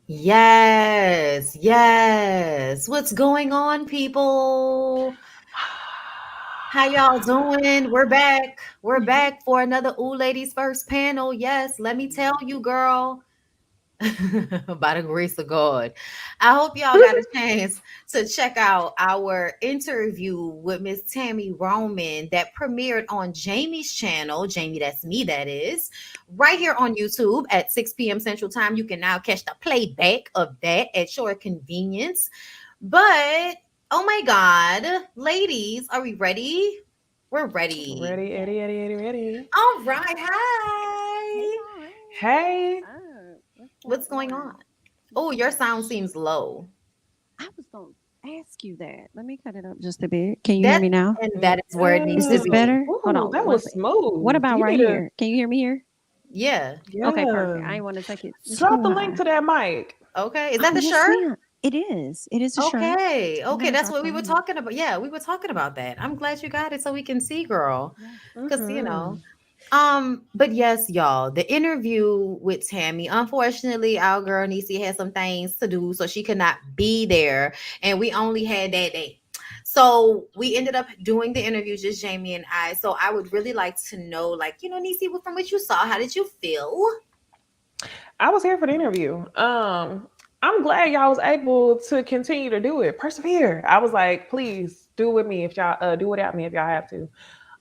Yes, yes. What's going on, people? How y'all doing? We're back. We're back for another Ooh Ladies First panel. Yes, let me tell you, girl. By the grace of God. I hope y'all got a chance to check out our interview with Miss Tammy Roman that premiered on Jamie's channel. Jamie, that's me, that is. Right here on YouTube at 6 p.m. Central Time. You can now catch the playback of that at your convenience. But, oh my God, ladies, are we ready? We're ready. Ready, Eddie, Eddie, Eddie, ready. All right. Hey Hi. y'all, hey, Hey. what's up? What's What's going going on? on? Oh, Nothing your much. sound seems low. I was gonna ask you that. Let me cut it up just a bit. Can you hear That me now? and that is where it needs Is to this Oh, be. better? Hold ooh, on that one was second. What smooth. about You right need to, here? Can you hear me here? Yeah. Okay, perfect. I yeah, ain't want to take it drop too the link high. to that mic. Okay. Is that Oh the yes, shirt? ma'am. It is. It is a shirt. Okay. I'm Okay. gonna That's drop what the we were link. talking about. Yeah, we were talking about that. I'm glad you got it so we can see, girl. Yes. Cause Mm-hmm. but yes, y'all, the interview with Tammy, unfortunately, our girl Niecy had some things to do, so she could not be there. And we only had that day. So we ended up doing the interview, just Jamie and I. So I would really like to know, like, Niecy, from what you saw, how did you feel? I was here for the interview. I'm glad y'all was able to continue to do it. Persevere. I was like, please do with me if y'all do without me if y'all have to.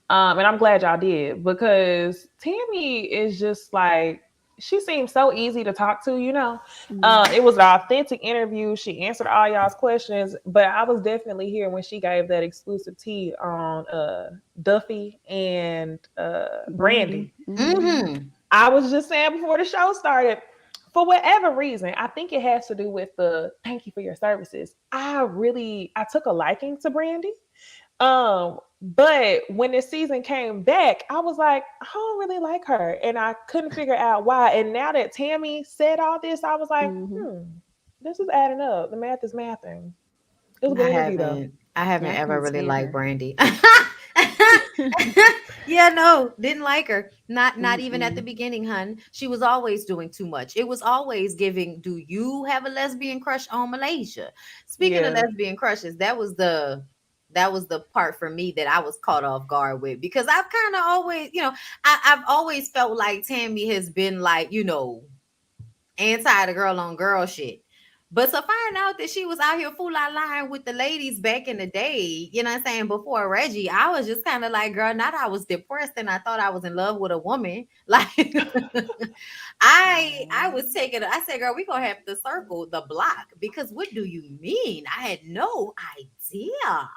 And I'm glad y'all did because Tammy is just like she seems so easy to talk to, you know. Mm-hmm. It was an authentic interview. She answered all y'all's questions, but I was definitely here when she gave that exclusive tea on Duffy and Brandy. Brandy. Mm-hmm. Mm-hmm. I was just saying before the show started, for whatever reason, I think it has to do with the thank you for your services. I took a liking to Brandy. But when the season came back, I was like, I don't really like her. And I couldn't figure out why. And now that Tammy said all this, I was like, Mm-hmm. this is adding up. The math is mathing. It was a I good interview though. haven't. I haven't Yeah, I ever couldn't really stand liked her. Brandy. Yeah, no, didn't like her. Not even at the Mm-mm. beginning, hun. She was always doing too much. It was always giving, do you have a lesbian crush on Malaysia? Speaking of Yeah. lesbian crushes, that was the part for me that I was caught off guard with because I've kind of always, I've always felt like Tammy has been like, anti the girl on girl shit. But to find out that she was out here full out lying with the ladies back in the day, you know what I'm saying, before Reggie, I was just kind of like, girl, not I was depressed and I thought I was in love with a woman. Like I No. was taking I said, girl, we gonna have to circle the block because what do you mean? I had no idea.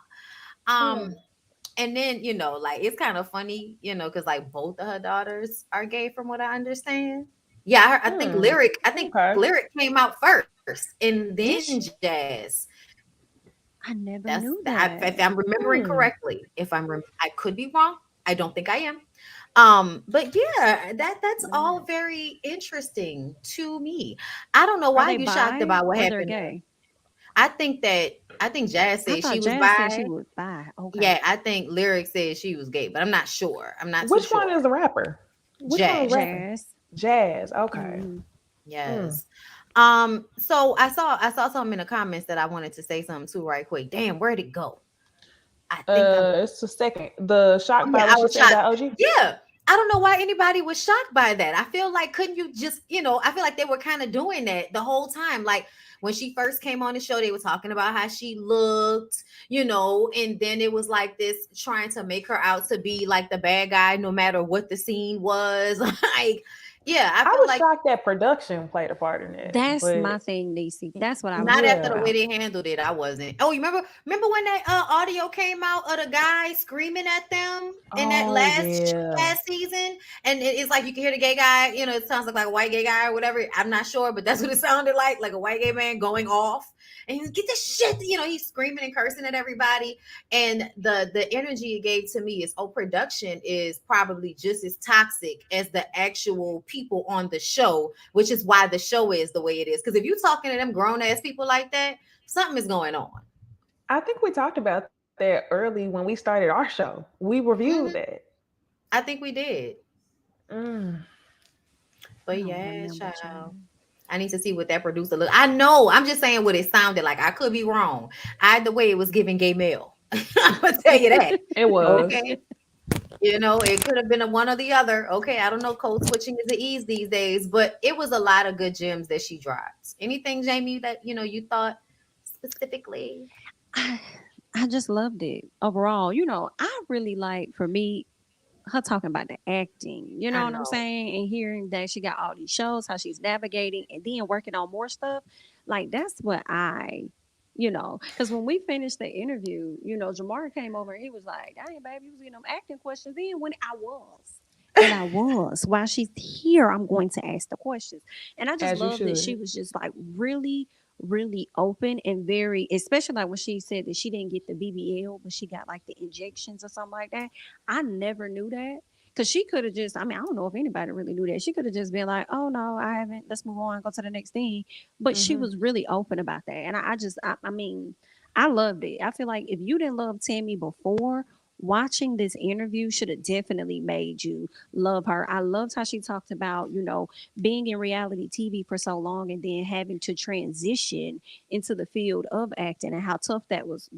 Um Hmm. and then, like it's kind of funny, because like both of her daughters are gay from what I understand. Yeah, Hmm. I think Okay. Lyric came out first and then Did she? Jazz. I never That's knew if I'm that. remembering Hmm. correctly. I could be wrong. I don't think I am. But yeah, that's all Nice. very interesting to me. I don't know Are why they you shocked bi about what or they're happened. gay? I think Jazz I said thought she was Jazz said she bi. was bi. Okay. Yeah, I think Lyric said she was gay, but I'm not sure. I'm not too Which one sure. is the rapper? Which one was Jazz. rapping? Jazz. Jazz. Okay. Mm-hmm. Mm. Yes. So I saw something in the comments that I wanted to say something to right quick. Damn, where'd it go? I think I It's the second. The Oh shock yeah, by I what she was said shocked. about OG. Yeah. I don't know why anybody was shocked by that. I feel like couldn't you just, I feel like they were kind of doing that the whole time. Like when she first came on the show, they were talking about how she looked, and then it was like this trying to make her out to be like the bad guy no matter what the scene was. Like, yeah, I I feel was like shocked that production played a part in it, That's my but thing, Niecy. That's what I was not talking after the yeah. way about. they handled it. I wasn't. Oh, you remember when that audio came out of the guy screaming at them in that Oh last yeah. last season, and it's like you can hear the gay guy. It sounds like a white gay guy or whatever. I'm not sure, but that's what it sounded like a white gay man going off. And he's get this shit. He's screaming and cursing at everybody. And the energy it gave to me is, oh, production is probably just as toxic as the actual people on the show, which is why the show is the way it is. Because if you're talking to them grown ass people like that, something is going on. I think we talked about that early when we started our show. We reviewed Hmm. that. I think we did. Mm. But I don't yeah, remember, child. child. I need to see what that producer look. I know. I'm just saying what it sounded like. I could be wrong. Either way, it was giving gay male. I'm gonna tell you that. It was. Okay. It could have been a one or the other. Okay. I don't know. Code switching is the ease these days, but it was a lot of good gems that she dropped. Anything, Jamie, that you thought specifically? I, I just loved it overall. I really like, for me, her talking about the acting. You know I what I'm know. saying? And hearing that she got all these shows, how she's navigating, and then working on more stuff. Like, that's what because when we finished the interview, Jamar came over and he was like, "Dang, baby, you was getting them acting questions." Then when I was. And I was. While she's here, I'm going to ask the questions. And I just As you love that she should. was just like really, really open and very, especially like when she said that she didn't get the BBL, but she got like the injections or something like that. I never knew that. Cause she could have just, I mean, I don't know if anybody really knew that. She could have just been like, "Oh no, I haven't. Let's move on, go to the next thing." But she Hmm. was really open about that. And I mean, I loved it. I feel like if you didn't love Tammy before, watching this interview should have definitely made you love her. I loved how she talked about, being in reality TV for so long and then having to transition into the field of acting and how tough that was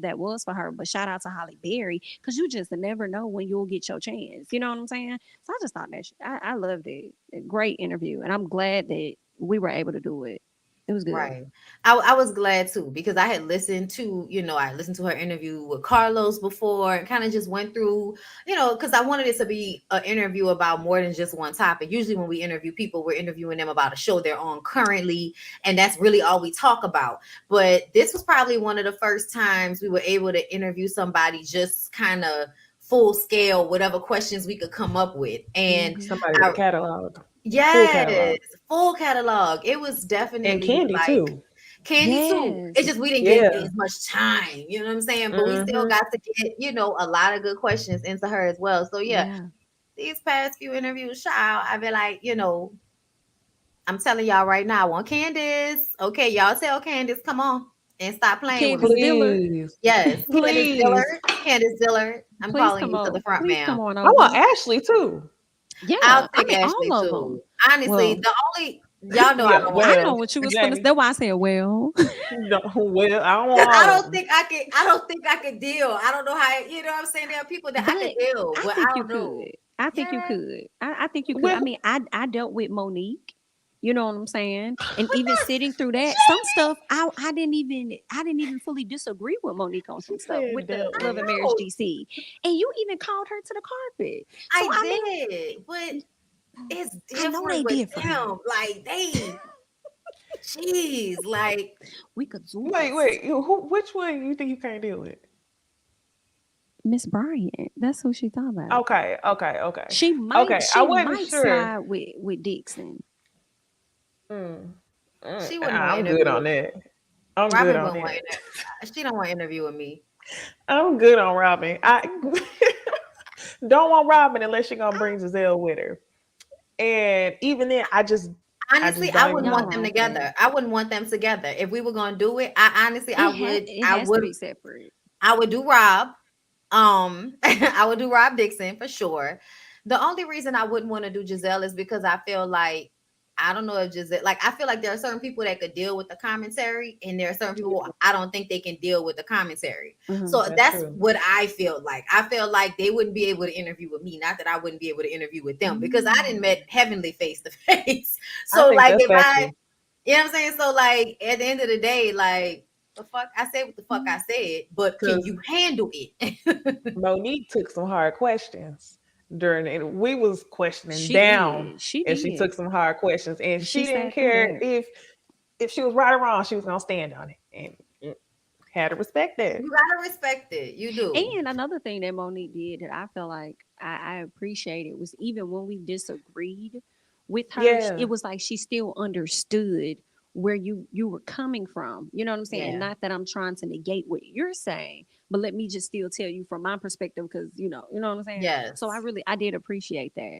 for her. But shout out to Holly Berry, because you just never know when you'll get your chance. You know what I'm saying? So I just thought I loved it. A great interview, and I'm glad that we were able to do it. It was good. Right. I was glad too because I had listened to, I listened to her interview with Carlos before and kind of just went through, because I wanted it to be an interview about more than just one topic. Usually when we interview people, we're interviewing them about a show they're on currently, and that's really all we talk about. But this was probably one of the first times we were able to interview somebody just kind of full scale, whatever questions we could come up with. And Hmm. Somebody with a I, catalog, full yes, catalog, full catalog. It was and definitely Candy like too. Candy too. It's Yes. just we didn't get Yeah. as much time, you know what I'm saying? But we still Hmm. got to get, a lot of good questions into her as well. So yeah, Yeah. these past few interviews, child, I've been like, I'm telling y'all right now, I want Candace. Okay, y'all tell Candace, come on and stop playing with Candace me. Dillard, Please, Yes, Candace please. Dillard. Candace Dillard. I'm please calling come you to the on. front, Please come ma'am. on I want over. Ashley too. I'll Yeah, I take mean Ashley all of them. too. Honestly, Well, the only y'all know I Yeah. don't want I to. know Well, what you was gonna. Jamie. That's why I said well. No, well, I don't Cause want I all of don't them. think I could. I don't think I could deal. I don't know how. You know what I'm saying? There are people that I could But deal, I but I think you don't know. could. I think you Yeah, could. I think you could. I With mean, I dealt with Monique. You know what I'm saying? And but even sitting through that, some stuff I didn't even fully disagree with Monique on she some stuff with said the that I Love and with. Marriage know DC. And you even called her to the carpet. So I I mean, did, but it's I know different they with different. them. Like jeez, like We could do Wait, this. wait. Who? Which one you think you can't deal with? Miss Bryant. That's who she thought about. Okay, okay, okay, She might okay. I she wasn't might sure. slide with Dixon. Mm, she wouldn't want to I'm good interview on with that. I'm good Robin. on Wouldn't want. that. She don't want to interview with me. I'm good on Robin. I don't want Robin unless she's gonna bring Giselle with her. And even then, I Honestly, just I don't even wouldn't Y'all want don't want them want that. together. I wouldn't want them together. If we were gonna do it, I honestly, I It has would. it I has to would. be separate. I would do Rob. I would do Rob Dixon for sure. The only reason I wouldn't want to do Giselle is because I feel like I don't know if Giselle like I feel like there are certain people that could deal with the commentary, and there are certain people yeah, I don't think they can deal with the commentary. Mhm. So that's that's true. what I feel like. I feel like they wouldn't be able to interview with me. Not that I wouldn't be able to interview with them because I didn't Mm. met Heavenly face to face. I So think like that's if I factual. you know what I'm saying? So like at the end of the day, like the fuck I said what the fuck I Mm. said, but can Because you handle it? Monique took some hard questions during it. We was questioning She down, did. She and she did. took some hard questions, and She she didn't sat through care that. if she was right or wrong. She was gonna stand on it, and had to respect that. You gotta respect it. You do. And another thing that Monique did that I feel like I appreciated was, even when we disagreed with her, Yeah, it was like she still understood where you were coming from. You know what I'm saying? Yeah. Not that I'm trying to negate what you're saying, but let me just still tell you from my perspective, because you know what I'm saying. So Yes. I did appreciate that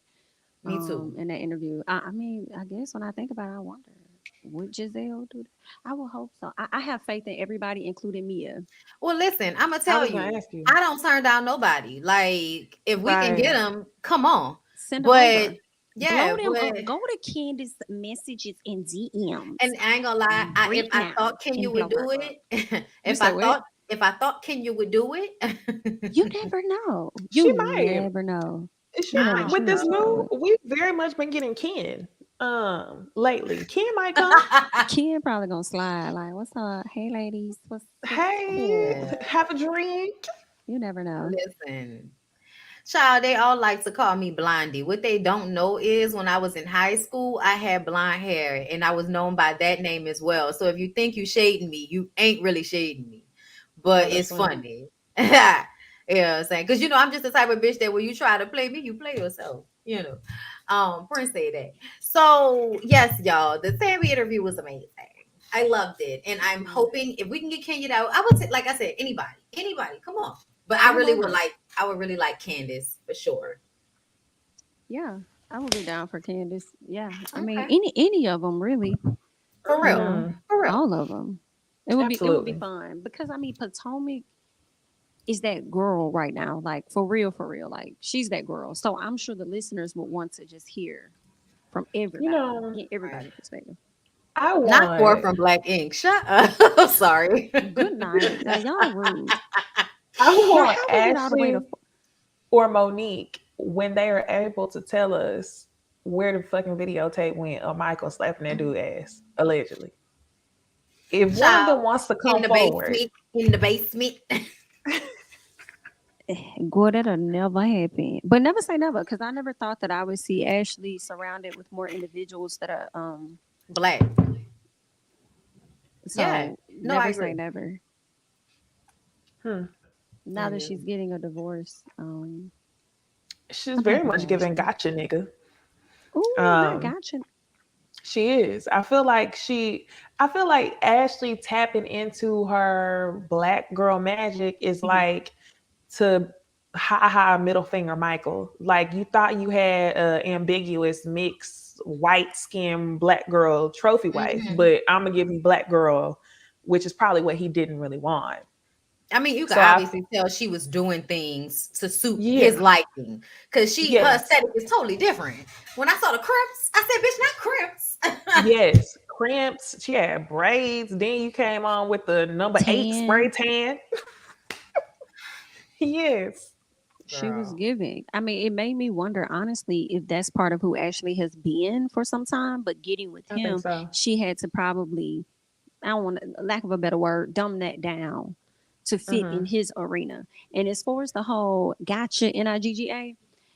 Me too. in that interview. I mean, I guess when I think about it, I wonder, would Giselle do that? I will hope so. I have faith in everybody, including Mia. Well, listen, I'm gonna I tell was gonna you, ask you. I don't turn down nobody. Like if we can get Right. them, come on. Send them But over. Blow Yeah, them but up. Go to Candace messages and DMs and I ain't gonna lie, if right I now thought Kenya and would blow do her up. it, You say what? if I thought Kenya would do You it, never know. She You might. never know. She You never I know. might. She With might this still do new, it. we've very much been getting Ken lately. Ken might don't come. know. Ken probably gonna slide. Like, what's up? Hey, ladies. What's Hey, cool? Yeah, have a drink. You never know. listen. Child, they all like to call me Blondie. What they don't know is when I was in high school, I had blonde hair and I was known by that name as well. So if you think you shading me, you ain't really shading me. Oh, But that's it's funny. funny. Yeah, you know what I'm saying? Because I'm just the type of bitch that when you try to play me, you play yourself. Prince say that. So yes, y'all, the Tammy interview was amazing. I loved it. And I'm hoping if we can get Kenya out, I would say, like I said, anybody, come on. But Come on. I would really like Candace for sure. Yeah, I would be down for Candace. Yeah, I mean, Okay. any of them really. For You real. know, Mm-hmm. For real. all of them. It would be Absolutely. fun because I mean, Potomac is that girl right now. Like for real, for real. Like she's that girl. So I'm sure the listeners would want to just hear from You everybody, know, get Right. everybody's perspective. I Not far want, from Black Ink. Shut up. Sorry. Good night. Now y'all rude. I Now want how we get all the way to Ashley or Monique when they are able to tell us where the fucking videotape went of Michael slapping that dude ass allegedly. If one of them Child. wants to In come the forward, basement. In the basement. Girl, that'll never happen. But never say never, because I never thought that I would see Ashley surrounded with more individuals that are Black. Yeah. so No, I never say agree. never. hmm, Now that she's Mhm. getting a divorce, she's I'm very happy for much giving Ashley. gotcha nigga. Ooh, not Um, gotcha. she is. I feel like Ashley tapping into her black girl magic is Mhm. like to high middle finger Michael. Like you thought you had a ambiguous mixed white skin black girl trophy wife, Mhm. but I'm gonna give you black girl, which is probably what he didn't really want. I mean, you could So I obviously tell she was doing things to suit yeah, his liking because her yes, aesthetic is totally different. When I saw the crimps, I said, "Bitch, not crimps." yes, crimps. She had braids. Then you came on with the number 8 spray Tan. tan. Yes, She was Girl, giving. I mean, it made me wonder, honestly, if that's part of who Ashley has been for some time. But getting with I think him, so. she had to probably, I don't want, lack of a better word, dumb that down to fit Hmm. in his arena. And as far as the whole gotcha NIGGA,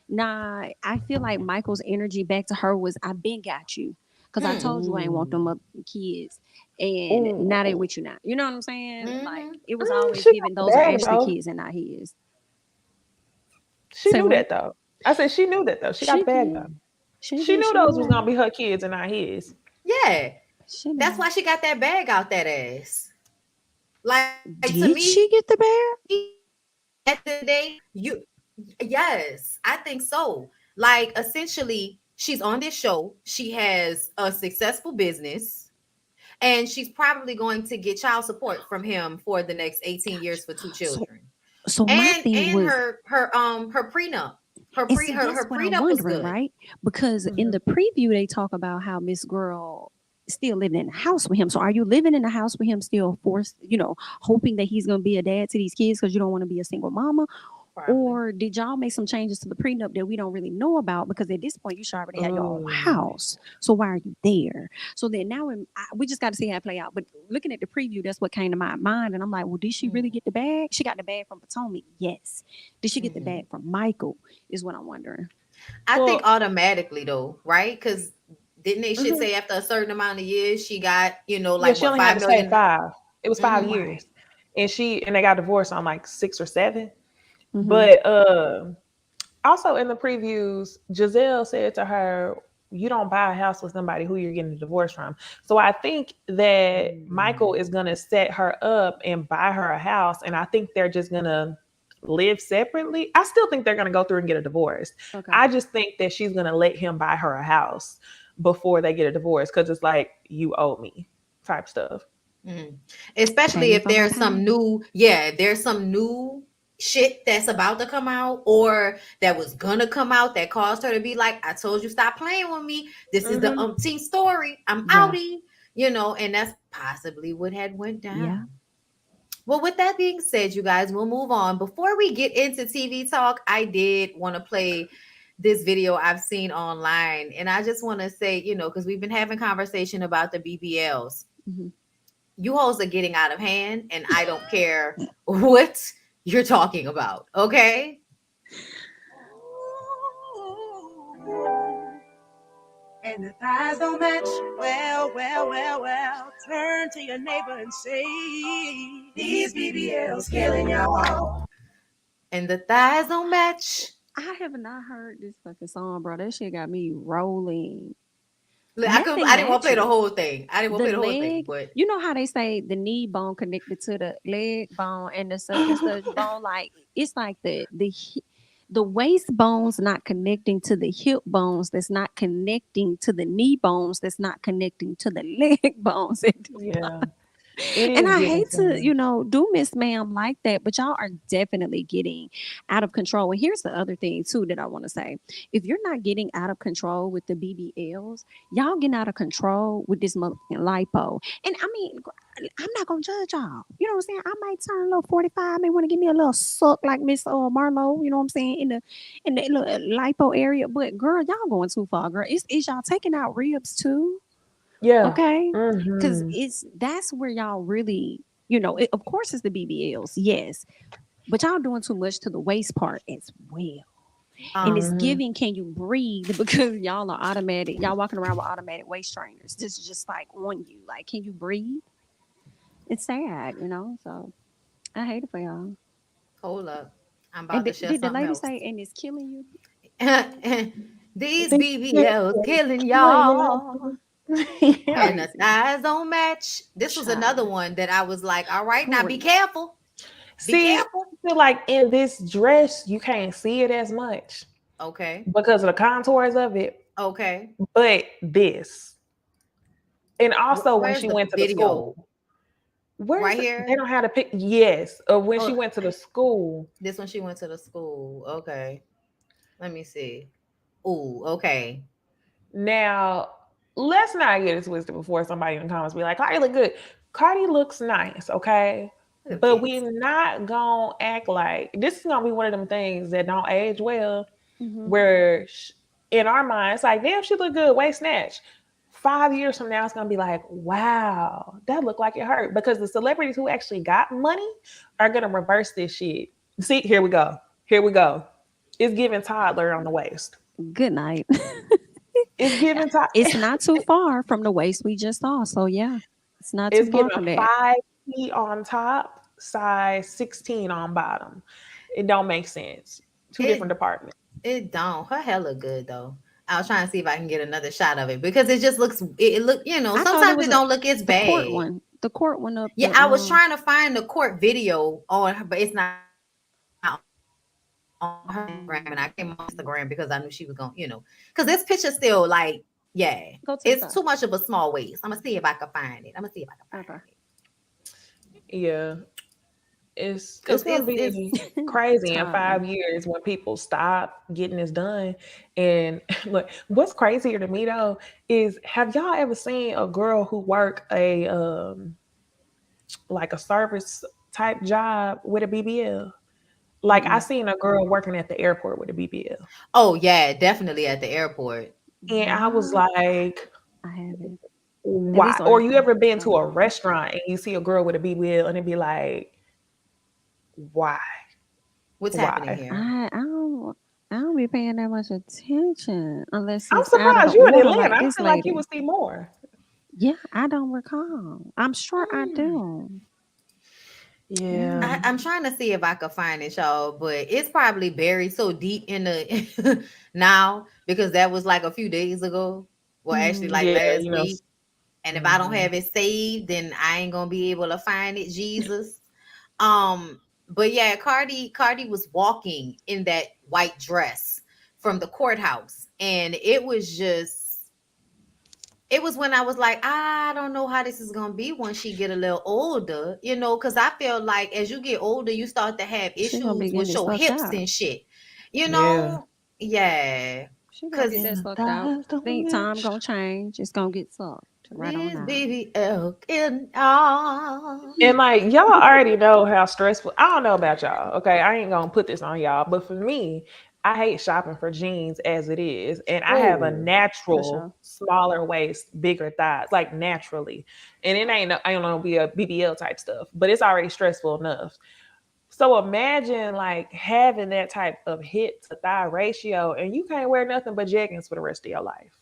nah, I feel like Michael's energy back to her was, I been got you. Because I hmm. told you I ain't want them Ooh, up kids. And now they ooh. with you now. You know what I'm saying? Like, Hmm. it was always She given, got the those are bag Ashley though. kids and not his. She Say knew what? that though. I said she knew that though. She got She the bag did. though. She She did. knew She those was knew. gonna be her kids and not his. Yeah, She that's knew. why she got that bag out that ass. Like to me, Did she get the bag? at the end of the day, yes, I think so. Like essentially, she's on this show. She has a successful business, and she's probably going to get child support from him for the next 18 years for two So, children. so my And thing was, her prenup. and see, that's Her what I'm prenup was wondering, good. right? Because in Hmm. the preview, they talk about how Miss Girl still living in the house with him. So, are you living in the house with him still, forced, hoping that he's gonna be a dad to these kids because you don't want to be a single mama? Probably. Or did y'all make some changes to the prenup that we don't really know about? Because at this point, you should already have your own Oh. house. So why are you there? So then now we just got to see how it play out. But looking at the preview, that's what came to my mind. And I'm like, well, did she really get the bag? She got the bag from Potomac. Yes. Did she get the Mhm. bag from Michael? Is what I'm wondering. I think Well, automatically though, right? Because didn't they shit mhm. say after a certain amount of years she got, Yeah, like she what, only had five to stay million? 5. It was five Mm-hmm. Right. years, and they got divorced on like 6 or 7. Mm-hmm. But also in the previews, Giselle said to her, "You don't buy a house with somebody who you're getting a divorce from." So I think that Michael is gonna set her up and buy her a house, and I think they're just gonna live separately. I still think they're gonna go through and get a divorce. Okay. I just think that she's gonna let him buy her a house before they get a divorce because it's like you owe me type stuff. Mm. Especially Paying if for my there's some pain. new, yeah, there's some new. shit that's about to come out or that was gonna come out that caused her to be like, I told you stop playing with me. This is the Mm-hmm. umpteenth story. I'm Yeah. outie, and that's possibly what had went Yeah. down. Well, with that being said, you guys, we'll move on. Before we get into TV talk, I did want to play this video I've seen online. And I just want to say, because we've been having conversation about the BBLs. Mhm. You hoes are getting out of hand, and I don't care what you're talking about. Okay. And the thighs don't match. Well. Turn to your neighbor and say, these BBLs killing y'all. And the thighs don't match. I have not heard this fucking song, bro. That shit got me rolling. Look, Nothing I didn't want to play the matches. whole thing. I didn't want to The play the whole thing, leg, but you know how they say the knee bone connected to the leg bone and the such and such bone, like it's like the waist bones not connecting to the hip bones, that's not connecting to the knee bones, that's not connecting to the leg bones. Yeah. It And is I giving hate to to, me. do Miss Ma'am like that, but y'all are definitely getting out of control. And here's the other thing too that I want to say: if you're not getting out of control with the BBLs, y'all getting out of control with this motherfucking lipo. And I mean, I'm not gonna judge y'all. You know what I'm saying? I might turn a little 45. I may want to give me a little suck like Miss Marlowe. You know what I'm saying, in the little lipo area. But girl, y'all going too far, girl. Is y'all taking out ribs too? Yeah. Okay, because Mm-hmm. that's where y'all really, of course it's the BBLs, yes, but y'all doing too much to the waist part as well. And it's um, Mm-hmm. giving, can you breathe? Because y'all are automatic, y'all walking around with automatic waist trainers. This is just like on you, like, can you breathe? It's sad, so I hate it for y'all. hold up. I'm And about to share did the something lady else. say, and it's killing you? These BBLs killing y'all. Yeah. And the Crazy. thighs don't match. This was another Child. one that I was like, all right, now be Period. careful. Be See, I careful. feel like in this dress, you can't see it as much Okay. because of the contours of it. Okay. But this, and also when Where's she the went to the video? school, where Right is it? They here? don't have to pick. Yes, when she Oh, went to the school. this one she went to the school. Okay. Let me see. Ooh, okay. Now, let's not get it twisted before somebody in the comments be like, Cardi look good. Cardi looks nice, okay? Look at the But we tits. not gonna act like this is gonna be one of them things that don't age well, Hmm. where in our minds, like, damn, she look good, waist snatch. 5 years from now, it's gonna be like, wow, that looked like it hurt. Because the celebrities who actually got money are gonna reverse this shit. See, here we go. Here we go. It's giving toddler on the waist. Good night. It's giving It's not too far from the waist we just saw. So yeah, it's not too It's far giving from that. 5 feet on top, size 16 on bottom. It don't make sense. Two different It departments. it don't. Her hair look good though. I was trying to see if I can get another shot of it because it just looks it look, I thought it sometimes was it don't look as the court bad. one, the court one up Yeah, the I was trying to find the court video on her, but it's not on her Instagram. And I came on Instagram because I knew she was going, because this picture still like, yeah, it's too much of a go to the small side. waist. I'm gonna see if I can find it. I'm gonna see if I can find it. Okay. Yeah. Cause It's it's gonna be crazy in Toddler. 5 years when people stop getting this done. And look, what's crazier to me though is, have y'all ever seen a girl who work a like a service type job with a BBL? Like, I Mm-mm. seen a girl working at the airport with a BBL. oh yeah, definitely at the airport. And I was What? like, I haven't. At why? least on Or this you one. ever been to Okay. a restaurant and you see a girl with a BBL and it be like, why? What's happening Why? here? I don't be paying that much attention unless I'm it's out of surprised the you in order Atlanta. like I this feel like you lady. would see more. Yeah, I don't recall. I'm sure I Mm. do. Yeah. Yeah. I'm trying to see if I could find it, y'all, but it's probably buried so deep in the now because that was like a few days ago. Well, actually, Mm. like Yeah, last you know. week. And if I don't Mhm. have it saved, then I ain't gonna be able to find it. Jesus. But yeah, Cardi was walking in that white dress from the courthouse, and it was when I was like, I don't know how this is gonna be when she get a little older, because I feel like as you get older, you start to have She gonna be issues getting with it your sucked hips out. and shit, you Yeah. know? Yeah. She gonna get Cause that And the sucked out. thighs don't Think time match. gonna change. It's gonna get sucked right on this out. BBL can all. And like y'all already know how stressful. I don't know about y'all. Okay, I ain't gonna put this on y'all, but for me, I hate shopping for jeans as it is, and I have a Oh, For natural sure. smaller waist, bigger thighs, like naturally. And it ain't, I don't know, be a BBL type stuff, but it's already stressful enough. So imagine like having that type of hip to thigh ratio, and you can't wear nothing but jeggings for the rest of your life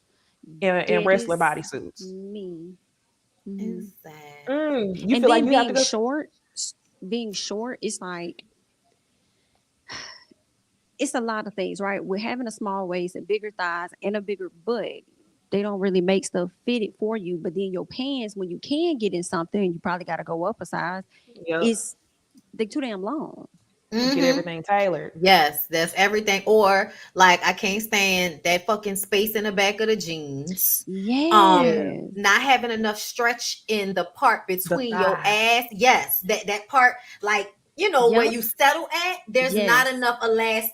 in That wrestler is bodysuits. me. Hmm. it's sad. You And feel like then you have to go. being short, it's like it's a lot of things, right? With having a small waist and bigger thighs and a bigger butt, they don't really make stuff fitted for you. But then your pants, when you can get in something, you probably got to go up a size. Yep, It's they too damn long. get Mm-hmm. everything tailored. Yes, that's everything. Or like I can't stand that fucking space in the back of the jeans. Yeah, Yes. Not having enough stretch in the part the between your thigh. ass. Yes, that part, like where Yep. you settle at. There's not Yes. enough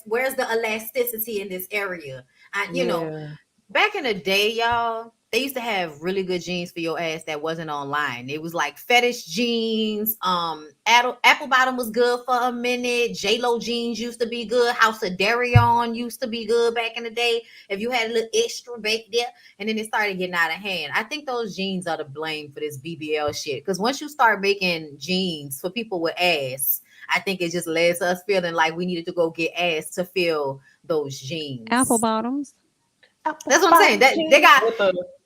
Where's the elasticity in this area? Yeah, Back in the day, y'all, they used to have really good jeans for your ass that wasn't online. It was like fetish jeans. Apple bottom was good for a minute. J Lo jeans used to be good. House of Darion used to be good back in the day. If you had a little extra back there, and then it started getting out of hand. I think those jeans are to blame for this BBL shit. Because once you start making jeans for people with ass, I think it just led to us feeling like we needed to go get ass to fill those Apple jeans. bottoms. apple That's what I'm saying. bottom That they jeans got with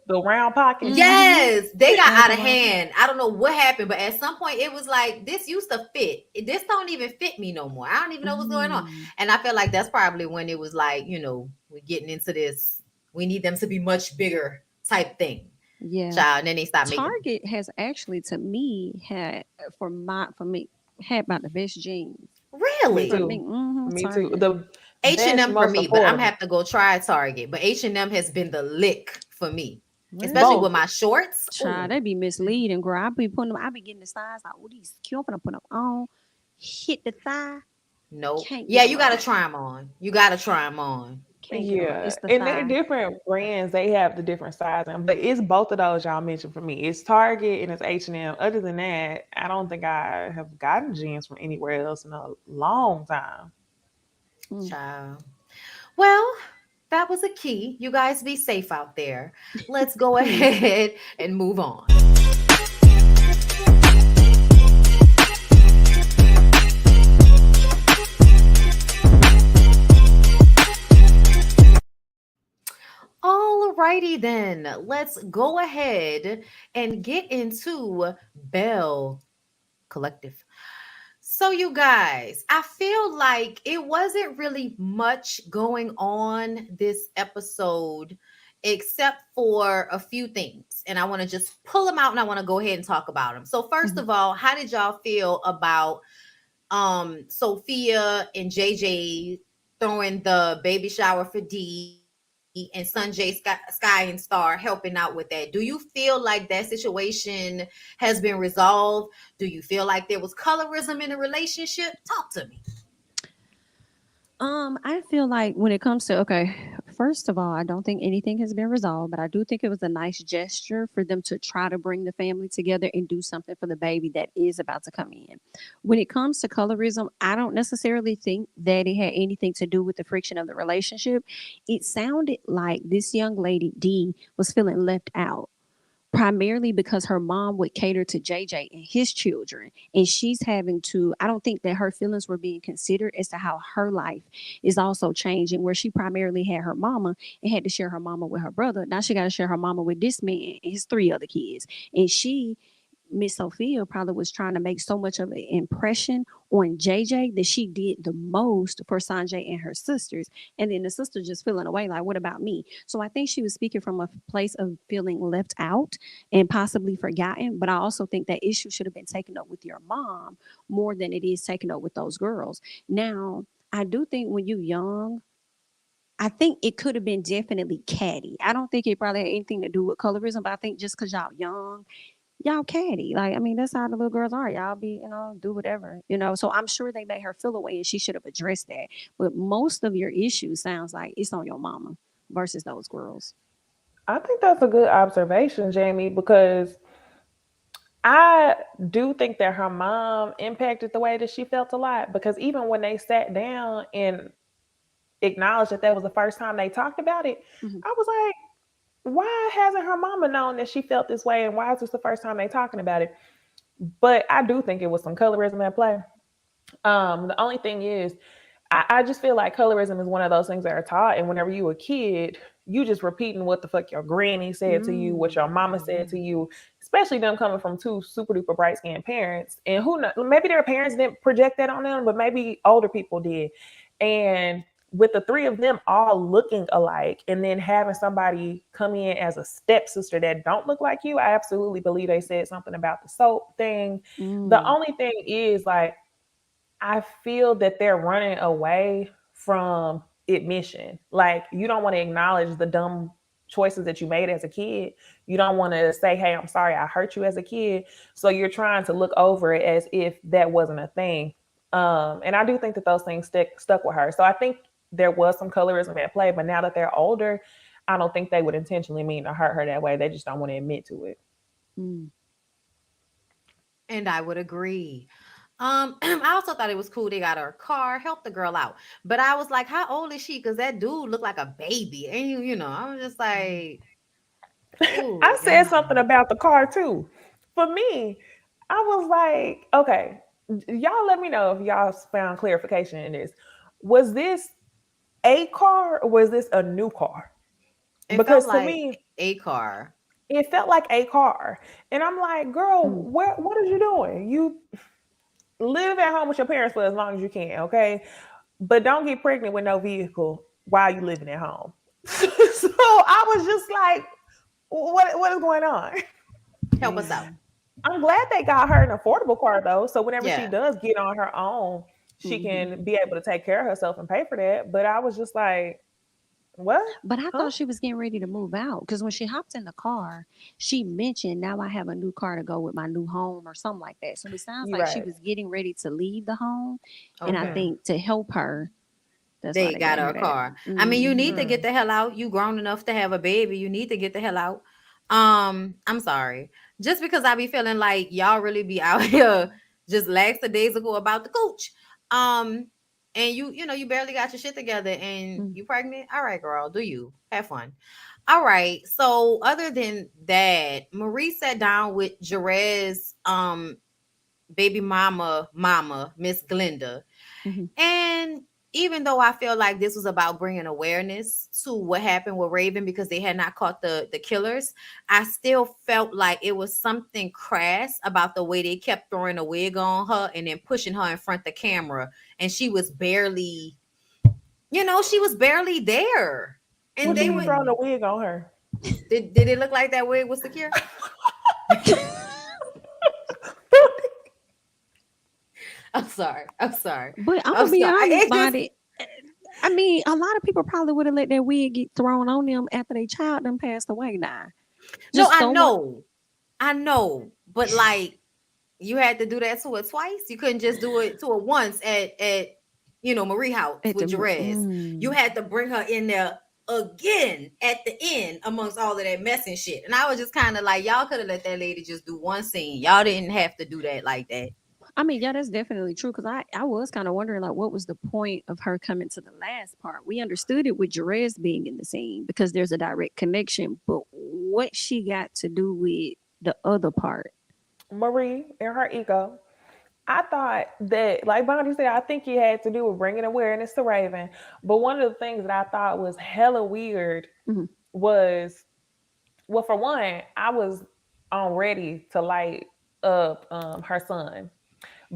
the round pockets. Mm-hmm. yes, they got out Apple of bottom. hand. I don't know what happened, but at some point it was like this used to fit. This don't even fit me no more. I don't even know what's going on. Mm. And I feel like that's probably when it was like, we're getting into this. We need them to be much bigger type thing. Yeah. Child. And then they stopped making them. Target has actually, to me, had for me had about the best jeans Me for Really? me. too. Me too. Target. The best, H&M for most me, but I'm gonna affordable. have to go try Target. But H&M has been the lick for me. Especially Well, with Both. my shorts. child, Ooh, they be misleading, girl. I be putting them. I be getting the size like, oh, these cute. I'm gonna put them on. Hit the thigh. nope. Can't get Yeah, them you gotta on. try them on. You gotta try them on. Can't get them on. Yeah, It's the and they're thigh. different brands. They have the different sizing, but it's both of those y'all mentioned for me. It's Target and it's H&M. Other than that, I don't think I have gotten jeans from anywhere else in a long time. Mm. Child. Well, that was a key. You guys be safe out there. Let's go Please. ahead and move on. Alrighty then. Let's go ahead and get into Belle Collective. So, you guys, I feel like it wasn't really much going on this episode except for a few things. And I want to just pull them out and I want to go ahead and talk about them. So, first Mhm. of all, how did y'all feel about Sophia and JJ throwing the baby shower for D and Sunjay Sky and Star helping out with that? Do you feel like that situation has been resolved? Do you feel like there was colorism in the relationship? Talk to me. I feel like when it comes to okay, first of all, I don't think anything has been resolved, but I do think it was a nice gesture for them to try to bring the family together and do something for the baby that is about to come in. When it comes to colorism, I don't necessarily think that it had anything to do with the friction of the relationship. It sounded like this young lady D was feeling left out primarily because her mom would cater to JJ and his children. And she's having to, I don't think that her feelings were being considered as to how her life is also changing, where she primarily had her mama and had to share her mama with her brother. Now she got to share her mama with this man and his three other kids. And she Miss Sophia probably was trying to make so much of an impression on JJ that she did the most for Sanjay and her sisters. And then the sister just feeling away, like, what about me? So I think she was speaking from a place of feeling left out and possibly forgotten. But I also think that issue should have been taken up with your mom more than it is taken up with those girls. Now, I do think when you young, I think it could have been definitely catty. I don't think it probably had anything to do with colorism, but I think just because y'all young, y'all catty. Like, I mean, that's how the little girls are. Y'all be, do whatever, So I'm sure they made her feel away and she should have addressed that. But most of your issues sounds like it's on your mama versus those girls. I think that's a good observation, Jamie, because I do think that her mom impacted the way that she felt a lot. Because even when they sat down and acknowledged that was the first time they talked about it, Hmm. I was like, why hasn't her mama known that she felt this way? And why is this the first time they talking about it? But I do think it was some colorism at play. The only thing is, I just feel like colorism is one of those things that are taught, and whenever you a kid, you just repeating what the fuck your granny said to you, what your mama said Mm-hmm. to you, especially them coming from two super duper bright skinned parents. And who knows, maybe their parents didn't project that on them, but maybe older people did. And with the three of them all looking alike, and then having somebody come in as a stepsister that don't look like you, I absolutely believe they said something about the soap thing. The Mm. only thing is, like, I feel that they're running away from admission. Like, you don't want to acknowledge the dumb choices that you made as a kid. You don't want to say, "Hey, I'm sorry I hurt you as a kid." So you're trying to look over it as if that wasn't a thing. And I do think that those things stuck with her. So I think there was some colorism at play, but now that they're older, I don't think they would intentionally mean to hurt her that way. They just don't want to admit to it. Mm. And I would agree. I also thought it was cool they got her a car, helped the girl out. But I was like, how old is she? Because that dude looked like a baby. And I was just like, oh I said God. something about the car too. For me, I was like, okay, y'all let me know if y'all found clarification in this. Was this a car or was this a new car? It felt Because to like me, a car. it felt like a car. And I'm like, girl, Mm. what are you doing? You live at home with your parents for as long as you can, okay? But don't get pregnant with no vehicle while you living at home. So I was just like, what is going on? Help us out. Yeah. I'm glad they got her an affordable car though. So whenever she Yeah. does get on her own, she Hmm. can be able to take care of herself and pay for that. But I was just like, what? But I Huh? thought she was getting ready to move out because when she hopped in the car, she mentioned, "Now I have a new car to go with my new home," or something like that. So it sounds You're like she right. was getting ready to leave the home. And I Okay. Mm-hmm. think to help her, that's why They they got gave her her a that. car. I mean, you need Hmm. to get Mm. the hell out. You grown enough to have a baby. You need to get the hell out. I'm sorry. Just because I be feeling like y'all really be out here just lackadaisical about the cooch. Um, and you barely got your shit together and Mm. you pregnant. All right, girl, do you have fun? All right. So other than that, Marie sat down with Jerez, baby mama, Miss Glenda. Hmm. And even though I feel like this was about bringing awareness to what happened with Raven because they had not caught the killers, I still felt like it was something crass about the way they kept throwing a wig on her and then pushing her in front of the camera, and she was barely there. And What you they mean would throwing a Mm. wig on her? did it look like that wig was secure? I'm sorry. I'm sorry. But I'm I'm gonna be sorry. honest It about just it. I mean, a lot of people probably would have let their wig get thrown on them after their child done passed away. Now, no, just I throw one. know. I know. But like you had to do that to it twice. You couldn't just do it to it once at Marie House At the with Jerez. You mm. had to bring her in there again at the end amongst all of that mess and shit. And I was just kind of like, y'all could have let that lady just do one scene. Y'all didn't have to do that like that. I mean, yeah, that's definitely true. Because I was kind of wondering, like, what was the point of her coming to the last part? We understood it with Jerez being in the scene because there's a direct connection, but what she got to do with the other part? Marie and her ego. I thought that, like Bonnie said, I think it had to do with bringing awareness to Raven. But one of the things that I thought was hella weird Hmm. was, well, for one, I was on ready to light up her son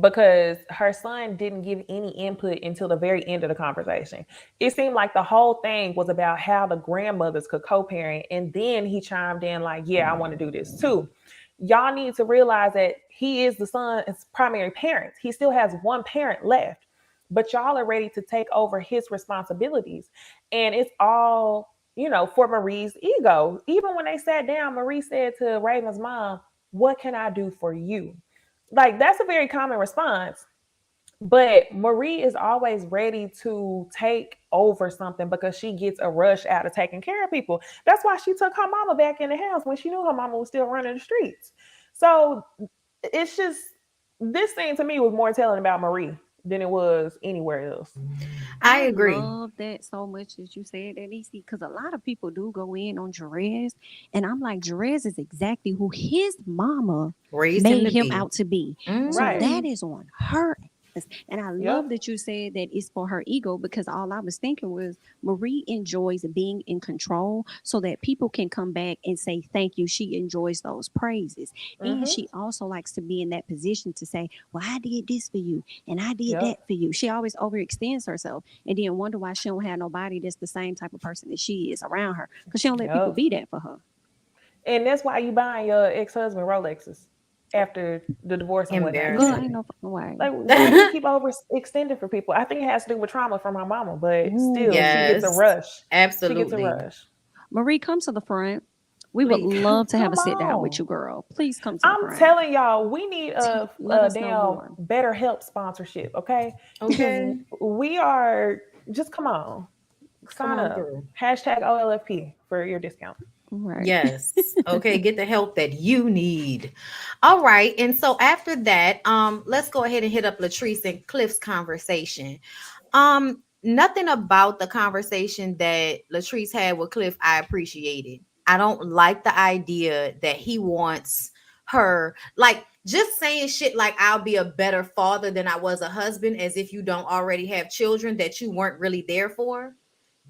because her son didn't give any input until the very end of the conversation. It seemed like the whole thing was about how the grandmothers could co-parent, and then he chimed in like, "Yeah, I want to do this too." Y'all need to realize that he is the son's primary parent. He still has one parent left. but y'all are ready to take over his responsibilities. And it's all, for Marie's ego. Even when they sat down, Marie said to Raven's mom, "What can I do for you?" Like, that's a very common response. But Marie is always ready to take over something because she gets a rush out of taking care of people. That's why she took her mama back in the house when she knew her mama was still running the streets. So it's just, this thing to me was more telling about Marie than it was anywhere else. I I agree. love that so much that you said that, EC, because a lot of people do go in on Jerez, and I'm like, Jerez is exactly who his mama Raised him made to him be. out to be. So Right. that Mhm. is on her. And I love Yep. that you said that it's for her ego, because all I was thinking was Marie enjoys being in control so that people can come back and say thank you. She enjoys those praises. And Mm-hmm. she also likes to be in that position to say, well, I did this for you and I did Yep. that for you. She always overextends herself and then wonder why she don't have nobody that's the same type of person that she is around her, because she don't let people Yep. be that for her. And that's why you buying your ex-husband Rolexes after the divorce and whatnot. Girl, You ain't Embarrassing. no fucking way. like, why do you keep overextending for people? I think it has to do with trauma from her mama, but Ooh, still, she gets a Yes, rush. She gets a absolutely. rush. Marie, come to the front. We would Please. love to have a Come sit down with on. you, girl. Please come to the I'm front. telling y'all, we need Let a us know damn more. better help sponsorship, okay? Because Okay. we are, just come on, Come sign on up. through. Hashtag OLFP for your discount. Right. Yes. Okay, get the help that you need. All right. And so after that, let's go ahead and hit up Latrice and Cliff's conversation. Nothing about the conversation that Latrice had with Cliff I appreciated. I don't like the idea that he wants her, like, just saying shit like I'll be a better father than I was a husband, as if you don't already have children that you weren't really there for.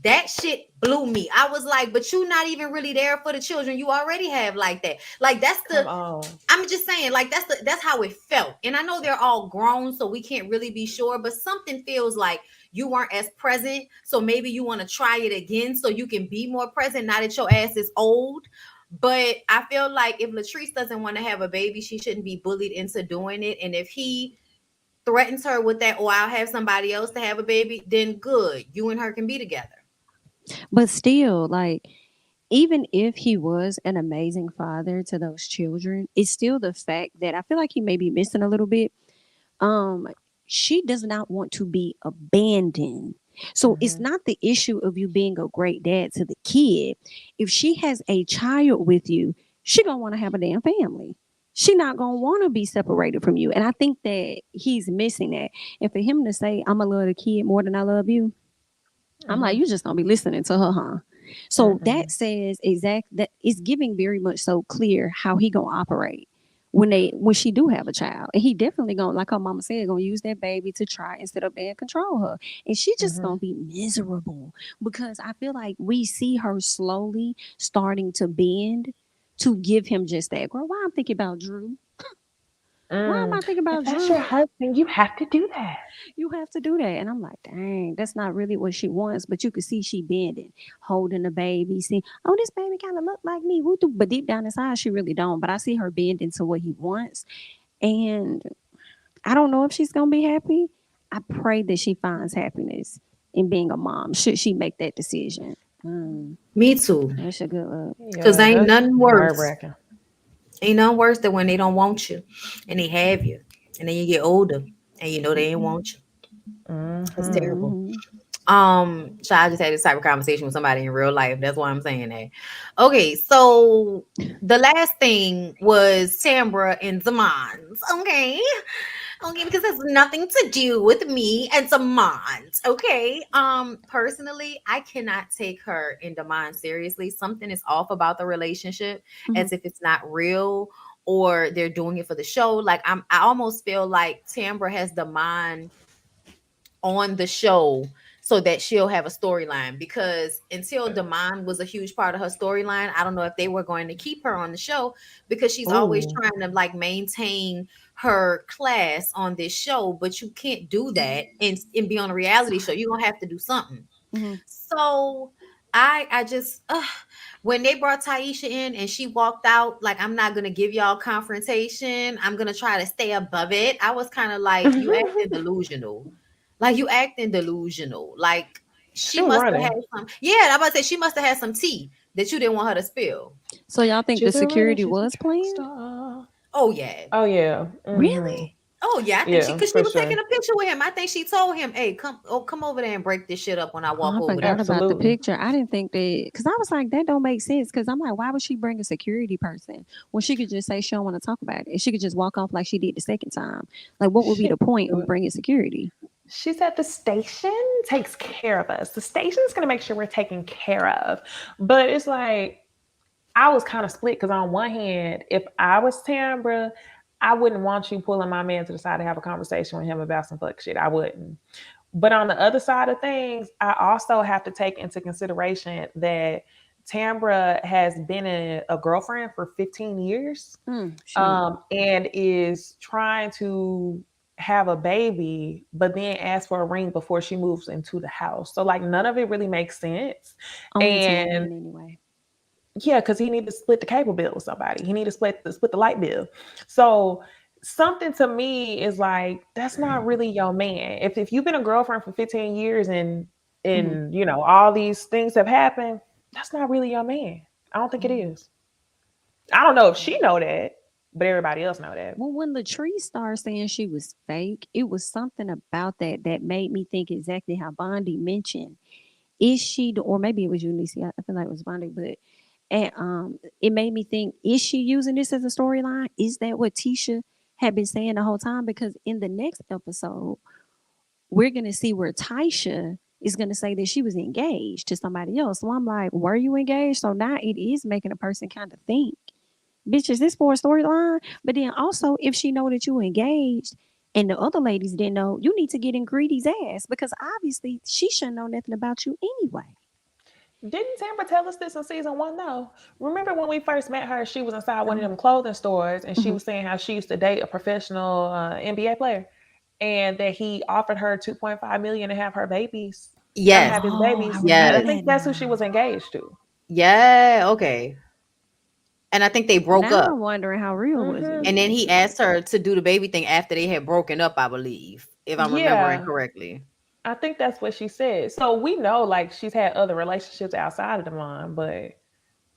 That shit blew me. I was like, but you not even really there for the children you already have, like that. Like, that's Come the, on. I'm just saying, like, that's how it felt. And I know they're all grown, so we can't really be sure, but something feels like you weren't as present. So maybe you want to try it again so you can be more present now that your ass is old. But I feel like if Latrice doesn't want to have a baby, she shouldn't be bullied into doing it. And if he threatens her with that, or I'll have somebody else to have a baby, then good. You and her can be together. But still, like, even if he was an amazing father to those children, it's still the fact that I feel like he may be missing a little bit. Um, she does not want to be abandoned. So it's Hmm. not the issue of you being a great dad to the kid. If she has a child with you, she gonna want to have a damn family. She not gonna want to be separated from you. And I think that he's missing that. And for him to say, "I'm gonna love the kid more than I love you," I'm like, Hmm. you just gonna be listening to her, huh? So that Mm-mm. says exact that it's giving very much so clear how he gonna operate when she do have a child. And he definitely gonna, like her mama said, gonna use that baby to try instead of being control her. And she just Hmm. gonna be miserable because I feel like we see her slowly starting to bend to give him just that. Girl, why I'm thinking about Drew? Why am Mm. I thinking If about that's Drew? your husband, you have to do that. You have to do that. And I'm like, dang, that's not really what she wants. But you can see she bending, holding the baby. See, oh, this baby kind of look like me. But deep down inside, she really don't. But I see her bending to what he wants. And I don't know if she's going to be happy. I pray that she finds happiness in being a mom, should she make that decision. Mm, Me too. that's a good look. Cause Yeah, ain't that's nothing nerve worse. wracking. Ain't nothing worse than when they don't want you and they have you. And then you get older and you know they ain't want you. That's Hmm. terrible. Mm-hmm. So I just had this type of conversation with somebody in real life. That's why I'm saying that. Okay, so the last thing was Tambra and Zamon's. Okay. Okay, because it has nothing to do with me and Zamon's. Okay. Personally, I cannot take her and Damon seriously. Something is off about the relationship, Mm-hmm. as if it's not real or they're doing it for the show. Like, I almost feel like Tambra has Damon on the show so that she'll have a storyline, because until Damon was a huge part of her storyline, I don't know if they were going to keep her on the show, because she's always Ooh. trying to like maintain her class on this show, but you can't do that and be on a reality show. You're gonna have to do something. Mm-hmm. So I just when they brought Taisha in and she walked out like, I'm not gonna give y'all confrontation, I'm gonna try to stay above it. I was kind of like, you acting delusional. Like you acting delusional. Like She she was must have running. had some. Yeah, I'm about to say she must have had some tea that you didn't want her to spill. So y'all think the She's been running. security She's a was track planned? star. Oh yeah. Oh yeah. Really? Oh yeah, I think Yeah, because she for was taking sure. a picture with him. I think she told him, "Hey, come over there and break this shit up when I Oh, walk I over forgot there." about the Absolutely. picture. I didn't think that because I was like, that don't make sense. Because I'm like, why would she bring a security person when she could just say she don't want to talk about it? And she could just walk off like she did the second time. Like, what would be She the point do of it. bringing security? She said the station takes care of us. The station's gonna make sure we're taken care of. But it's like I was kind of split because on one hand, if I was Tambra, I wouldn't want you pulling my man to the side to have a conversation with him about some fuck shit. I wouldn't. But on the other side of things, I also have to take into consideration that Tambra has been a girlfriend for 15 years, Shoot. and is trying to have a baby, but then ask for a ring before she moves into the house. So like none of it really makes sense. Only to a And man anyway. yeah, because he need to split the cable bill with somebody. He need to split the light bill. So something to me is like that's not really your man. If you've been a girlfriend for 15 years Mhm. and you know all these things have happened, that's not really your man. I don't think it is. I don't know if she know that, but everybody else know that. Well, when Latrice started saying she was fake, it was something about that that made me think exactly how Bondi mentioned. Is she, or maybe it was you, Nisi. I feel like it was Bondi, but and it made me think: is she using this as a storyline? Is that what Tisha had been saying the whole time? Because in the next episode, we're gonna see where Tisha is gonna say that she was engaged to somebody else. So I'm like, were you engaged? So now it is making a person kind of think, bitch, is this for a storyline? But then also, if she know that you engaged and the other ladies didn't know, you need to get in Greedy's ass because obviously she shouldn't know nothing about you anyway. Didn't Tampa tell us this in season one though? Remember when we first met her, she was inside one of Um, them clothing stores and she Mhm. was saying how she used to date a professional NBA player and that he offered her 2.5 million to have her babies, yes, have his Oh, I babies. And I remember yes, think that that's who she now. was engaged to. yeah. Okay, and I think they broke Now up. I'm wondering how real was it. And then Mm-hmm. he asked her to do the baby thing after they had broken up, I believe, if I'm remembering Yeah, correctly. I think that's what she said. So we know like she's had other relationships outside of the mom, but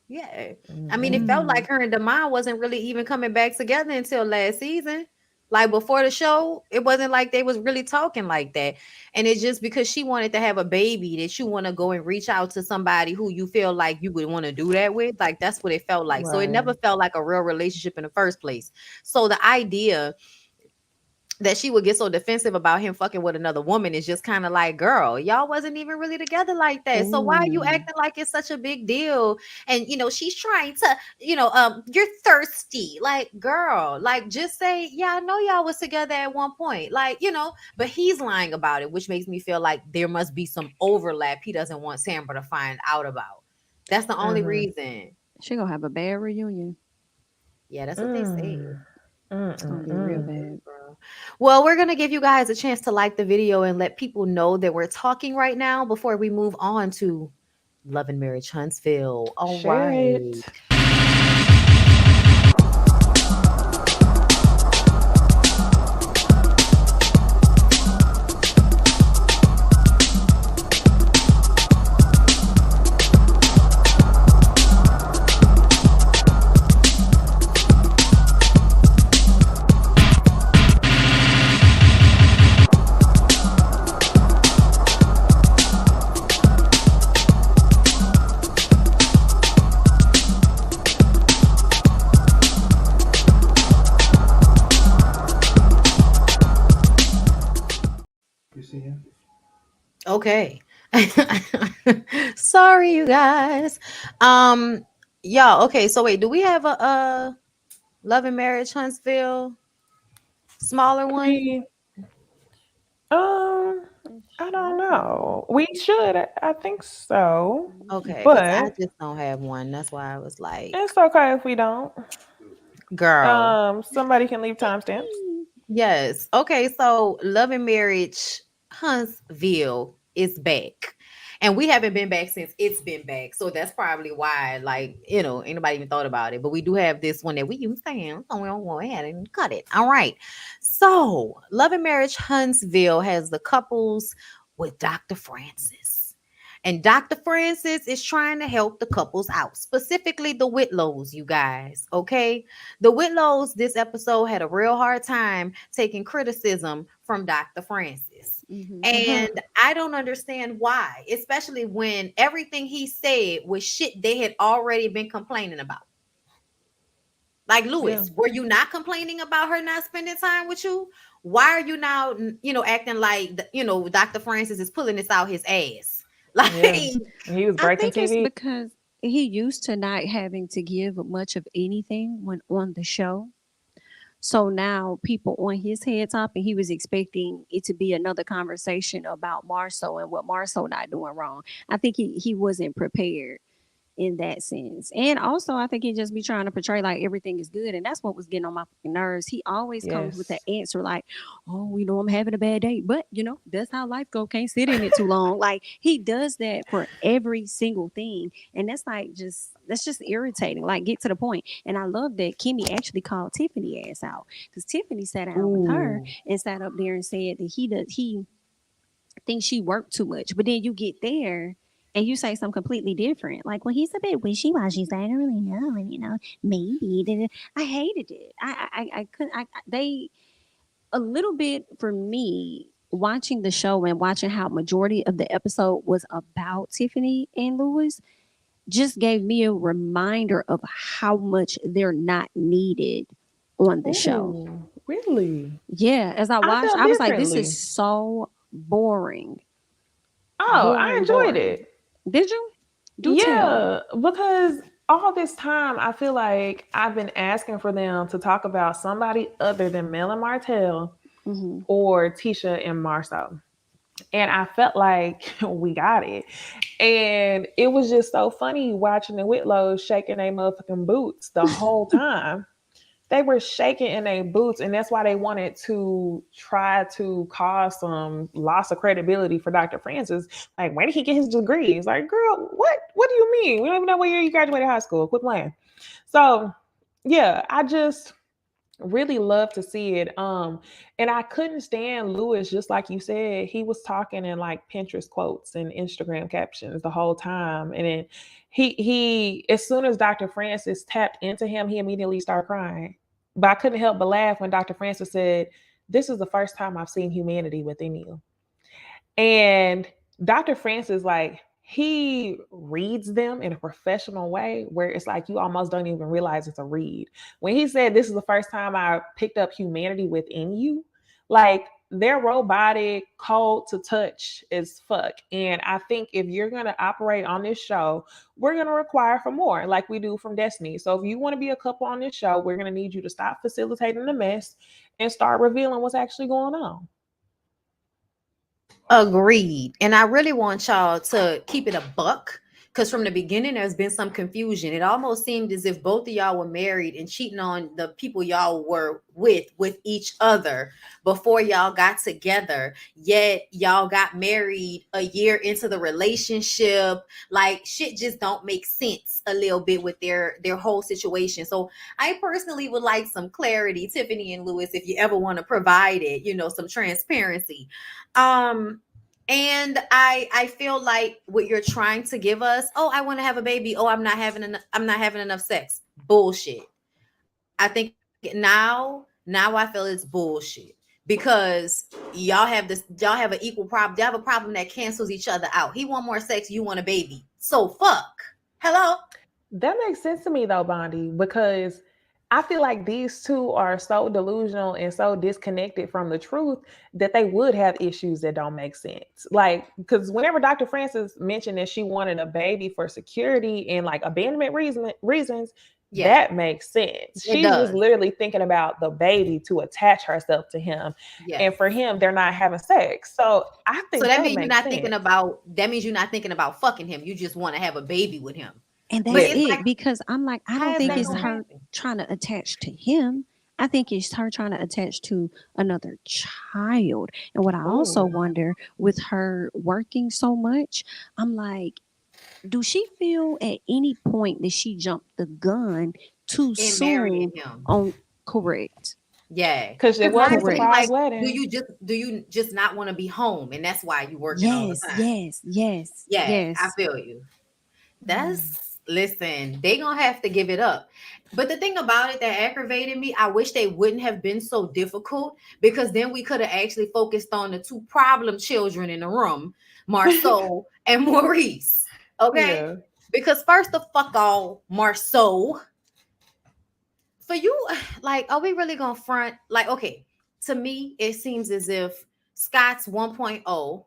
Yeah. I mean, it felt mm-mm. Mm. like her and Demond wasn't really even coming back together until last season. Like before the show, it wasn't like they was really talking like that. And it's just because she wanted to have a baby that you want to go and reach out to somebody who you feel like you would want to do that with. Like that's what it felt like. So it Right. never felt like a real relationship in the first place. So the idea that she would get so defensive about him fucking with another woman is just kind of like, girl, y'all wasn't even really together like that. So why are you Ooh. acting like it's such a big deal? And she's trying to, you're thirsty. Like, girl, like just say, yeah, I know y'all was together at one point. Like, but he's lying about it, which makes me feel like there must be some overlap he doesn't want Sambra to find out about. That's the only Mm-hmm. reason. She gonna have a bad reunion. Yeah, that's what they say. Mm. It's gonna be real Mm-mm-mm. bad. Girl. Well, we're going to give you guys a chance to like the video and let people know that we're talking right now before we move on to Love and Marriage Huntsville. All Share right. it. Okay. Sorry, you guys. Um, y'all, okay, so wait, do we have a Love and Marriage Huntsville smaller I one? mean, um, It I don't should be. know. We should. I think so. Okay, because I But just don't have one. That's why I was like, it's okay if we don't. girl. Somebody can leave timestamps. Yes. Okay. So Love and Marriage Huntsville is back. And we haven't been back since it's been back. So that's probably why, like, ain't nobody even thought about it. But we do have this one that we use saying, so we don't go ahead and cut it. All right. So Love and Marriage Huntsville has the couples with Dr. Francis. And Dr. Francis is trying to help the couples out, specifically the Whitlows, you guys. Okay. The Whitlows, this episode had a real hard time taking criticism from Dr. Francis. Mm-hmm. And I don't understand why, especially when everything he said was shit they had already been complaining about. Like, Yeah. Lewis, were you not complaining about her not spending time with you? Why are you now, acting like, Dr. Francis is pulling this out his ass? Like, Yeah. He was I breaking think it's TV. because he used to not having to give much of anything when on the show. So now people on his head top, and he was expecting it to be another conversation about Marceau and what Marceau not doing wrong. I think he wasn't prepared in that sense. And also I think he just be trying to portray like everything is good. And that's what was getting on my fucking nerves. He always comes with that Yes. answer like, oh, we know I'm having a bad day. But that's how life go. Can't sit in it too long. Like he does that for every single thing. And that's just irritating. Like get to the point. And I love that Kimmy actually called Tiffany ass out. Because Tiffany sat down with her Ooh. and sat up there and said that he thinks she worked too much. But then you get there and you say something completely different. Like, well, he's a bit wishy washy, so I don't really know. And, maybe. I hated it. I couldn't. They, a little bit for me, watching the show and watching how majority of the episode was about Tiffany and Lewis just gave me a reminder of how much they're not needed on the show. Ooh. Really? Yeah, as I I watched, felt I was like, this is differently. so boring. Oh, I Boring, enjoyed boring. it. Did you? Do tell. Yeah, because all this time I feel like I've been asking for them to talk about somebody other than Mel and Martell Hmm. or Tisha and Marceau. And I felt like we got it. And it was just so funny watching the Whitlows shaking their motherfucking boots the whole time. They were shaking in their boots, and that's why they wanted to try to cause some loss of credibility for Dr. Francis. Like, where did he get his degrees? Like, girl, what do you mean? We don't even know what year you graduated high school. Quit playing. So yeah, I just really love to see it. And I couldn't stand Lewis, just like you said. He was talking in like Pinterest quotes and Instagram captions the whole time. And then he as soon as Dr. Francis tapped into him, he immediately started crying. But I couldn't help but laugh when Dr. Francis said, "This is the first time I've seen humanity within you." And Dr. Francis, like, he reads them in a professional way where it's like you almost don't even realize it's a read. When he said, "This is the first time I picked up humanity within you," like, they're robotic, cold to touch as fuck. And I think if you're going to operate on this show, we're going to require for more, like we do from Destiny. So if you want to be a couple on this show, we're going to need you to stop facilitating the mess and start revealing what's actually going on. agreed. And I really want y'all to keep it a buck because from the beginning, there's been some confusion. It almost seemed as if both of y'all were married and cheating on the people y'all were with each other before y'all got together. Yet y'all got married a year into the relationship. Like shit just don't make sense a little bit with their whole situation. So I personally would like some clarity, Tiffany and Lewis, if you ever want to provide it, some transparency. Um, and I feel like what you're trying to give us, oh, I want to have a baby. Oh, I'm not having enough sex. Bullshit. I think now I feel it's bullshit because y'all have an equal problem. Y'all have a problem that cancels each other out. He want more sex, you want a baby. So fuck. Hello? That makes sense to me though, Bondi, because I feel like these two are so delusional and so disconnected from the truth that they would have issues that don't make sense. Like, because whenever Dr. Francis mentioned that she wanted a baby for security and like abandonment reasons, Yeah, that makes sense. it She's just does. literally thinking about the baby to attach herself to him. Yes. And for him, they're not having sex. So I So think that makes sense. that means you're not thinking about fucking him. You just want to have a baby with him. And But that's Yeah. it's like, it because I'm like, I how don't is think that it's gonna Mhm. her happen? trying to attach to him. I think it's her trying to attach to another child. And what I also Oh, wonder with her working so much, I'm like, do she feel at any point that she jumped the gun too In marrying soon him. on correct? Yeah. because it Because was my a thing is Correct. surprise like, do wedding. you just do you just not want to be home and that's why you working all the Yes, time? yes, yes, Yeah, I yes. feel you. Mm. That's listen, they gonna have to give it up. But the thing about it that aggravated me, I wish they wouldn't have been so difficult because then we could have actually focused on the two problem children in the room, Marceau and Maurice. Okay? Yeah. Because first of fuck all, Marceau, for you, like, are we really gonna front? Like, okay, to me, it seems as if Scott's 1.0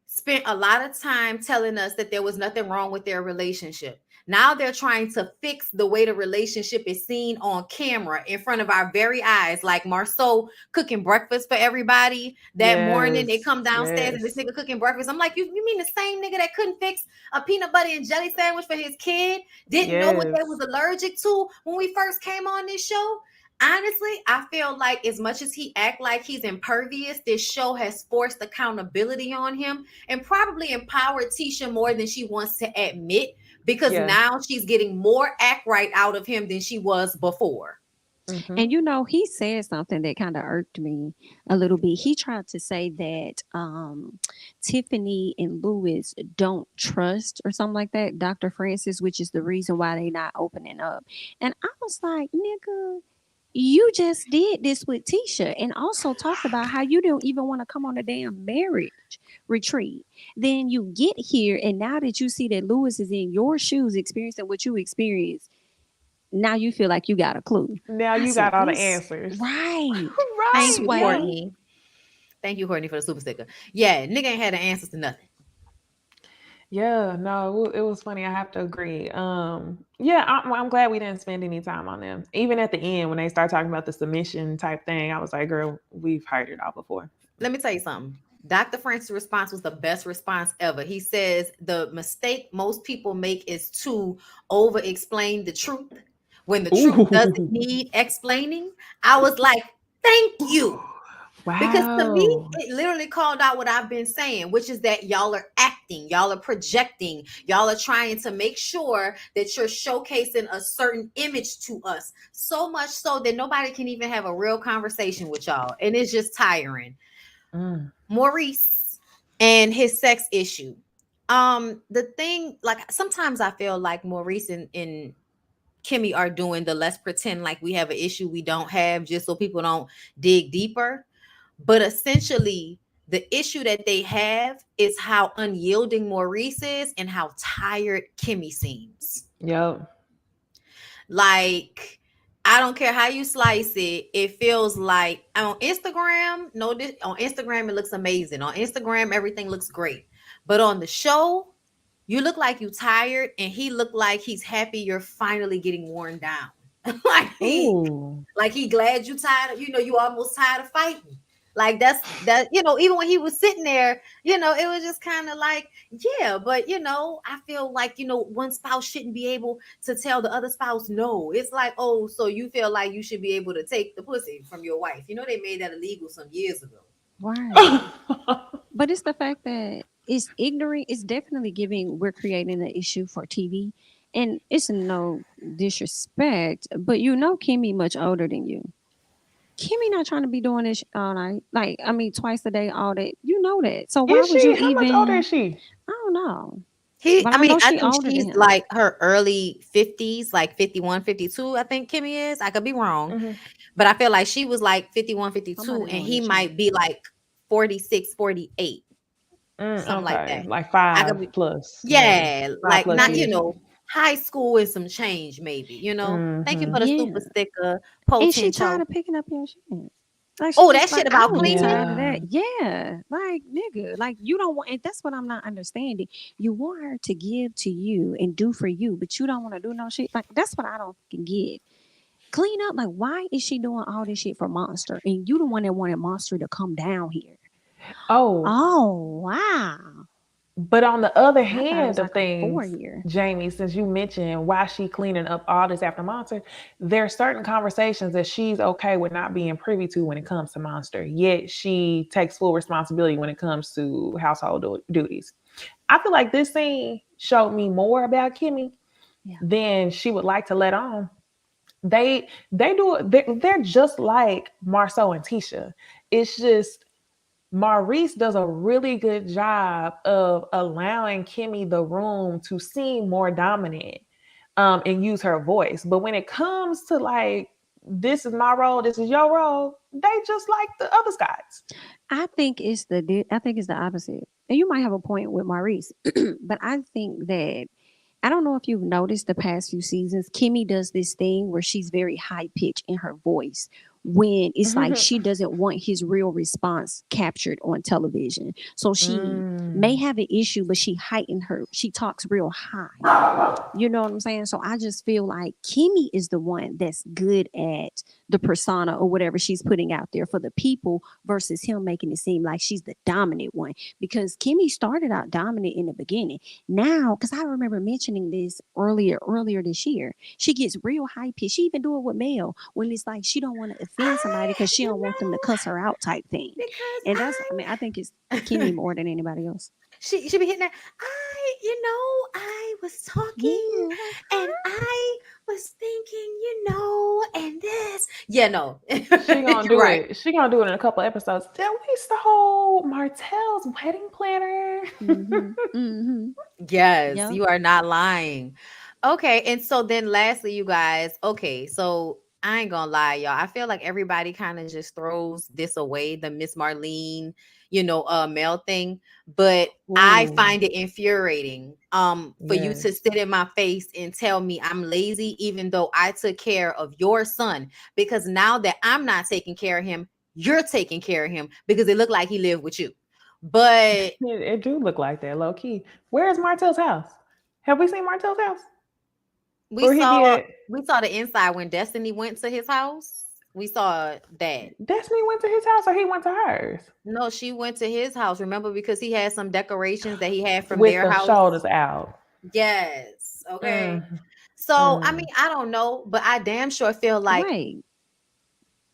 spent a lot of time telling us that there was nothing wrong with their relationship. Now they're trying to fix the way the relationship is seen on camera in front of our very eyes, like Marceau cooking breakfast for everybody that morning. They Yes. come downstairs and this Yes. nigga cooking breakfast. I'm like, you mean the same nigga that couldn't fix a peanut butter and jelly sandwich for his kid, didn't know what they was Yes. allergic to when we first came on this show? Honestly, I feel like as much as he act like he's impervious, this show has forced accountability on him and probably empowered Tisha more than she wants to admit because Yeah. now she's getting more act right out of him than she was before. Mm-hmm. And he said something that kind of irked me a little bit. He tried to say that Tiffany and Lewis don't trust or something like that, Dr. Francis, which is the reason why they not opening up. And I was like, nigga, you just did this with Tisha and also talked about how you don't even want to come on a damn marriage retreat. Then you get here, and now that you see that Lewis is in your shoes experiencing what you experienced, now you feel like you got a clue. Now I you said, got all the this answers. right. I Thank Right. you, swear. Yeah. Courtney. Thank you, Courtney, for the super sticker. Yeah, nigga ain't had the answers to nothing. Yeah, no, it was funny. I have to agree. Yeah, I'm glad we didn't spend any time on them. Even at the end, when they start talking about the submission type thing, I was like, girl, we've heard it all before. Let me tell you something. Dr. Francis' response was the best response ever. He says the mistake most people make is to over explain the truth when the truth doesn't Ooh. need explaining. I was like, thank you. Because to me, Wow. it literally called out what I've been saying, which is that y'all are acting, y'all are projecting, y'all are trying to make sure that you're showcasing a certain image to us. So much so that nobody can even have a real conversation with y'all. And it's just tiring. Mm. Maurice and his sex issue. The thing, like sometimes I feel like Maurice and Kimmy are doing the let's pretend like we have an issue we don't have just so people don't dig deeper. But essentially, the issue that they have is how unyielding Maurice is and how tired Kimmy seems. Yep. Like, I don't care how you slice it, it feels like on Instagram, no, on Instagram, it looks amazing. On Instagram, everything looks great. But on the show, you look like you tired, and he looked like he's happy you're finally getting worn down. like he Ooh. like he glad you tired of, you almost tired of fighting. Like that, even when he was sitting there, it was just kind of like, yeah, but I feel like, one spouse shouldn't be able to tell the other spouse no. It's like, oh, so you feel like you should be able to take the pussy from your wife. They made that illegal some years ago. Right. But it's the fact that it's ignorant. It's definitely giving, we're creating an issue for TV. And it's no disrespect, but Kimmy much older than you. Kimmy not trying to be doing this all night. Like, I mean, twice a day, all that. You know that. So why Is would you she? How much older is even, she? I don't know. I But I mean, know I she think older than she's him. like her early 50s, like 51, 52. I think Kimmy is. I could be wrong. Hmm. But I feel like she was like 51, Somebody 52, and know in the he chat. might be like 46, 48, something like Okay, that. like I could be, 5 plus, maybe yeah, five like plus not, years. high school and some change, maybe. Thank you Hmm. for the super Yeah. sticker, And she tired Potencho. of picking up your shit. Like she Oh, just that like shit I about would be cleaning? tired of that. Yeah. Yeah, like nigga, like you don't want, and that's what I'm not understanding. You want her to give to you and do for you, but you don't want to do no shit. Like that's what I don't fucking get. Clean up. Like why is she doing all this shit for Monster, and you the one that wanted Monster to come down here? Oh, Oh wow. But on the other I thought it hand was of like a four things, year. Jamie, since you mentioned why she cleaning up all this after Monster, there are certain conversations that she's okay with not being privy to when it comes to Monster. Yet she takes full responsibility when it comes to household duties. I feel like this scene showed me more about Kimmy Yeah. than she would like to let on. They do it. They're just like Marceau and Tisha. It's just Maurice does a really good job of allowing Kimmy the room to seem more dominant, and use her voice. But when it comes to like, this is my role, this is your role, they just like the other Scots. I think it's the opposite. And you might have a point with Maurice, but I think that I don't know if you've noticed the past few seasons, Kimmy does this thing where she's very high pitched in her voice when it's like she doesn't want his real response captured on television. So she may Mm. have an issue, but she talks real high. You know what I'm saying? So I just feel like Kimmy is the one that's good at the persona or whatever she's putting out there for the people versus him making it seem like she's the dominant one. Because Kimmy started out dominant in the beginning. Now, because I remember mentioning this earlier this year, she gets real high pitched. She even do it with Mel when it's like she don't want to offend somebody because she You don't want them to cuss her out type thing. because And I think it's Kimmy more than anybody else. she be hitting that. I was talking Yeah, and I was thinking, and this. Yeah, no, She gonna you're do right. it. She gonna do it in a couple episodes. Then we stole Martell's wedding planner. mm-hmm, mm-hmm. Yes, Yep. you are not lying. Okay, and so then lastly, you guys, okay, so I ain't gonna lie, y'all. I feel like everybody kind of just throws this away, the Miss Marlene, male thing, but I Ooh, find it infuriating for you to yes. sit in my face and tell me I'm lazy even though I took care of your son, because now that I'm not taking care of him, you're taking care of him because it looked like he lived with you. But It do look like that, low key. Where is Martell's house? Have we seen Martell's house? We Or he be saw at we saw the inside when Destiny went to his house. We saw that. Destiny went to his house or he went to hers? No, she went to his house. Remember, because he had some decorations that he had from With their the house. shoulders out. Yes. Okay. Mm, So I mean, mm, I don't know, but I damn sure feel like Wait,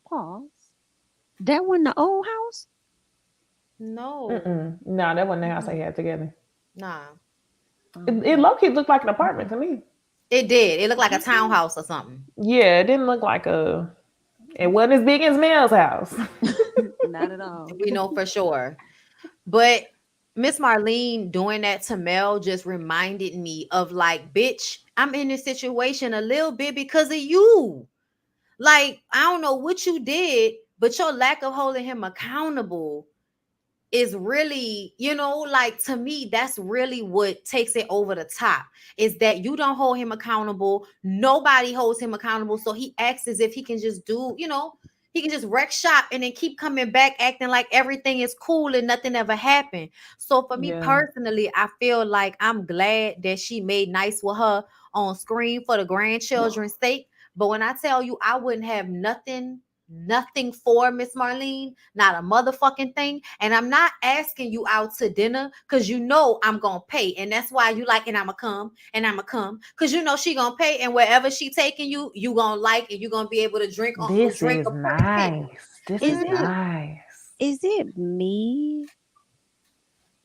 pause. That wasn't the old house? no, mm-mm. No, that wasn't the house mm-mm, they had together. nah. It Okay. low key looked like an apartment to me. It did. It looked like a Okay. townhouse or something. Yeah, it didn't look like a. It wasn't as big as Mel's house. Not at all. We know for sure. But Miss Marlene doing that to Mel just reminded me of like, bitch, I'm in this situation a little bit because of you. Like, I don't know what you did, but your lack of holding him accountable is really, like to me, that's really what takes it over the top is that you don't hold him accountable. Nobody holds him accountable. So he acts as if he can just he can just wreck shop and then keep coming back acting like everything is cool and nothing ever happened. So for me Yeah. personally, I feel like I'm glad that she made nice with her on screen for the grandchildren's sake. But when I tell you I wouldn't have nothing for Miss Marlene, not a motherfucking thing. And I'm not asking you out to dinner because I'm gonna pay. And that's why you like, and I'ma come. Cause she gonna pay, and wherever she taking you, you gonna like and you gonna be able to This drink is a pretty penny. nice. This Is is Mhm. it nice. is it me?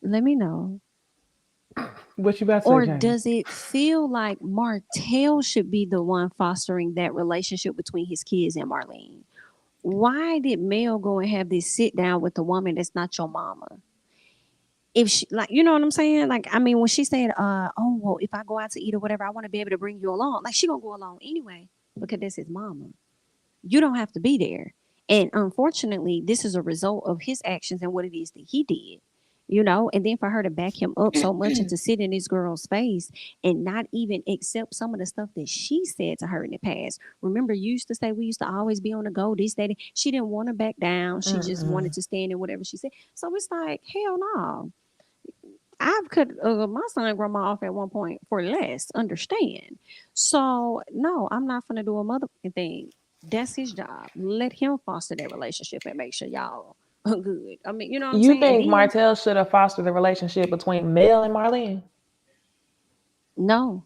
Let me know. What you about to say, Or Jamie? does it feel like Martell should be the one fostering that relationship between his kids and Marlene? Why did Mel go and have this sit down with a woman that's not your mama? If she, like, you know what I'm saying? Like, I mean, when she said, oh well, if I go out to eat or whatever, I want to be able to bring you along. Like, she gonna go along anyway because that's his mama. You don't have to be there. And unfortunately, this is a result of his actions and what it is that he did. And then for her to back him up so much and to sit in this girl's face and not even accept some of the stuff that she said to her in the past. Remember, you used to say we used to always be on the go, this, that. She didn't want to back down. She just wanted Mm-mm. to stand in whatever she said. So it's like, hell no. I've cut my son grandma off at one point for less. Understand? So no, I'm not gonna do a motherfucking thing. That's his job. Let him foster that relationship and make sure y'all good. I mean, you know what I'm You saying? And think then Martell should have fostered the relationship between Mel and Marlene? no,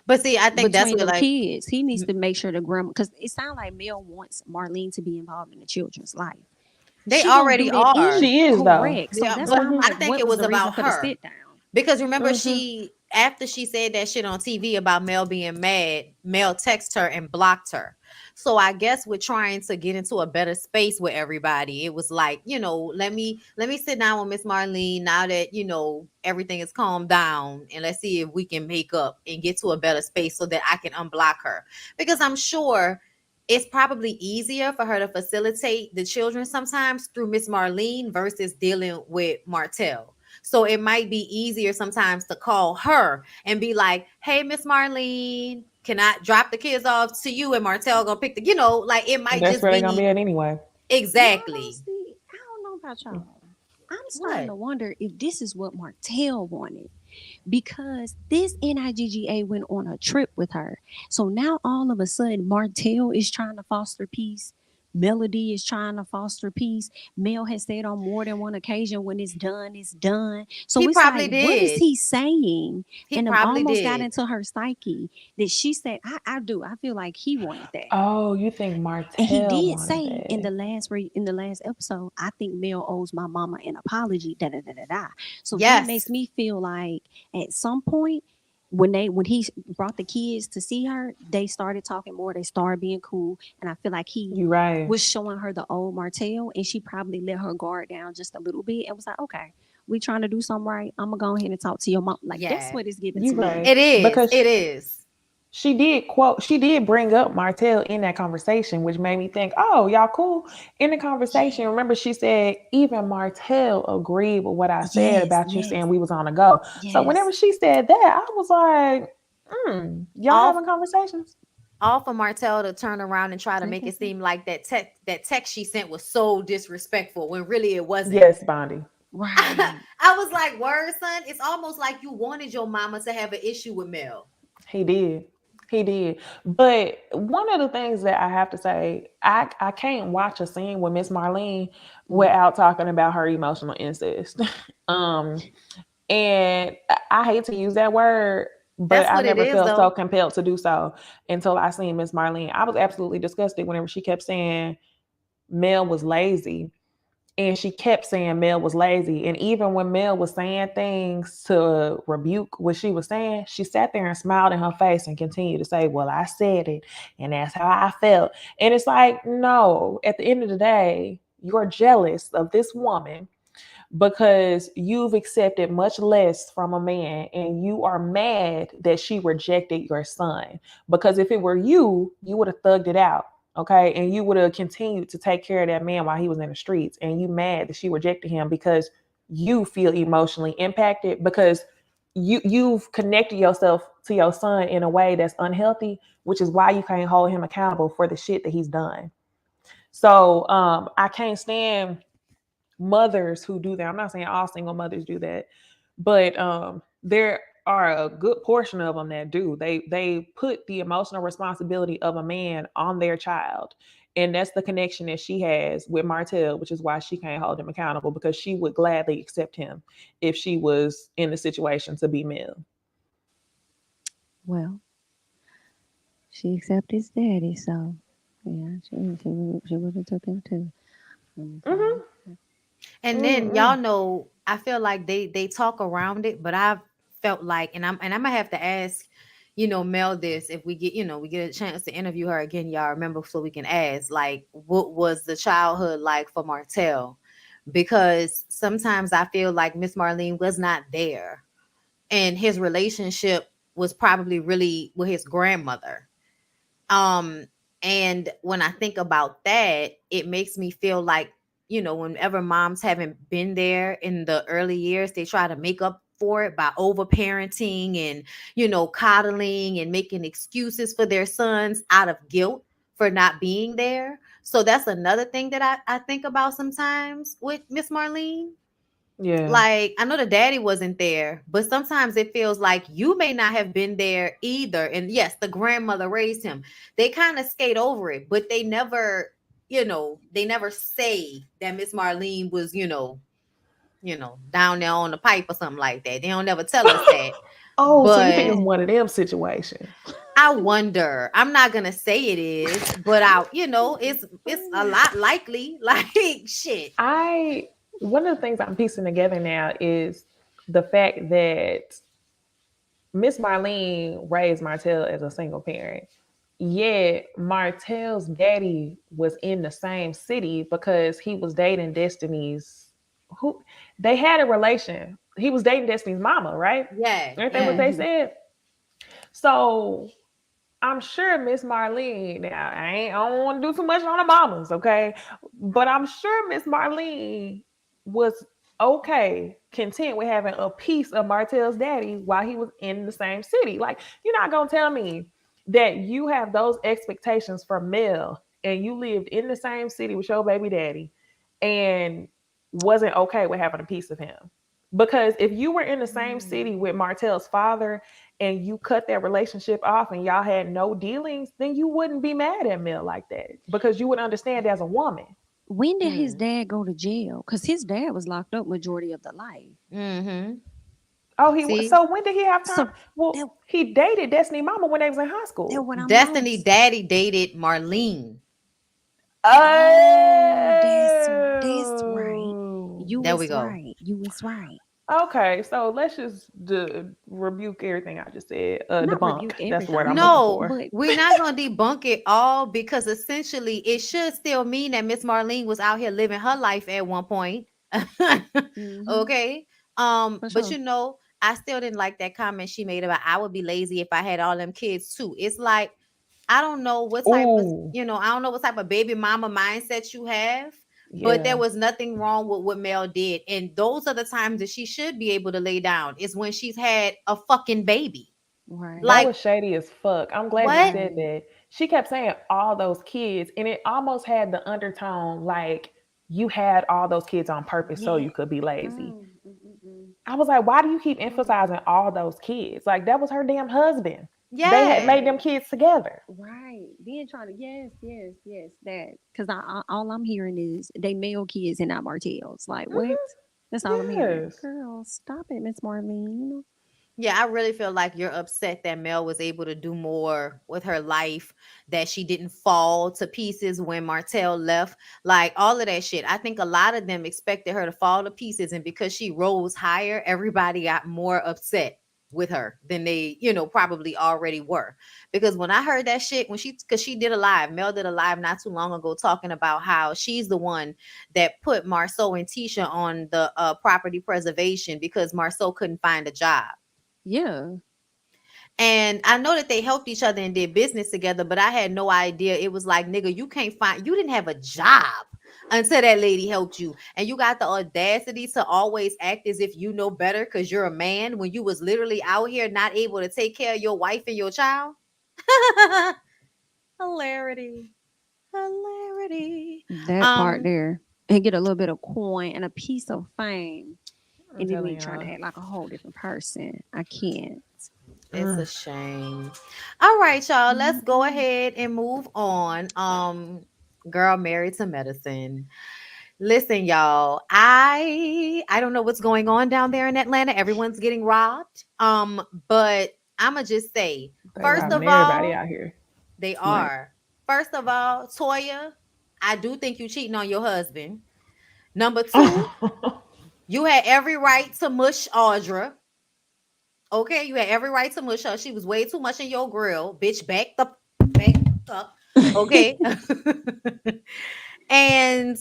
But see, I think that's between where them like kids, he needs to make sure the grandma, because it sounds like Mel wants Marlene to be involved in the children's life. they She gonna do already that are. anyway. She is though. Correct. So Yeah, that's why but I'm Mhm. I like, think what it was was the reason about for the her. sit down? Because remember, Mhm. she after she said that shit on TV about Mel being mad, Mel texted her and blocked her. So I guess we're trying to get into a better space with everybody. It was like, let me sit down with Miss Marlene now that everything is calmed down, and let's see if we can make up and get to a better space so that I can unblock her. Because I'm sure it's probably easier for her to facilitate the children sometimes through Miss Marlene versus dealing with Martell. So it might be easier sometimes to call her and be like, "Hey, Miss Marlene, can I drop the kids off to you?" And Martell gonna pick like it might That's just where they're gonna be be at anyway. Y'all don't exactly see. I don't know about y'all. I'm starting what to wonder if this is what Martell wanted, because this NIGGA went on a trip with her. So now all of a sudden, Martell is trying to foster peace. Melody is trying to foster peace. Mel has said on more than one occasion, when it's done, it's done. he So it's like, probably what is did. he saying? He And it probably almost got did. into her psyche that she said, I do. I feel like he wanted that. Oh, you think And he Martell did wanted say in that? the last episode, I think Mel owes my mama an apology. Da da da da da. So that makes Yes. me feel like at some point, when he brought the kids to see her, they started talking more. They started being cool, and I feel like he You right. was showing her the old Martell, and she probably let her guard down just a little bit and was like, "Okay, we trying to do something right. I'm gonna go ahead and talk to your mom." Like that's Yeah. what it's giving You to me. right. It is. Because It is. she did bring up Martell in that conversation, which made me think, oh, y'all cool. In the conversation, remember she said, even Martell agreed with what I said Yes, about you yes, saying we was on the go. So yes. whenever she said that, I was like, y'all All having conversations? all for Martell to turn around and try to They make can it say seem like that text she sent was so disrespectful when really it wasn't. Yes, Bondi. right. I was like, word, son. It's almost like you wanted your mama to have an issue with Mel. He did. He did. But one of the things that I have to say, I can't watch a scene with Miss Marlene Mm. without talking about her emotional incest. um, and I hate to use that word, but That's I what it never is, felt so though. compelled to do so until I seen Miss Marlene. I was absolutely disgusted whenever she kept saying Mel was lazy, and she kept saying Mel was lazy. And even when Mel was saying things to rebuke what she was saying, she sat there and smiled in her face and continued to say, well, I said it, and that's how I felt. And it's like, no, at the end of the day, you're jealous of this woman because you've accepted much less from a man, and you are mad that she rejected your son. Because if it were you, you would have thugged it out. Okay. And you would have continued to take care of that man while he was in the streets. And you mad that she rejected him because you feel emotionally impacted, because you've connected yourself to your son in a way that's unhealthy, which is why you can't hold him accountable for the shit that he's done. So I can't stand mothers who do that. I'm not saying all single mothers do that, but there are a good portion of them that do. They put the emotional responsibility of a man on their child. And that's the connection that she has with Martell, which is why she can't hold him accountable, because she would gladly accept him if she was in the situation to be Mel. Well, she accepted his daddy, so yeah, she would have took him too. Mm-hmm. And then Mm-hmm. y'all know, I feel like they talk around it, but I've felt like, and I'm gonna have to ask, Mel this if we get a chance to interview her again, y'all remember, so we can ask like what was the childhood like for Martell, because sometimes I feel like Miss Marlene was not there, and his relationship was probably really with his grandmother. Um, and when I think about that, it makes me feel like, whenever moms haven't been there in the early years, they try to make up for it by overparenting and, coddling and making excuses for their sons out of guilt for not being there. So that's another thing that I think about sometimes with Miss Marlene. Yeah. Like, I know the daddy wasn't there, but sometimes it feels like you may not have been there either. And yes, the grandmother raised him. They kind of skate over it, but they never, they never say that Miss Marlene was, down there on the pipe or something like that. They don't never tell us that. Oh, so you think But it's Yeah. one of them situations? I wonder. I'm not gonna say it is, but it's a lot likely. Like shit. I One of the things I'm piecing together now is the fact that Miss Marlene raised Martell as a single parent. Yet Martell's daddy was in the same city because he was dating Destiny's who they had a relation. He was dating Destiny's mama, right? Yeah, Aren't that what yeah. they Mhm. said? So I'm sure Miss Marlene. Now I don't want to do too much on the mamas, okay? But I'm sure Miss Marlene was okay, content with having a piece of Martell's daddy while he was in the same city. Like you're not gonna tell me that you have those expectations for Mel and you lived in the same city with your baby daddy and wasn't okay with having a piece of him. Because if you were in the same city Mm. with Martell's father and you cut that relationship off and y'all had no dealings, then you wouldn't be mad at Mel like that because you would understand as a woman. When did his Mm. dad go to jail? Because his dad was locked up majority of the life. Mm-hmm. Oh, See, so when did he have time? So Well, that he dated Destiny Mama when they was in high that school. what I'm Destiny lost. Daddy dated Marlene. Oh, that's right. Oh. You There we was go. right. You was right. Okay, so let's just rebuke everything I just said. Not Debunk. rebuke That's the word I'm everything, looking No, for. but we're not gonna debunk it all because essentially it should still mean that Miss Marlene was out here living her life at one point. mm-hmm, Okay. for But sure. I still didn't like that comment she made about I would be lazy if I had all them kids too. It's like I don't know what type of, Oh, I don't know what type of baby mama mindset you have, but there yeah. was nothing wrong with what Mel did. And those are the times that she should be able to lay down is when she's had a fucking baby. That Right. Like, was shady as fuck. I'm glad you what? said Right. that. She kept saying all those kids, and it almost had the undertone like you had all those kids on purpose so Yeah. you could be lazy. Mm, mm, mm, mm, I was like, why do you keep mm. emphasizing all those kids? Like that was her damn husband. They had Yeah. made them Right. kids together. Right. Then trying to yes, that because all I'm hearing is they male kids and not Martell's. Like what? That's all I'm hearing. Yes. Girl, stop it, Miss Marlene. Yeah, I really feel like you're upset that Mel was able to do more with her life, that she didn't fall to pieces when Martell left. Like all of that shit. I think a lot of them expected her to fall to pieces, and because she rose higher, everybody got more upset with her than they, probably already were. Because when I heard that shit, because she did a live, Mel did a live not too long ago talking about how she's the one that put Marceau and Tisha on the property preservation because Marceau couldn't find a job. Yeah. And I know that they helped each other and did business together, but I had no idea. It was like, nigga, you didn't have a job until that lady helped you. And you got the audacity to always act as if you know better because you're a man when you was literally out here not able to take care of your wife and your child. Hilarity. Hilarity. That part Um, there. And get a little bit of coin and a piece of fame. I'm And then telling me trying y'all. to act like a whole different person. I can't. it's Mm. a shame. All right, y'all. Let's go Mm-mm. ahead and move on. Girl married to medicine. Listen, y'all. I don't know what's going on down there in Atlanta. Everyone's getting robbed. But I'ma just say, They first robbing of everybody all, out here. they Right. are. First of all, Toya, I do think you cheating on your husband. Number two, you had every right to mush Audra. Okay, you had every right to mush her. She was way too much in your grill. Bitch, back up. Okay. And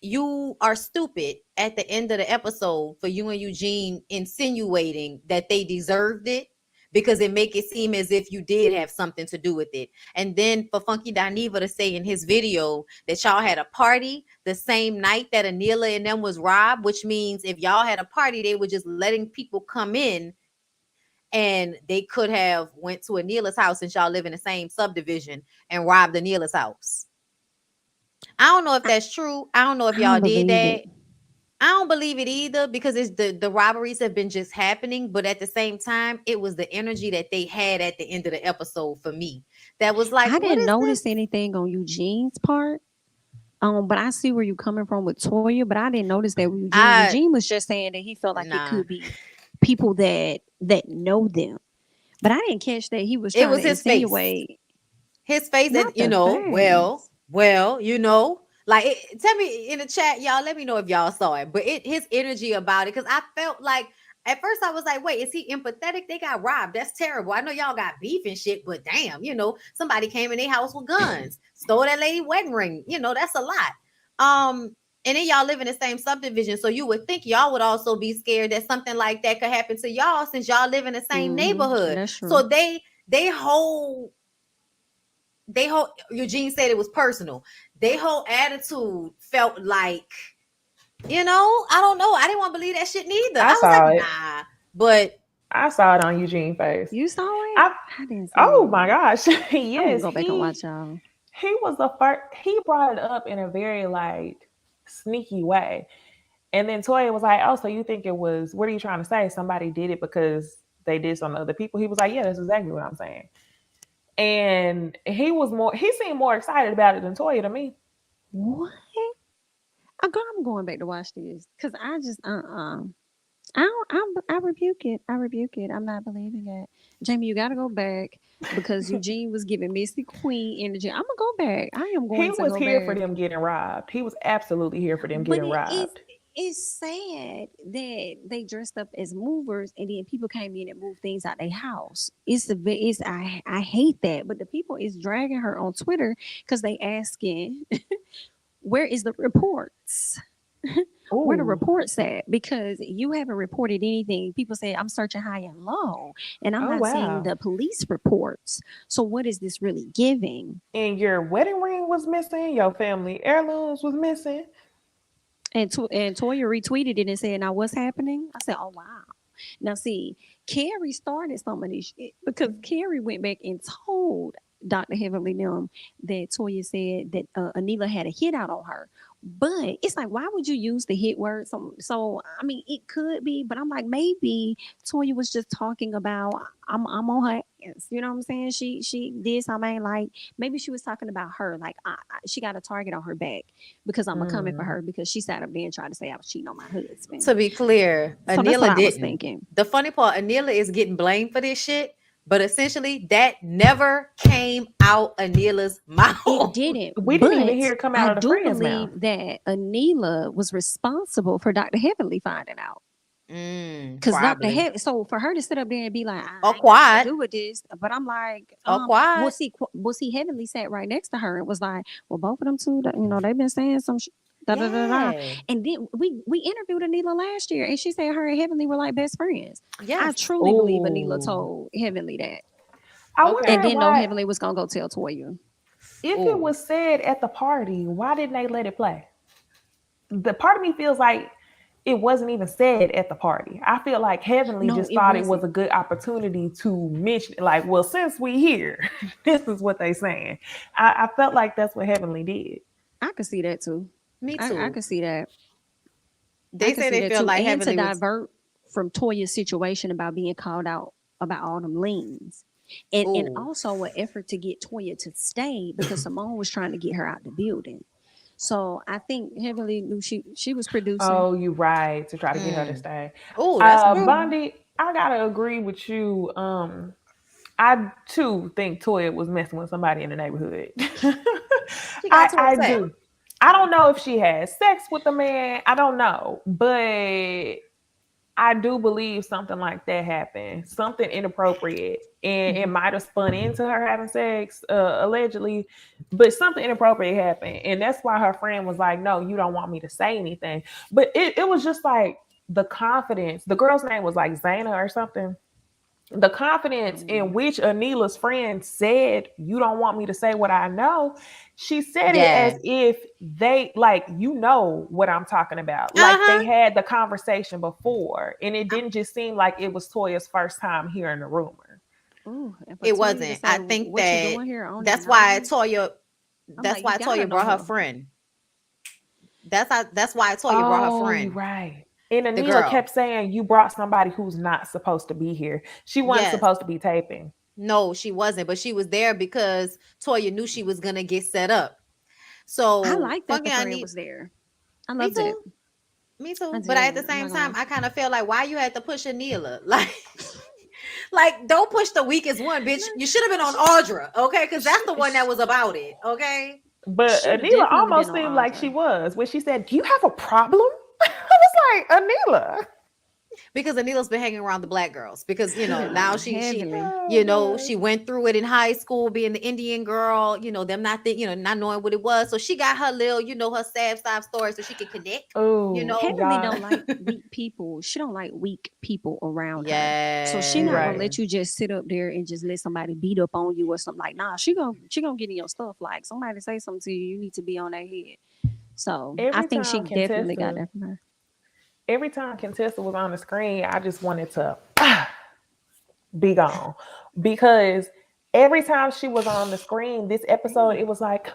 you are stupid at the end of the episode for you and Eugene insinuating that they deserved it because it make it seem as if you did have something to do with it. And then for Funky Dineva to say in his video that y'all had a party the same night that Anila and them was robbed, which means if y'all had a party, they were just letting people come in and they could have went to Anila's house since y'all live in the same subdivision and robbed Anila's house. I don't know if I, that's true. I don't know if I y'all don't did believe it. that. I don't believe it either because it's the robberies have been just happening, but at the same time, it was the energy that they had at the end of the episode for me that was like, I what didn't is notice this? anything on Eugene's part. But I see where you're coming from with Toya, but I didn't notice that with Eugene. I Eugene was just saying that he felt like it nah. could be people that know them. But I didn't catch that he was It trying was to his face. insinuate His face that not the face. like tell me in the chat, y'all, let me know if y'all saw it, but his energy about it, because I felt like at first I was like, wait, is he empathetic? They got robbed. That's terrible. I know y'all got beef and shit, but damn, somebody came in their house with guns, stole that lady wedding ring. That's a lot. And then y'all live in the same subdivision, so you would think y'all would also be scared that something like that could happen to y'all, since y'all live in the same neighborhood. That's true. So they whole Eugene said it was personal. Their whole attitude felt like, I don't know. I didn't want to believe that shit neither. I was saw like, it. nah. But I saw it on Eugene's face. You saw it? I didn't see Oh it. my gosh. I'm gonna Yes, go back and watch y'all. he was the first. He brought it up in a very like sneaky way, and then Toya was like, "Oh, so you think it was? What are you trying to say? Somebody did it because they did some other people?" He was like, "Yeah, that's exactly what I'm saying." And he seemed more excited about it than Toya to me. What? I'm going back to watch this because I just I don't, I rebuke it. I rebuke it. I'm not believing it. Jamie, you got to go back because Eugene was giving Missy Queen energy. I'm gonna go back. I am He going to was go here for back. them getting robbed. He was absolutely here for them But getting robbed. it's sad that they dressed up as movers and then people came in and moved things out their house. I hate that. But the people is dragging her on Twitter because they asking where is the reports? Where the Ooh. reports at? Because you haven't reported anything. People say I'm searching high and low, and I'm Oh not seeing wow. the police reports. So what is this really giving? And your wedding ring was missing. Your family heirlooms was missing. And Toya retweeted it and said, "Now what's happening?" I said, "Oh wow." Now see, Carrie started some of this shit because Carrie went back and told Dr. Heavenly them that Toya said that Anila had a hit out on her. But it's like, why would you use the hit word? So I mean, it could be, but I'm like, maybe Toya was just talking about I'm on her ass. You know what I'm saying? She did something like maybe she was talking about her. Like she got a target on her back because I'm coming for Mm. her because she sat up there and tried to say I was cheating on my husband. to be clear, So that's what Anila I was didn't. thinking. The funny part, Anila is getting blamed for this shit, but essentially that never came out Anila's It mouth. didn't, We didn't even but hear it come I out of the do friend's mouth. believe that Anila was responsible for Dr. Heavenly finding out. Because Dr. Probably. Heaven, so for her to sit up there and be like, Or I ain't got nothing to quiet. do with this, but I'm like, Or well, quiet. see, Heavenly sat right next to her and was like, well, both of them two, they've been saying some da da da da. Yeah. And then we interviewed Anila last year, and she said her and Heavenly were like best friends. I Yes. truly believe Anila Oh. told Heavenly that, I Okay. and wonder didn't know why, Heavenly was gonna go tell Toya. if it Oh. was said at the party, why didn't they let it play? The part of me feels like it wasn't even said at the party. I feel like Heavenly No, just it thought it was wasn't. a good opportunity to mention it. Like, well, since we here, this is what they saying. I felt like that's what Heavenly did. I could see that too. Me I too. could see that. I They could say see they that feel too. like And to Heavenly was. divert from Toya's situation about being called out about all them liens. And Oh. also an effort to get Toya to stay because Simone was trying to get her out the building. So I think Heavenly knew she was producing. Oh, you right, to try to get her to Mm. stay. Oh, that's true. Mm-hmm. Bondi, I gotta agree with you. I too think Toya was messing with somebody in the neighborhood. She got too I upset. do. I don't know if she had sex with the man. I don't know, but I do believe something like that happened, something inappropriate, and it Mm-hmm. might have spun into her having sex, allegedly, but something inappropriate happened, and that's why her friend was like, "No, you don't want me to say anything." But it was just like the confidence. The girl's name was like Zayna or something. The confidence in which Anila's friend said, "You don't want me to say what I know." She said it as Yeah. if they like, what I'm talking about. Like they Uh-huh. had the conversation before, and it didn't just seem like it was Toya's first time hearing the rumor. Ooh, and for It Toya to wasn't. say I think what you that doing here, I don't even that's know why you. Toya I'm that's like, you why gotta Toya know brought her her. friend. That's why Toya brought her Oh, you're friend. right. And The Anila girl. kept saying, "You brought somebody who's not supposed to be here. She wasn't Yes. supposed to be taping." No, she wasn't, but she was there because Toya knew she was gonna get set up. I So like that funky, the I thread need was there. I me loved it. too. Me I too. But at the did. I'm same not gonna time, lie. I kind of feel like why you had to push Anila. Like don't push the weakest one, bitch. You should have been on Audra, okay? Because that's the one that was about it, okay? But Should have Anila definitely been almost on seemed like she Audra. was when she said, "Do you have a problem?" I was like, Anila. Because Anila's been hanging around the black girls. Because Good now night. she Heavily. Oh she god. went through it in high school, being the Indian girl. Them not not knowing what it was. So she got her little her sad side story, so she could connect. You Oh, know, Heavenly y'all. don't like weak people. She don't like weak people around her. So she You not gonna right. yeah. let you just sit up there and just let somebody beat up on you or something like. Nah, she gonna get in your stuff. Like somebody say something to you, you need to be on their head. So I Every think she time definitely got Contessa, that from her. every time Contessa was on the screen, I just wanted to be gone because every time she was on the screen this episode it was like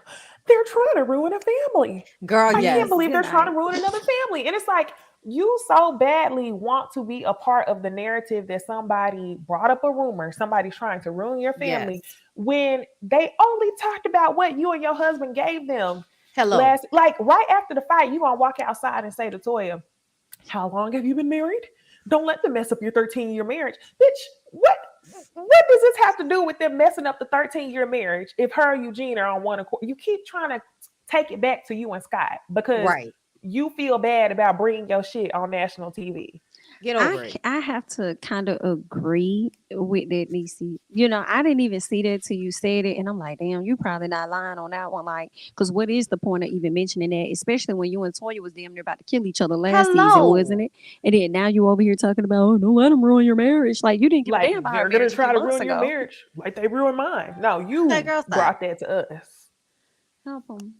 they're trying to ruin a family. Girl, I can't yes. believe Good they're trying to night. ruin another family, and it's like you so badly want to be a part of the narrative that somebody brought up a rumor somebody's trying to ruin your family Yes. when they only talked about what you and your husband gave them Hello. last, like right after the fight you gonna walk outside and say to Toya, how long have you been married? Don't let them mess up your 13-year marriage. Bitch, what does this have to do with them messing up the 13-year marriage if her and Eugene are on one accord? You keep trying to take it back to you and Scott because Right. you feel bad about bringing your shit on national TV. Get over it. I have to kind of agree with that, Niecy. I didn't even see that till you said it, and I'm like, damn, you probably not lying on that one. Like, because what is the point of even mentioning that? Especially when you and Toya was damn near about to kill each other last season, wasn't Hello. it? And then now you over here talking about, oh, don't let them ruin your marriage. Like you didn't give a damn Like about her they're gonna marriage a few try to months ruin your ago. marriage like they ruined mine. No, That you girl stop. brought that to us. Help them.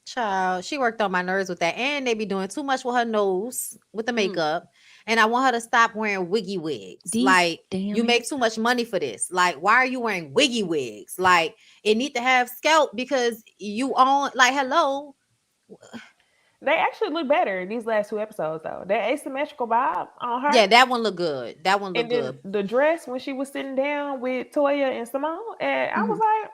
Child, she worked on my nerves with that. And they be doing too much with her nose, with the Mm. makeup. And I want her to stop wearing wiggy wigs. These Like, you damn make too much money for this. Like, why are you wearing wiggy wigs? Like, it need to have scalp because you own, like, hello. They actually look better these last two episodes though. That asymmetrical vibe on her. Yeah, that one look good. That one look And then good. the dress when she was sitting down with Toya and Simone, and I was Mhm. like,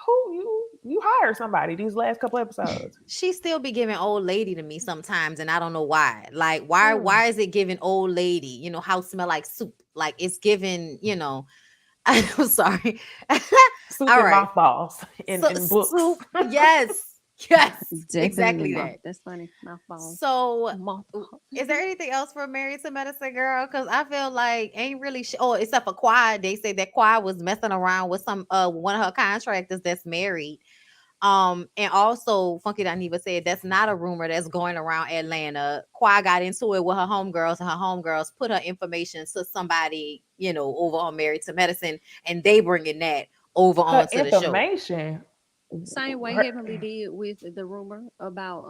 "Who you hired somebody these last couple episodes?" She still be giving old lady to me sometimes, and I don't know why. Like, why Mm. why is it giving old lady? House smell like soup. Like it's giving. I'm sorry. Soup All and right. mothballs So in books. soup, yes, yes, Definitely exactly mouth. that. That's funny. Mouthball. So, Mouthball. is there anything else for Married to Medicine, girl? Because I feel like ain't really. Oh, except for Quad, they say that Quad was messing around with some one of her contractors that's married. And also Funky Dineva said that's not a rumor that's going around Atlanta. Quad got into it with her homegirls, and her homegirls put her information to somebody, over on Married to Medicine, and they bringing that over Her onto the show. information. Same way Her, Heavenly did with the rumor about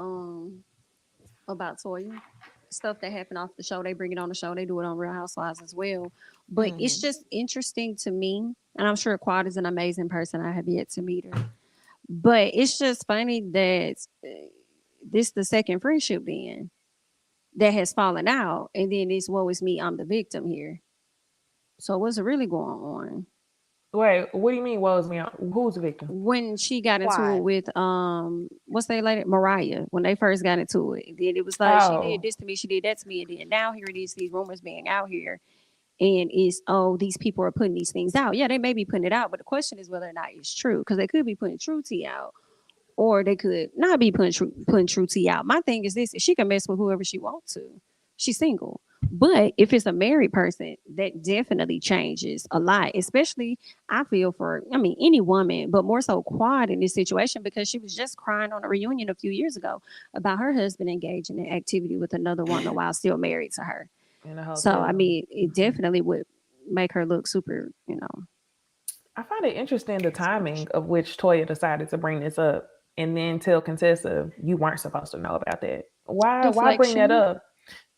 Toya. Stuff that happened off the show, they bring it on the show. They do it on Real Housewives as well. But it's Hmm. just interesting to me, and I'm sure Quad is an amazing person. I have yet to meet her, but it's just funny that this the second friendship then that has fallen out, and then it's woe is me, I'm the victim here. So what's really going on? wait, what do you mean? Woes me out? Who's the victim? When she got into it Quad. with what's they lady Mariah, when they first got into it, then it was like she did Oh, this to me, she did that to me, and then now here it is, these rumors being out here, and it's, oh, these people are putting these things out. Yeah, they may be putting it out, but the question is whether or not it's true, because they could be putting true tea out, or they could not be putting true tea out. My thing is this: she can mess with whoever she wants to. She's single. But if it's a married person, that definitely changes a lot. Especially, I feel for, I mean, any woman, but more so Quad in this situation, because she was just crying on a reunion a few years ago about her husband engaging in activity with another woman while still married to her. in a So, I hotel. mean, it definitely would make her look super. I find it interesting the timing of which Toya decided to bring this up and then tell Contessa you weren't supposed to know about that. Why bring that Deflection. up?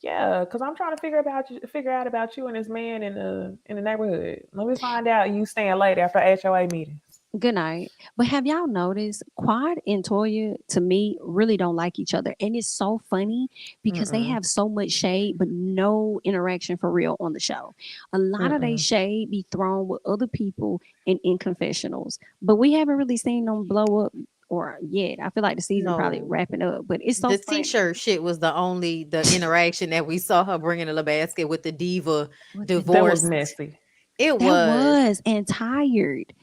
Yeah, because I'm trying to figure out about you and this man in the neighborhood. Let me find out you staying late after HOA meetings. Good night. But have y'all noticed Quad and Toya to me really don't like each other. And it's so funny because they Mm-mm. have so much shade but no interaction for real on the show. A lot of they Mm-mm. shade be thrown with other people and in confessionals. But we haven't really seen them blow up or yet. I feel like the season probably No. wrapping up, but it's so The funny. t-shirt shit was the interaction that we saw her bringing in the basket with the diva What the That was divorced. messy. It that was was and tired.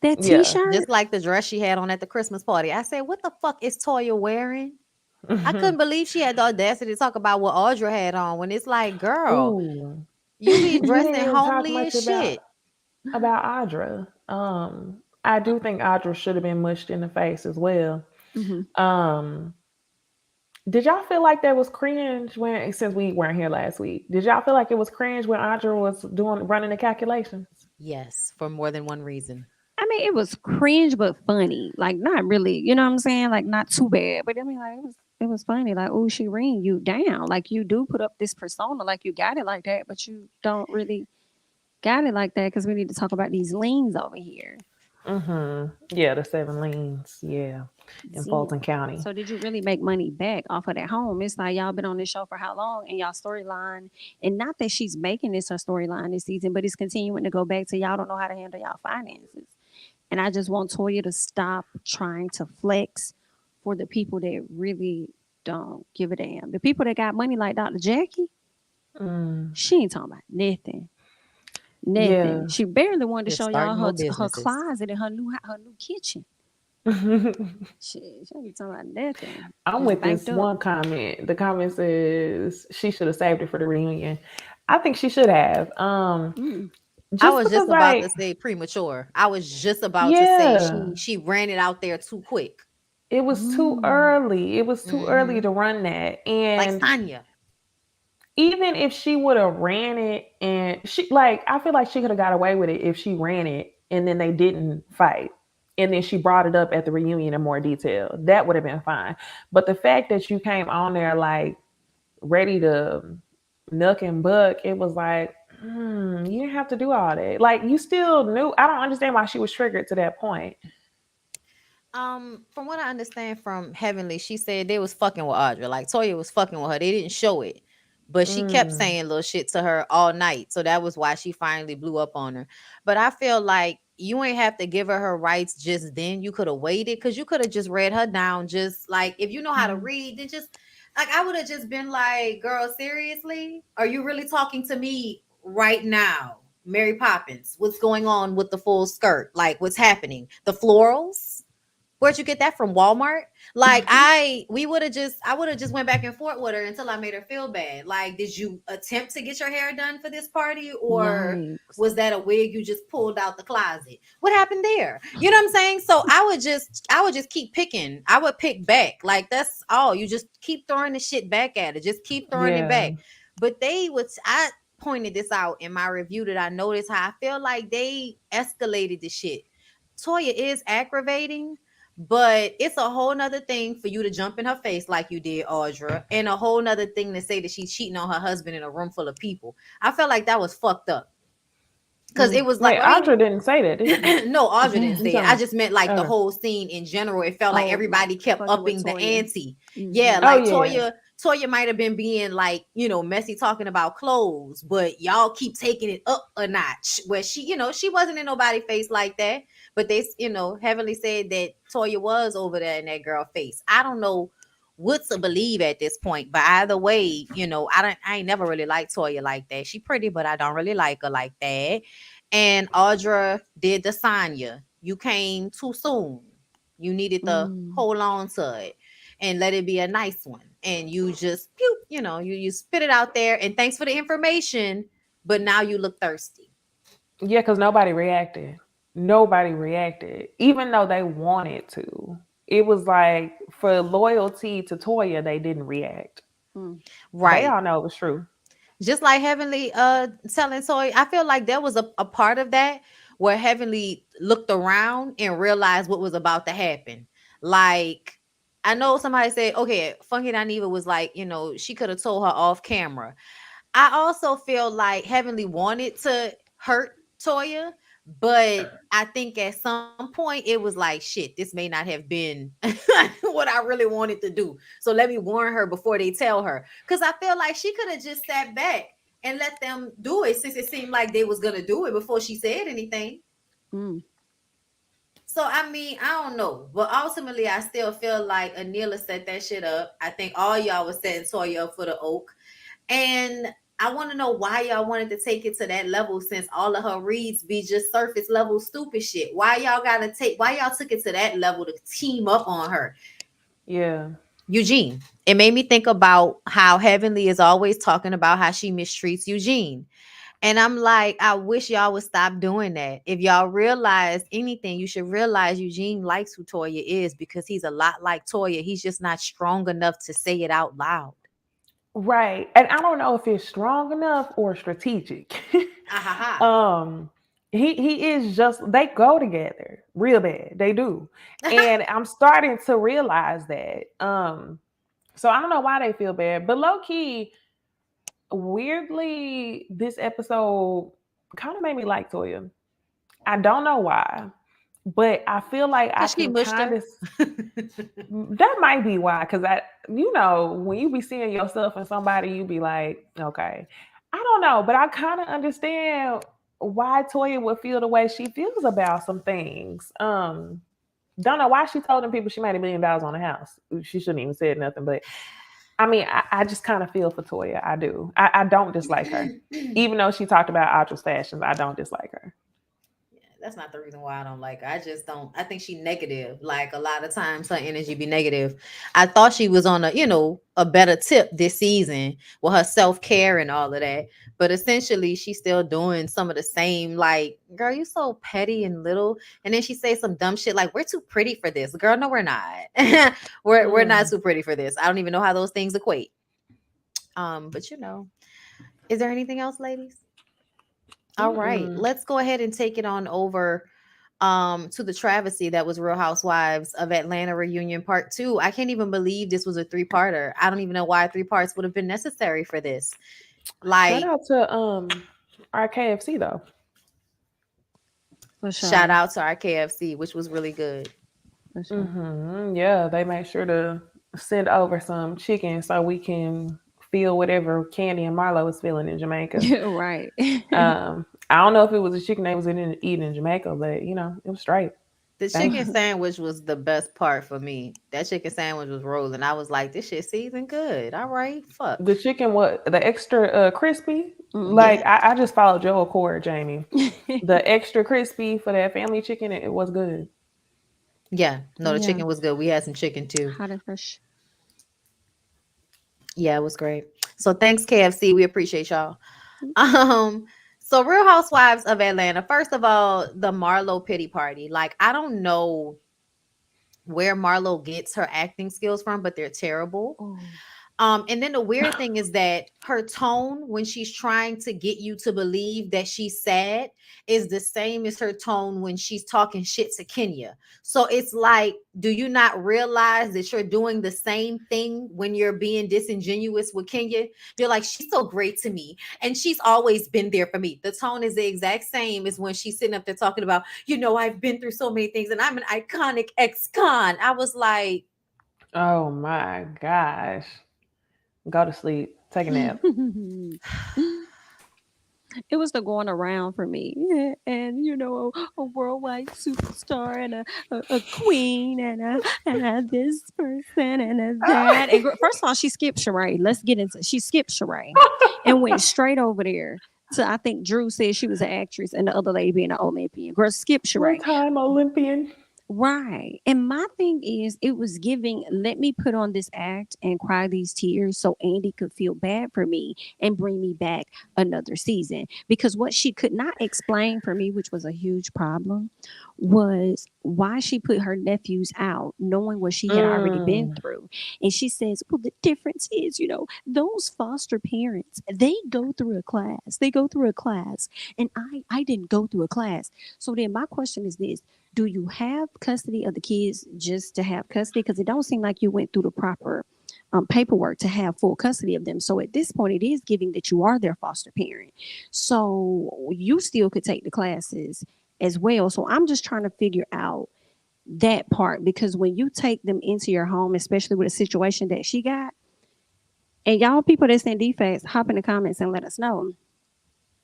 That Yeah. t-shirt. just like the dress she had on at the Christmas party. I said, "What the fuck is Toya wearing?" I couldn't believe she had the audacity to talk about what Audra had on when it's like, girl, Ooh. you be You dressing didn't even talk homely much as shit. about Audra. I do think Audra should have been mushed in the face as well. Hmm. Um, did y'all feel like that was cringe when, since we weren't here last week? Did y'all feel like it was cringe when Audra was doing running the calculations? Yes, for more than one reason. I mean, it was cringe but funny. Like not really, you know what I'm saying? Like not too bad. But I mean like it was funny. Like, oh, she ring you down. Like you do put up this persona, like you got it like that, but you don't really got it like that because we need to talk about these leans over here. Mm-hmm. Yeah, the seven lanes. Yeah, in See. Fulton County. So did you really make money back off of that home? It's like y'all been on this show for how long and y'all storyline, and not that she's making this her storyline this season, but it's continuing to go back to y'all don't know how to handle y'all finances. And I just want Toya to stop trying to flex for the people that really don't give a damn. The people that got money like Dr. Jackie, Mm. she ain't talking about nothing. Nothing. Yeah. She barely wanted to Just show y'all starting more her businesses. closet and her new kitchen. She ain't talking about nothing. I'm Just with banked this up. one comment. The comment says she should have saved it for the reunion. I think she should have. Mm, I Just was because, just about like, to say premature. I was just about to say yeah, she ran it out there too quick. it was too mm, early. It was too early Hmm. to run that. Like And Sonya. even if she would have ran it, and she, like, I feel like she could have got away with it if she ran it and then they didn't fight. And then she brought it up at the reunion in more detail. That would have been fine. But the fact that you came on there like ready to nuck and buck, it was like, you didn't have to do all that. Like, you still knew. I don't understand why she was triggered to that point. From what I understand from Heavenly, she said they was fucking with Audra. Like Toya was fucking with her. They didn't show it. But she kept Mm, saying little shit to her all night. So that was why she finally blew up on her. But I feel like you ain't have to give her rights just then. You could have waited because you could have just read her down. Just like if you know how to mm, read, then just like I would have just been like, girl, seriously? Are you really talking to me right now? Mary Poppins, what's going on with the full skirt? Like what's happening? The florals? Where'd you get that from? Walmart? Like I would have just went back and forth with her until I made her feel bad. Like, did you attempt to get your hair done for this party, or yikes. was that a wig you just pulled out the closet? What happened there? You know what I'm saying? So I would just keep picking. I would pick back. Like that's all. You just keep throwing the shit back at it. Just keep throwing it yeah. back. But they would I pointed this out in my review that I noticed how I feel like they escalated the shit. Toya is aggravating, but it's a whole nother thing for you to jump in her face like you did, Audra, and a whole nother thing to say that she's cheating on her husband in a room full of people. I felt like that was fucked up. Because it was like, Wait, I mean, Audra didn't say that, did she? no, Audra didn't You say it. talking I about? just meant like the Okay. whole scene in general. It felt like Oh, like everybody kept fucking with upping the Toya. ante. Yeah, Hmm. Oh like yeah. Toya might have been being like, messy talking about clothes, but y'all keep taking it up a notch. Where she wasn't in nobody's face like that. But they, heavily said that Toya was over there in that girl face. I don't know what to believe at this point, but either way, I ain't never really liked Toya like that. She pretty, but I don't really like her like that. And Audra did the Sonya. You came too soon. You needed to Mm. hold on to it and let it be a nice one. And you just pew, you spit it out there. And thanks for the information, but now you look thirsty. Yeah, because nobody reacted. Nobody reacted, even though they wanted to. It was like, for loyalty to Toya, they didn't react. Mm. They Right. all know it was true. Just like Heavenly telling Toy, I feel like there was a part of that where Heavenly looked around and realized what was about to happen. Like, I know somebody said, okay, Funky Dineva was like, she could have told her off camera. I also feel like Heavenly wanted to hurt Toya, but I think at some point it was like, shit, this may not have been what I really wanted to do. So let me warn her before they tell her. Because I feel like she could have just sat back and let them do it since it seemed like they was gonna do it before she said anything. Mm. So I mean, I don't know, but ultimately, I still feel like Anila set that shit up. I think all y'all was setting Toya up for the oak, and I want to know why y'all wanted to take it to that level since all of her reads be just surface level stupid shit. Why y'all gotta take? Why y'all took it to that level to team up on her? Yeah. Eugene. It made me think about how Heavenly is always talking about how she mistreats Eugene. And I'm like, I wish y'all would stop doing that. If y'all realize anything, you should realize Eugene likes who Toya is because he's a lot like Toya. He's just not strong enough to say it out loud. Right. And I don't know if it's strong enough or strategic. Ah ha ha. um he is just, they go together real bad. They do. And I'm starting to realize that. So I don't know why they feel bad, but low key, weirdly, this episode kind of made me like Toya. I don't know why, but I feel like I Cause she can mushed kind her. of, that might be why. Because when you be seeing yourself in somebody, you be like, okay, I don't know, but I kind of understand why Toya would feel the way she feels about some things. Don't know why she told them people she made $1 million on the house. She shouldn't even said nothing, but I mean, I just kind of feel for Toya. I do. I don't dislike her, even though she talked about Audra's fashions. I don't dislike her. That's not the reason why I don't like her. I just don't. I think she negative. Like a lot of times, her energy be negative. I thought she was on a better tip this season with her self care and all of that. But essentially, she's still doing some of the same. Like, girl, you so petty and little. And then she say some dumb shit like, "We're too pretty for this." Girl, no, we're not. we're not Mm. too pretty for this. I don't even know how those things equate. But is there anything else, ladies? All right, Mm-mm. let's go ahead and take it on over to the travesty that was Real Housewives of Atlanta reunion part 2. I can't even believe this was a three-parter. I don't even know why 3 parts would have been necessary for this. Shout Like, out to our KFC though. For shout sure. out to our KFC, which was really good. For sure. Yeah, they made sure to send over some chicken so we can feel whatever Candy and Marlo was feeling in Jamaica. Right. I don't know if it was a chicken they was eating in Jamaica, but it was straight. The Thank chicken sandwich was the best part for me. That chicken sandwich was rolling. I was like, this shit seasoned good. All right, fuck. the chicken, what the extra crispy. Mm. Like Yeah. I just followed Joe Accord, Jamie. The extra crispy for that family chicken, it was good. Yeah. No, the Yeah. chicken was good. We had some chicken too. Hot and fresh. Yeah, it was great. So thanks, KFC. We appreciate y'all. Um, so Real Housewives of Atlanta. First of all, the Marlo pity party. Like, I don't know where Marlo gets her acting skills from, but they're terrible. Oh. And then the weird thing is that her tone when she's trying to get you to believe that she's sad is the same as her tone when she's talking shit to Kenya. So it's like, do you not realize that you're doing the same thing when you're being disingenuous with Kenya? You're like, she's so great to me, and she's always been there for me. The tone is the exact same as when she's sitting up there talking about, I've been through so many things, and I'm an iconic ex-con. I was like, Oh my gosh. Go to sleep. Take a nap. It was the going around for me. Yeah, and a worldwide superstar and a queen and a this person and a that. And first of all, she skipped Sheree. Let's get into. She skipped Sheree and went straight over there. So I think Drew said she was an actress and the other lady being an Olympian. Girl, skip One Sheree. time Olympian. Right. And my thing is, it was giving, let me put on this act and cry these tears so Andy could feel bad for me and bring me back another season. Because what she could not explain for me, which was a huge problem, was why she put her nephews out, knowing what she had already been Mm. through. And she says, well, the difference is, those foster parents, they go through a class. They go through a class. And I didn't go through a class. So then my question is this: do you have custody of the kids just to have custody? Because it don't seem like you went through the proper paperwork to have full custody of them. So at this point, it is giving that you are their foster parent. So you still could take the classes as well. So I'm just trying to figure out that part, because when you take them into your home, especially with a situation that she got, and y'all people that send defects, hop in the comments and let us know.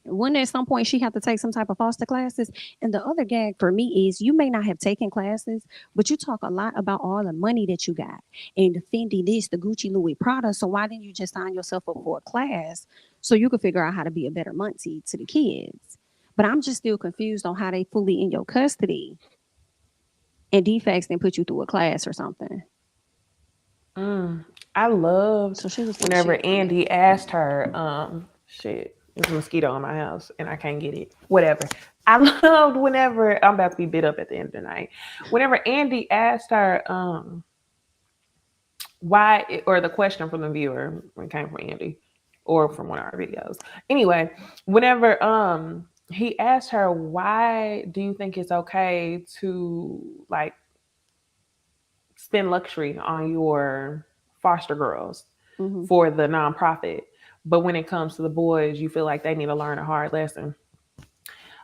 Wouldn't at some point she have to take some type of foster classes? And the other gag for me is you may not have taken classes, but you talk a lot about all the money that you got and the Fendi this, the Gucci Louis Prada. So why didn't you just sign yourself up for a class so you could figure out how to be a better Muncie to the kids? But I'm just still confused on how they fully in your custody and defects then put you through a class or something. I loved So she was full of whenever shit for me. Andy asked her, shit, there's a mosquito in my house and I can't get it. Whatever. I loved whenever I'm about to be bit up at the end of the night. Whenever Andy asked her, why, or the question from the viewer when it came from Andy or from one of our videos. Anyway, whenever he asked her, why do you think it's okay to like spend luxury on your foster girls Mm-hmm. for the nonprofit, but when it comes to the boys, you feel like they need to learn a hard lesson.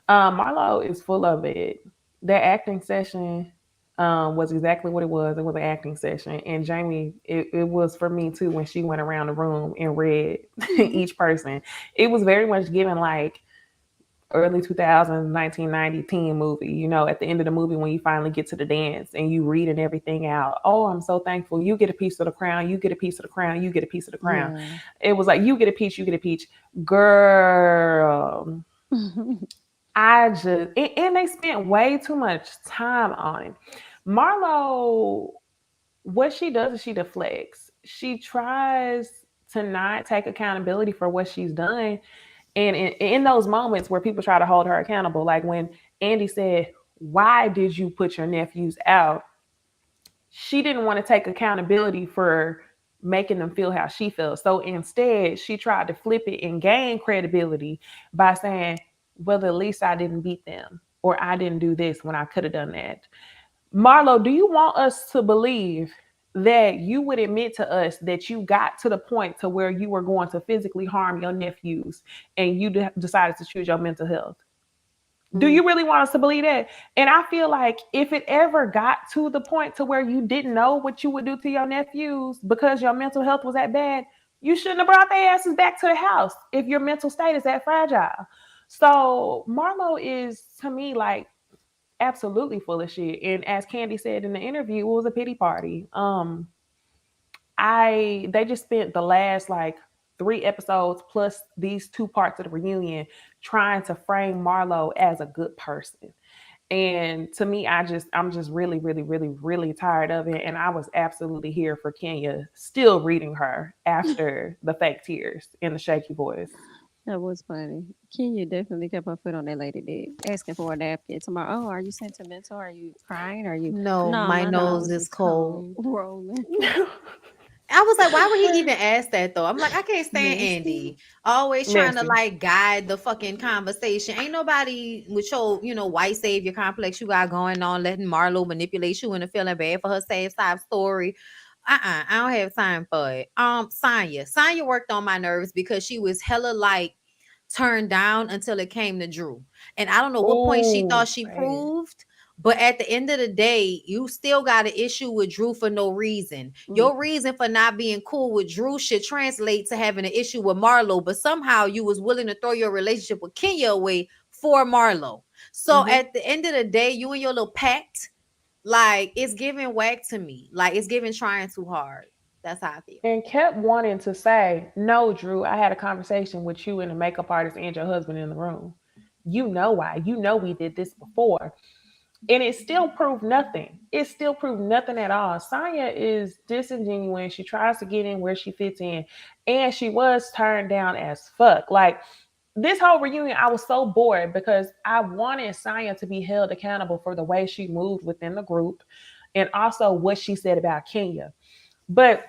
Marlo is full of it. That acting session was exactly what it was. It was an acting session. And Jamie, it was for me too when she went around the room and read each person. It was very much given like early 2000s, 1990 teen movie. You know, at the end of the movie when you finally get to the dance and you reading everything out. Oh, I'm so thankful. You get a piece of the crown. You get a piece of the crown. You get a piece of the crown. Yeah. It was like, you get a peach. You get a peach. Girl. I just and they spent way too much time on it. Marlo, what she does is she deflects. She tries to not take accountability for what she's done. And in those moments where people try to hold her accountable, like when Andy said, "Why did you put your nephews out?" She didn't want to take accountability for making them feel how she felt. So instead, she tried to flip it and gain credibility by saying, well, at least I didn't beat them or I didn't do this when I could have done that. Marlo, do you want us to believe that you would admit to us that you got to the point to where you were going to physically harm your nephews and you decided to choose your mental health? Do Mm. you really want us to believe that? And I feel like if it ever got to the point to where you didn't know what you would do to your nephews because your mental health was that bad, you shouldn't have brought their asses back to the house if your mental state is that fragile. So Marlo is to me like absolutely full of shit. And as Candy said in the interview, it was a pity party. They just spent the last like 3 episodes plus these 2 parts of the reunion trying to frame Marlo as a good person. And to me, I'm just really, really, really, really tired of it. And I was absolutely here for Kenya still reading her after the fake tears and the shaky voice. That was funny. Kenya definitely kept her foot on that lady dick, asking for a napkin. Tomorrow, oh, are you sentimental? Are you crying? Are you? No, No, my my nose nose is is cold. cold, rolling, I was like, why would he even ask that though? I'm like, I can't stand messy. Andy. Always trying to Messy. like guide the fucking conversation. Ain't nobody with your, white savior complex you got going on, letting Marlo manipulate you into feeling bad for her sad side story. I don't have time for it. Sonya worked on my nerves because she was hella like turned down until it came to Drew. And I don't know what point she Oh, thought she man. proved, but at the end of the day, you still got an issue with Drew for no reason. Mm, Your reason for not being cool with Drew should translate to having an issue with Marlo, but somehow you was willing to throw your relationship with Kenya away for Marlo. So Mm-hmm. at the end of the day, you and your little pact, like it's giving whack to me. Like it's giving trying too hard. That's how I feel. And kept wanting to say, no, Drew, I had a conversation with you and the makeup artist and your husband in the room. You know why. You know we did this before. And it still proved nothing. It still proved nothing at all. Sonya is disingenuous. She tries to get in where she fits in. And she was turned down as fuck. Like this whole reunion, I was so bored because I wanted Sonya to be held accountable for the way she moved within the group and also what she said about Kenya. But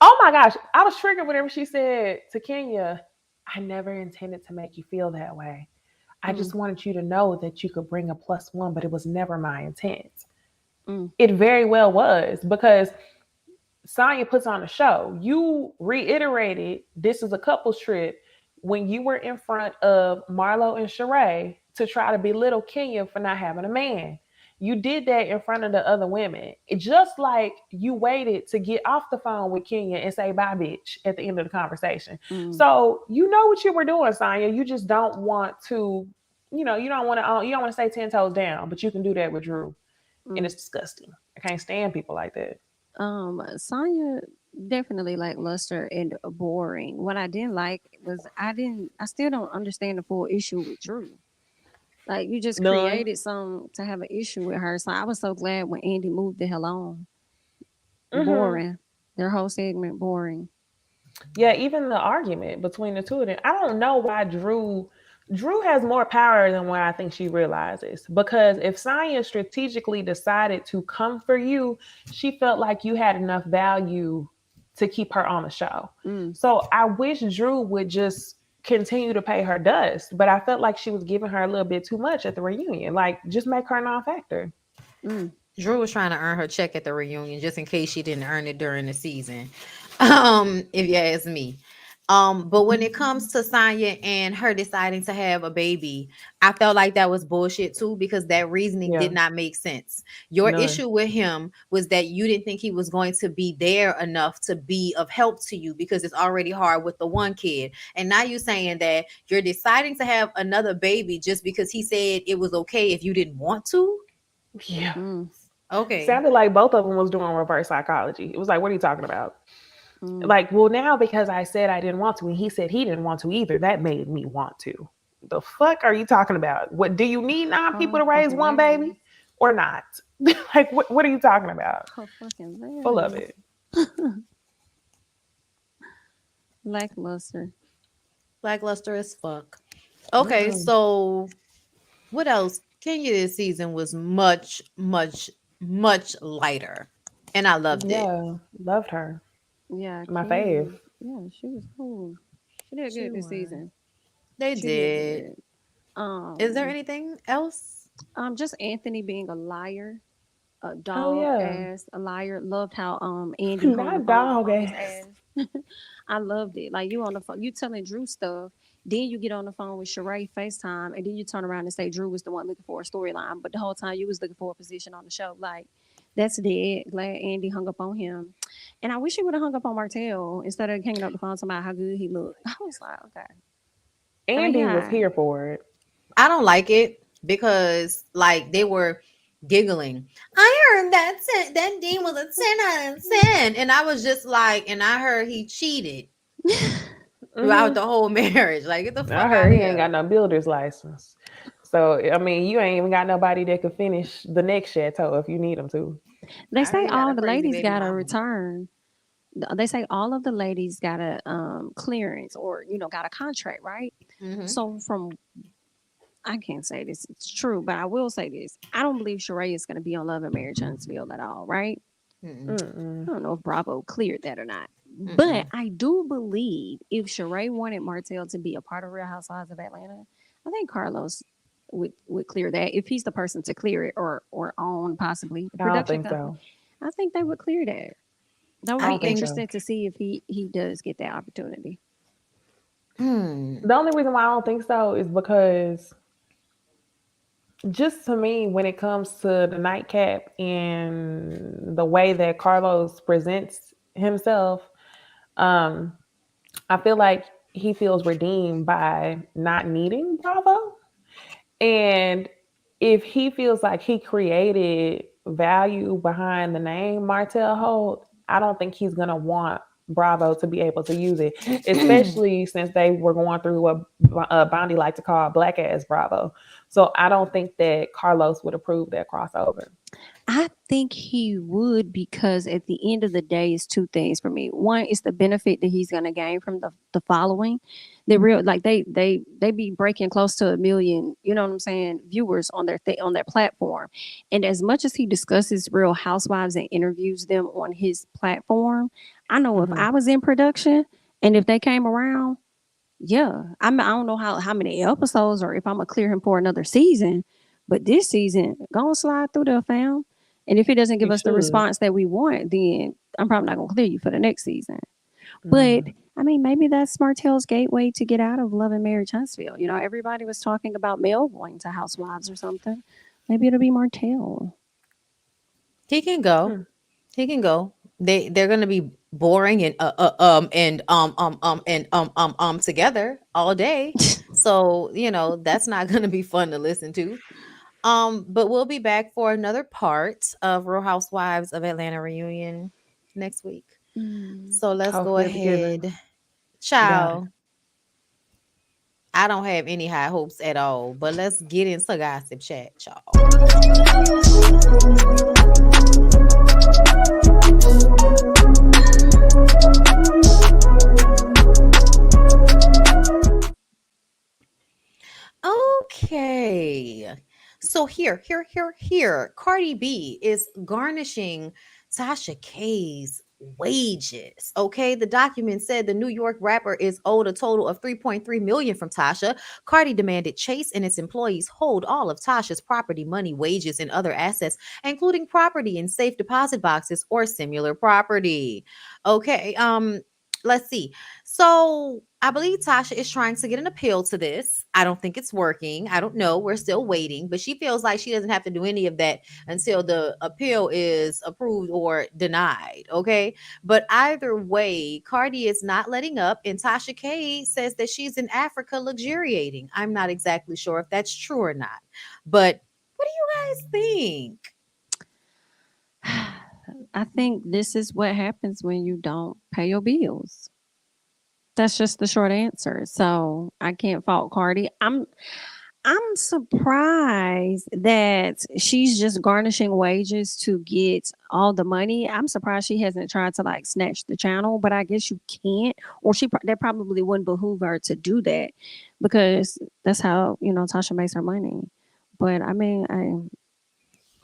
oh my gosh, I was triggered whenever she said to Kenya, I never intended to make you feel that way. I mm, just wanted you to know that you could bring a +1, but it was never my intent. mm, It very well was because Sonya puts on a show. You reiterated this is a couples trip when you were in front of Marlo and Sheree to try to belittle Kenya for not having a man. You did that in front of the other women. It just like you waited to get off the phone with Kenya and say bye, bitch, at the end of the conversation. Mm, So you know what you were doing, Sonya. You just don't want to, you don't want to stay 10 toes down, but you can do that with Drew, and mm. it's disgusting. I can't stand people like that. Sonya definitely lackluster and boring. What I didn't like was I still don't understand the full issue with Drew. Like you just None. created some to have an issue with her. So I was so glad when Andy moved the hell on. Mm-hmm. Boring. Their whole segment boring. Yeah, even the argument between the two of them. I don't know why Drew has more power than what I think she realizes. Because if Sonya strategically decided to come for you, she felt like you had enough value to keep her on the show. Mm, So I wish Drew would just continue to pay her dust. But I felt like she was giving her a little bit too much at the reunion. Like, just make her a non-factor. mm, Drew was trying to earn her check at the reunion just in case she didn't earn it during the season. If you ask me. But when it comes to Sonya and her deciding to have a baby, I felt like that was bullshit too because that reasoning did Yeah, not make sense. Your none. issue with him was that you didn't think he was going to be there enough to be of help to you because it's already hard with the one kid. And now you're saying that you're deciding to have another baby just because he said it was okay if you didn't want to. Yeah. mm, Okay. Sounded like both of them was doing reverse psychology. It was like, what are you talking about? mm. Like, well, now because I said I didn't want to, and he said he didn't want to either, that made me want to. The fuck are you talking about? What do you need 9 people to raise one baby Hilarious. or not? Like, what are you talking about? Fucking Full of hilarious. it. Lackluster. Lackluster as fuck. Okay, Mm-mm. so what else? Kenya this season was much, much, much lighter. And I loved it. Yeah, loved her. Yeah, My fave. Kenya. Yeah, she was cool. She did She good this was. season. They She did did. good. Is there Um, anything else? just Anthony being a liar, a Oh dog yeah, ass, a liar. Loved how Andy hung the not phone up dog on his ass. ass. I loved it. Like you on the phone, you telling Drew stuff. Then you get on the phone with Sheree FaceTime, and then you turn around and say Drew was the one looking for a storyline, but the whole time you was looking for a position on the show. Like that's dead. Glad Andy hung up on him, and I wish he would have hung up on Martell instead of hanging up the phone talking about how good he looked. I was like, okay. I mean, Andy was yeah. here for it. I don't like it because like they were giggling. I heard that Dean was a 10 out of 10. And I was just like, and I heard he cheated throughout Hmm. the whole marriage. Like, get the I fuck out heard of he ain't here. got no builder's license. So I mean, you ain't even got nobody that could finish the next chateau if you need them to. They I heard say he got all a the crazy ladies baby got a mama. return. They say all of the ladies got a clearance or got a contract, right? Hmm. So from I can't say this it's true, but I will say this: I don't believe Sheree is going to be on Love and Marriage Huntsville at all, right? Mm-mm. Mm-mm. I don't know if Bravo cleared that or not, but Mm-mm. I do believe if Sheree wanted Martell to be a part of Real Housewives of Atlanta, I think Carlos would clear that if he's the person to clear it or own possibly the I don't production think company. so. I think they would clear that. That would I I be don't think think, so. interesting to see if he does get that opportunity. hmm. The only reason why I don't think so is because just to me, when it comes to the nightcap and the way that Carlos presents himself, um, I feel like he feels redeemed by not needing Bravo. And if he feels like he created value behind the name Martell Holt, I don't think he's going to want Bravo to be able to use it, especially since they were going through what Bondi like to call black ass Bravo. So I don't think that Carlos would approve that crossover. I think he would because at the end of the day, it's two things for me. One is the benefit that he's going to gain from the following. The real like they be breaking close to 1 million, you know what I'm saying, viewers on on their platform. And as much as he discusses Real Housewives and interviews them on his platform, I know if Mm-hmm. I was in production and if they came around, yeah, I don't know how many episodes or if I'm gonna clear him for another season, but this season, go and slide through there, fam. And if he doesn't give He us the should. response that we want, then I'm probably not gonna clear you for the next season. But Mm. I mean, maybe that's Martell's gateway to get out of Love and Marriage Huntsville. Everybody was talking about Mel going to Housewives or something. Maybe it'll be Martell. He can go. Hmm. He can go. They're gonna be boring and together all day. So, that's not gonna be fun to listen to. But we'll be back for another part of Real Housewives of Atlanta reunion next week. Mm. So let's go Hopefully it'll be good. ahead. Got it. Ciao. I don't have any high hopes at all, but let's get into gossip chat, y'all. Okay. So here. Cardi B is garnishing Tasha K's wages. Okay. The document said the New York rapper is owed a total of 3.3 million from Tasha. Cardi demanded Chase and its employees hold all of Tasha's property, money, wages, and other assets, including property in safe deposit boxes or similar property. Okay. Let's see. So I believe Tasha is trying to get an appeal to this. I don't think it's working. I don't know. We're still waiting, but she feels like she doesn't have to do any of that until the appeal is approved or denied. Okay. But either way, Cardi is not letting up, and Tasha K says that she's in Africa luxuriating. I'm not exactly sure if that's true or not. But what do you guys think? I think this is what happens when you don't pay your bills. That's just the short answer. So I can't fault Cardi. I'm surprised that she's just garnishing wages to get all the money. I'm surprised she hasn't tried to like snatch the channel, but I guess you can't, or that probably wouldn't behoove her to do that because that's how Tasha makes her money. But I mean,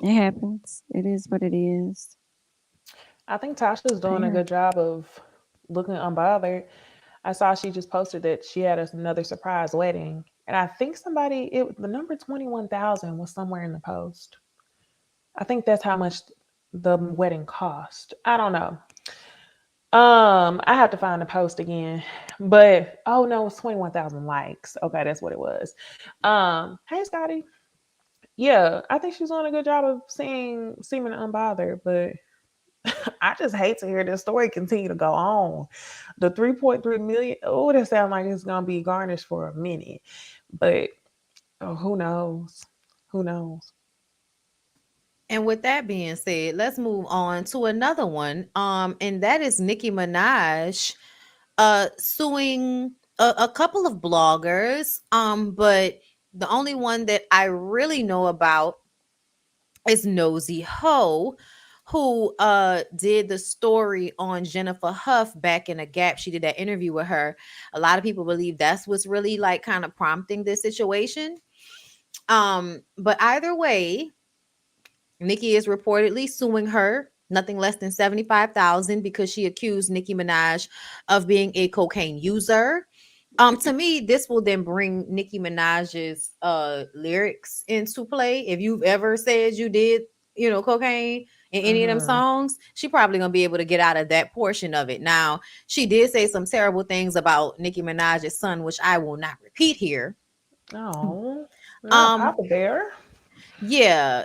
it happens. It is what it is. I think Tasha's Pay doing a her. good job of looking unbothered. I saw she just posted that she had another surprise wedding. And I think the number 21,000 was somewhere in the post. I think that's how much the wedding cost. I don't know. I have to find the post again. But oh no, it's 21,000 likes. Okay, that's what it was. Hey Scotty. Yeah, I think she's doing a good job of seeming unbothered, but I just hate to hear this story continue to go on. The 3.3 million, oh, that sounds like it's gonna be garnished for a minute. But oh, who knows? Who knows? And with that being said, let's move on to another one. And that is Nicki Minaj suing a couple of bloggers. But the only one that I really know about is Nosy Ho, who did the story on Jennifer Huff back in a Gap. She did that interview with her. A lot of people believe that's what's really like kind of prompting this situation. But either way, Nicki is reportedly suing her nothing less than 75,000 because she accused Nicki Minaj of being a cocaine user. To me, this will then bring Nicki Minaj's lyrics into play. If you've ever said you did, cocaine in any of them Mm-hmm. songs, she probably gonna be able to get out of that portion of it. Now, she did say some terrible things about Nicki Minaj's son, which I will not repeat here. Oh, not Um, Papa Bear. yeah.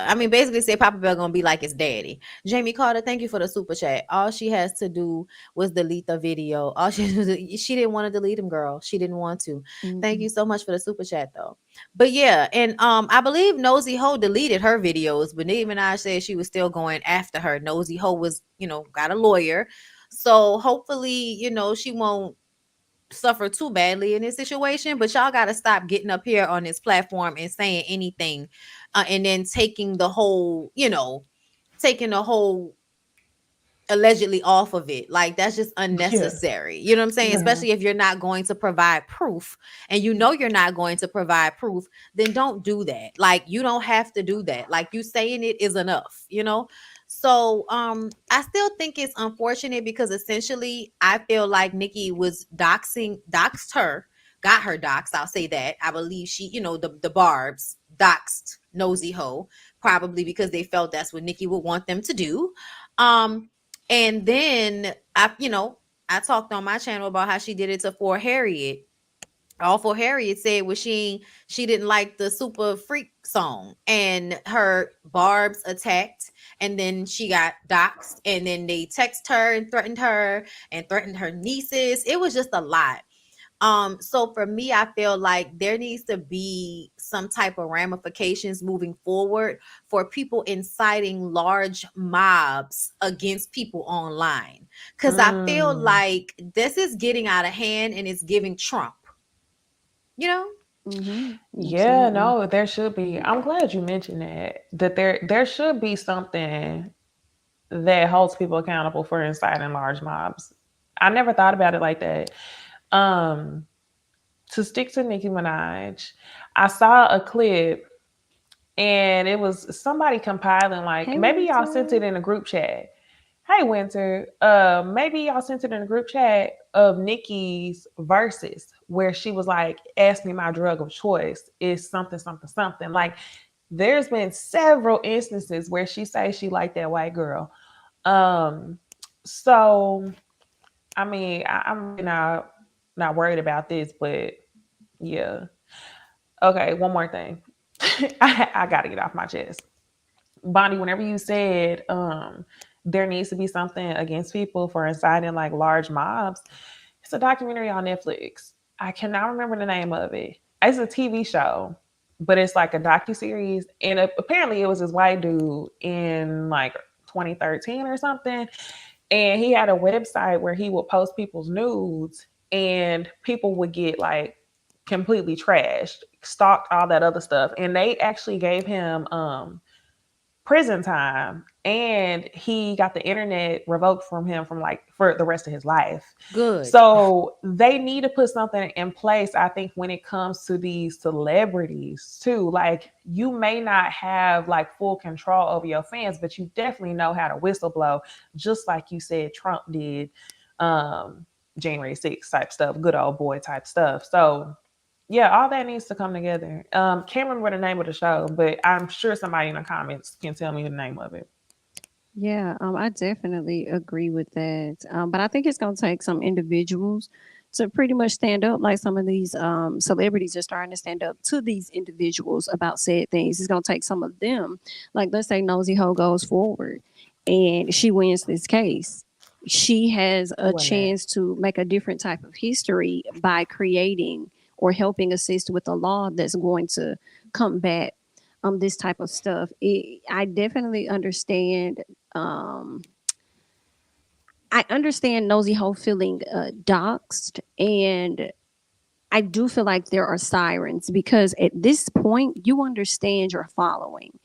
I mean, basically, say Papa Bell gonna be like his daddy. Jamie Carter, thank you for the super chat. All she has to do was delete the video. All she didn't want to delete him, girl. She didn't want to. Thank Mm-mm. you so much for the super chat, though. But yeah, and I believe Nosy Ho deleted her videos, but Nicki Minaj said she was still going after her. Nosy Ho was, got a lawyer, so hopefully, she won't suffer too badly in this situation, but y'all got to stop getting up here on this platform and saying anything, and then taking the whole allegedly off of it. Like, that's just Yeah. unnecessary. You know what I'm saying? Mm-hmm. Especially if you're not going to provide proof, and you're not going to provide proof, then don't do that. Like, you don't have to do that. Like, you saying it is enough. So I still think it's unfortunate because essentially I feel like Nikki was doxed her, got her doxed. I'll say that. I believe she, the Barbs doxed Nosy Ho, probably because they felt that's what Nikki would want them to do. And then I talked on my channel about how she did it to For Harriet. Awful Harriet said was she didn't like the Super Freak song, and her Barb's attacked, and then she got doxxed, and then they text her and threatened her nieces. It was just a lot. So for me, I feel like there needs to be some type of ramifications moving forward for people inciting large mobs against people online. Cause I feel Mm. like this is getting out of hand and it's giving Trump, you know? Yeah, Absolutely. no, there should be. I'm glad you mentioned that. That there should be something that holds people accountable for inciting large mobs. I never thought about it like that. Um, to stick to Nicki Minaj, I saw a clip and it was somebody compiling, like Hey, maybe y'all sent it Winter. in a group chat. Hey Winter, maybe y'all sent it in a group chat of Nikki's verses where she was like, "Ask me my drug of choice is something, something, something." Like, there's been several instances where she says she liked that white girl. Um, so I mean, I'm really not worried about this, but yeah. Okay, one more thing. I got to get off my chest. Bonnie, whenever you said there needs to be something against people for inciting like large mobs, it's a documentary on Netflix. I cannot remember the name of it. It's a TV show, but it's like a docu series, and apparently it was this white dude in like 2013 or something, and he had a website where he would post people's nudes, and people would get like completely trashed, stalked, all that other stuff, and they actually gave him prison time, and he got the internet revoked from him from like for the rest of his life. Good. So they need to put something in place, I think, when it comes to these celebrities too. Like, you may not have like full control over your fans, but you definitely know how to whistleblow, just like you said Trump did. January 6th type stuff, good old boy type stuff. So yeah, all that needs to come together. Can't remember the name of the show, but I'm sure somebody in the comments can tell me the name of it. Yeah, I definitely agree with that. But I think it's going to take some individuals to pretty much stand up, like some of these celebrities are starting to stand up to these individuals about said things. It's going to take some of them, like let's say Nosy Ho goes forward and she wins this case. She has Who a wasn't that? chance to make a different type of history by creating or helping assist with a law that's going to combat this type of stuff. I definitely understand um, I understand Nosy Ho feeling doxxed, and I do feel like there are sirens because at this point, you understand your following.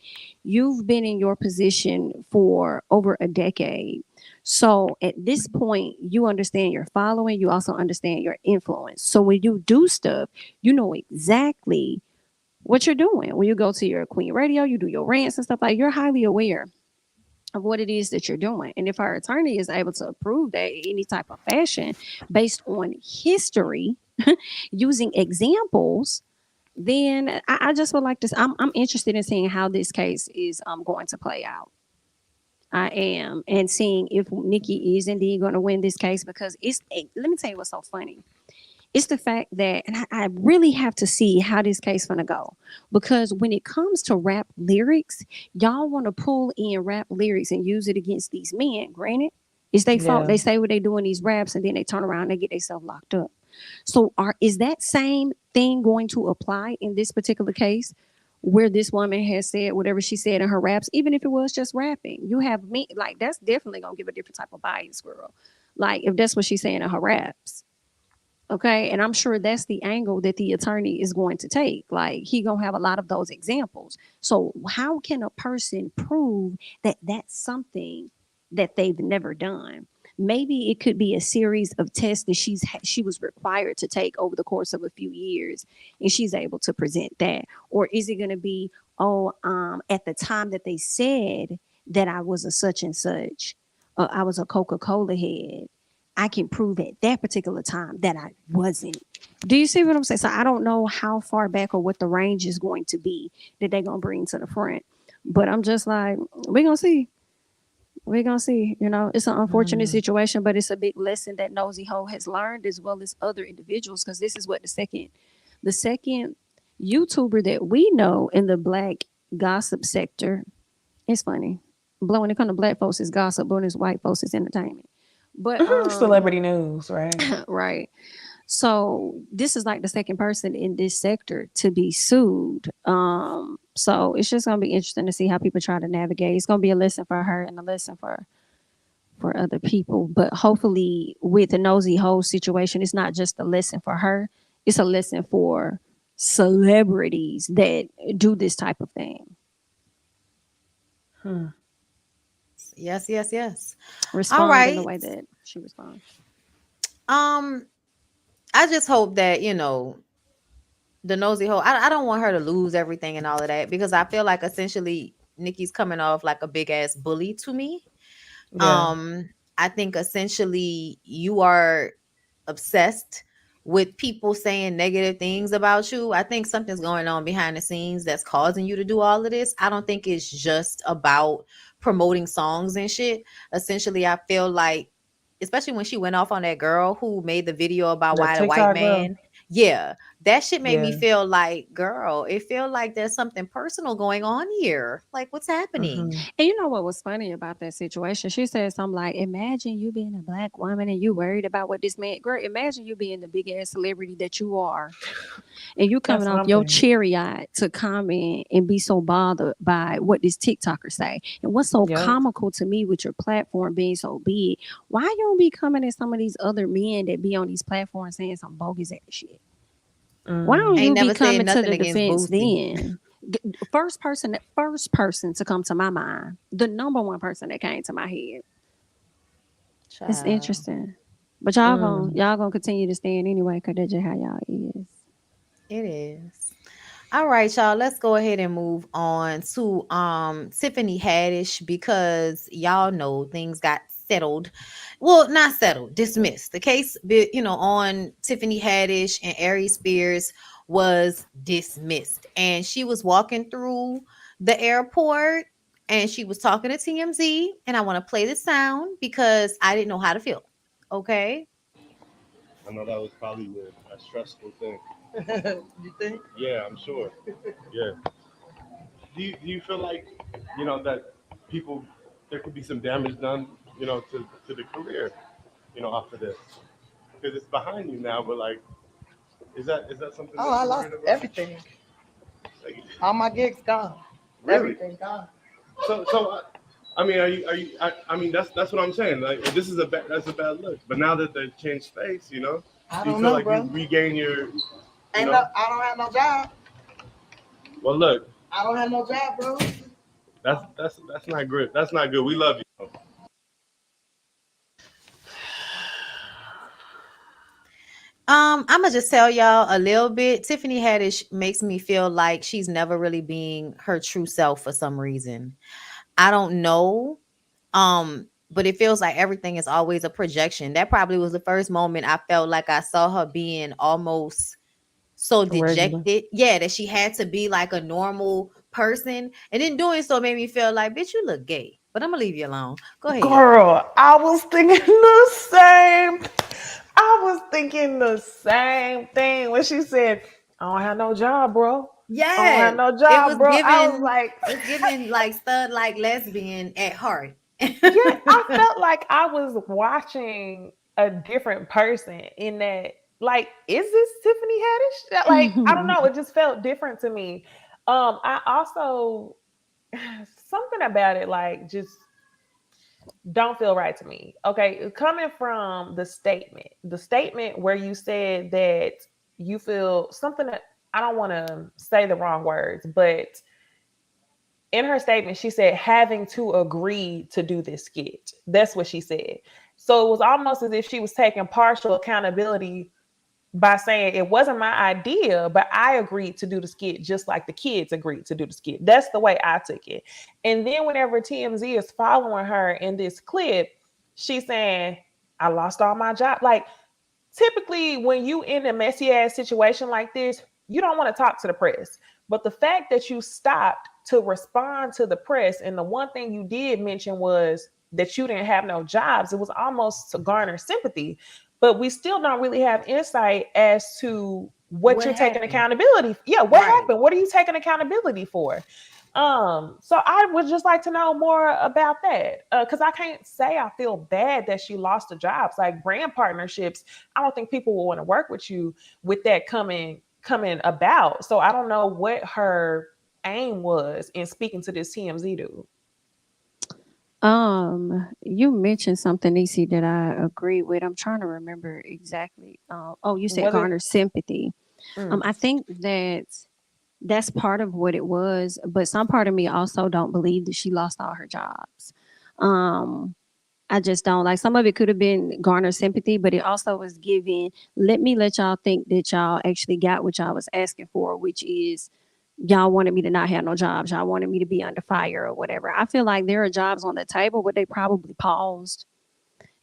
You've been in your position for over a decade. So at this point, you understand your following, you also understand your influence. So when you do stuff, you know exactly what you're doing. When you go to your Queen Radio, you do your rants and stuff like you're highly aware of what it is that you're doing. And if our attorney is able to approve that in any type of fashion based on history, using examples, then I just would like to. I'm interested in seeing how this case is going to play out. I am, and seeing if Nikki is indeed going to win this case because let me tell you what's so funny. It's the fact that, and I really have to see how this case gonna go because when it comes to rap lyrics, y'all want to pull in rap lyrics and use it against these men. Granted, it's their fault. Yeah. They say what they do in these raps, and then they turn around and they get themselves locked up. So, is that same thing going to apply in this particular case? Where this woman has said whatever she said in her raps, even if it was just rapping, you have me like that's definitely gonna give a different type of bias, girl. Like if that's what she's saying in her raps. Okay, and I'm sure that's the angle that the attorney is going to take. Like he gonna have a lot of those examples. So how can a person prove that that's something that they've never done? Maybe it could be a series of tests that she was required to take over the course of a few years, and she's able to present that. Or is it going to be, oh, at the time that they said that I was a such and such, I was a Coca-Cola head, I can prove at that particular time that I wasn't. Do you see what I'm saying? So I don't know how far back or what the range is going to be that they're gonna bring to the front. But I'm just like, we're gonna see. We're gonna see. You know, it's an unfortunate Mm. situation, but it's a big lesson that Nosy Ho has learned, as well as other individuals, because this is what the second YouTuber that we know in the black gossip sector. It's funny. But when it comes to black folks, it's gossip, but when it's white folks, it's entertainment. But Celebrity news, right? right. So this is like the second person in this sector to be sued. So it's just gonna be interesting to see how people try to navigate. It's gonna be a lesson for her and a lesson for other people. But hopefully, with the Nosy Hole situation, it's not just a lesson for her; it's a lesson for celebrities that do this type of thing. Hmm. Yes, yes, yes. All Respond in the right. way that she responds. Um, I just hope that, the nosy hole. I don't want her to lose everything and all of that, because I feel like essentially Nikki's coming off like a big ass bully to me. Yeah. Um, I think essentially you are obsessed with people saying negative things about you. I think something's going on behind the scenes that's causing you to do all of this. I don't think it's just about promoting songs and shit. Essentially, I feel like, especially when she went off on that girl who made the video about The why the white TikTok girl. man, yeah, that shit made me Yeah. feel like, girl, it feel like there's something personal going on here. Like, what's happening? Hmm. And you know what was funny about that situation? She said something like, "Imagine you being a black woman and you worried about what this man. Girl, imagine you being the big ass celebrity that you are, and you coming That's what off I'm your thinking. cherry eye to comment and be so bothered by what this TikToker say. And what's so Yep. comical to me with your platform being so big, why you don't be coming at some of these other men that be on these platforms saying some bogus ass shit? Why don't Mm. Ain't you be never said coming to nothing the against defense Boosie. then? First person to come to my mind, the number one person that came to my head. It's Child. interesting. But y'all gonna Mm. y'all gonna continue to stand anyway, because that's just how y'all is. It is. All right, y'all. Let's go ahead and move on to Tiffany Haddish, because y'all know things got settled. Well, not settled, dismissed. The case, on Tiffany Haddish and Aries Spears was dismissed, and she was walking through the airport and she was talking to TMZ. And I want to play the sound because I didn't know how to feel. Okay. I know that was probably a stressful thing. You think? Yeah, I'm sure. Yeah. Do you feel like, that people, there could be some damage done, to the career, after this? Because it's behind you now, but like, is that something Oh, that I you're lost worried about? everything. Like, All my gigs gone. really? Everything gone. So, I mean, are you? I mean, that's what I'm saying. Like, this is that's a bad look. But now that they've changed face, I do you don't feel know, like you bro. regain your, you Ain't no. know? I don't have no job. Well, look, I don't have no job, bro. that's not good. That's not good. We love you. I'm gonna just tell y'all a little bit. Tiffany Haddish makes me feel like she's never really being her true self for some reason. I don't know. But it feels like everything is always a projection. That probably was the first moment I felt like I saw her being almost so Regular. dejected. Yeah, that she had to be like a normal person. And in doing so made me feel like, bitch, you look gay. But I'm gonna leave you alone. Go ahead. Girl, I was thinking the same. I was thinking the same thing when she said, "I don't have no job, bro. I don't have Yes, no it was job, bro." I was given. like, It's given like stud, like lesbian at heart. yeah, I felt like I was watching a different person in that. Like, is this Tiffany Haddish? Like, I don't know. It just felt different to me. I also something about it, like, just don't feel right to me. Okay, coming from the statement where you said that you feel something that I don't want to say the wrong words, but in her statement, she said having to agree to do this skit. That's what she said. So it was almost as if she was taking partial accountability by saying it wasn't my idea, but I agreed to do the skit just like the kids agreed to do the skit. That's the way I took it. And then whenever TMZ is following her in this clip, she's saying, I lost all my job. Like, typically when you in a messy ass situation like this, you don't want to talk to the press. But the fact that you stopped to respond to the press, and the one thing you did mention was that you didn't have no jobs. It was almost to garner sympathy, but we still don't really have insight as to what What you're taking happened? accountability. Yeah, what Right. happened? What are you taking accountability for? So I would just like to know more about that, because I can't say I feel bad that she lost the jobs. Like brand partnerships, I don't think people will want to work with you with that coming about. So I don't know what her aim was in speaking to this TMZ dude. You mentioned something, Nisi, that I agree with. I'm trying to remember exactly. Oh, you said Was it? garner sympathy. Mm, I think that's part of what it was, but some part of me also don't believe that she lost all her jobs. Um, I just don't like some of it could have been garner sympathy, but it also was giving, let me let y'all think that y'all actually got what y'all was asking for, which is y'all wanted me to not have no jobs. Y'all wanted me to be under fire or whatever. I feel like there are jobs on the table, but they probably paused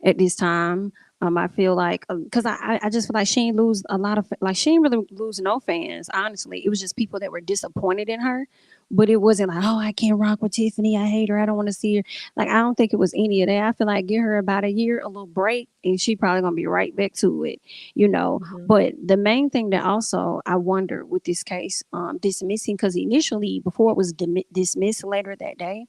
at this time. I feel like because I just feel like she ain't lose a lot of like she ain't really lose no fans. Honestly, it was just people that were disappointed in her, but it wasn't like, oh, I can't rock with Tiffany. I hate her. I don't want to see her. Like I don't think it was any of that. I feel like give her about a year, a little break, and she probably gonna be right back to it. You know. mhm, But the main thing that also I wonder with this case, dismissing because initially before it was dismissed later that day,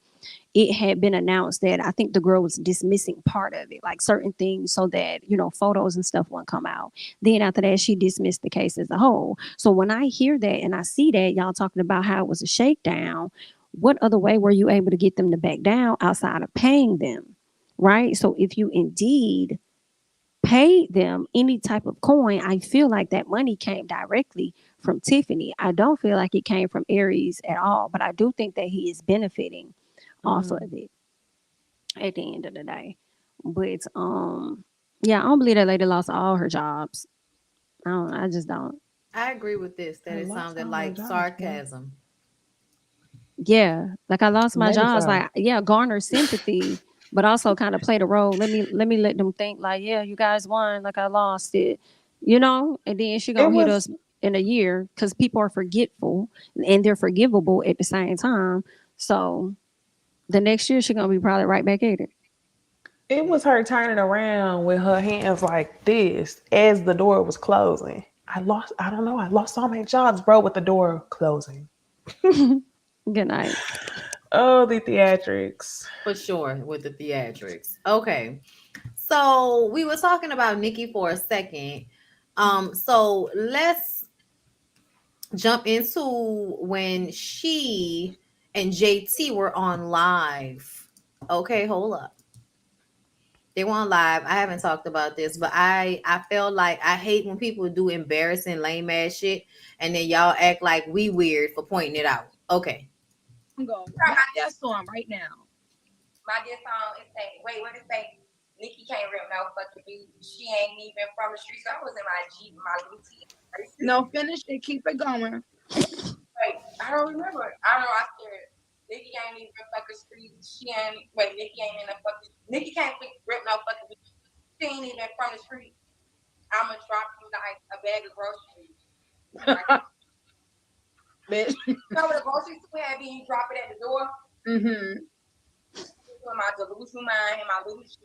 it had been announced that I think the girl was dismissing part of it, like certain things, so that photos and stuff won't come out. Then after that, she dismissed the case as a whole. So when I hear that and I see that y'all talking about how it was a shakedown, what other way were you able to get them to back down outside of paying them? Right. So if you indeed paid them any type of coin, I feel like that money came directly from Tiffany. I don't feel like it came from Aries at all, but I do think that he is benefiting off of mhm. it at the end of the day. But yeah, I don't believe that lady lost all her jobs. I just don't. I agree with this that I it lost sounded all her like jobs, bro. sarcasm. Yeah, like I lost my Maybe jobs. so. Like yeah, garner sympathy, but also kind of played a role. Let me let them think like yeah, you guys won. Like I lost it, and then she It gonna hit was us in a year because people are forgetful and they're forgivable at the same time. So the next year she gonna be probably right back at it. it was her turning around with her hands like this as the door was closing. I don't know, I lost so many jobs, bro, with the door closing. Good night. Oh, the theatrics. For sure, with the theatrics. Okay. So we were talking about Nikki for a second. So let's jump into when she and JT were on live. Okay, hold up. They were on live. I haven't talked about this, but I feel like I hate when people do embarrassing lame ass shit and then y'all act like we weird for pointing it out. Okay. Go. Write that song right now. My dear song is saying, wait, what it say? Nikki can't rip no fucking beat. She ain't even from the street. So I was in my Jeep, my little T. No, finish it. Keep it going. Wait, I don't remember. I don't know. I said, Nikki ain't even fucking street. She ain't, wait, Nikki ain't in the fucking, Nikki can't rip no fucking beat. She ain't even from the street. I'm going to drop you like a bag of groceries. Bitch. You know what a grocery store had been? You drop it at the door? Mm-hmm. In my delusional mind, in my little shit,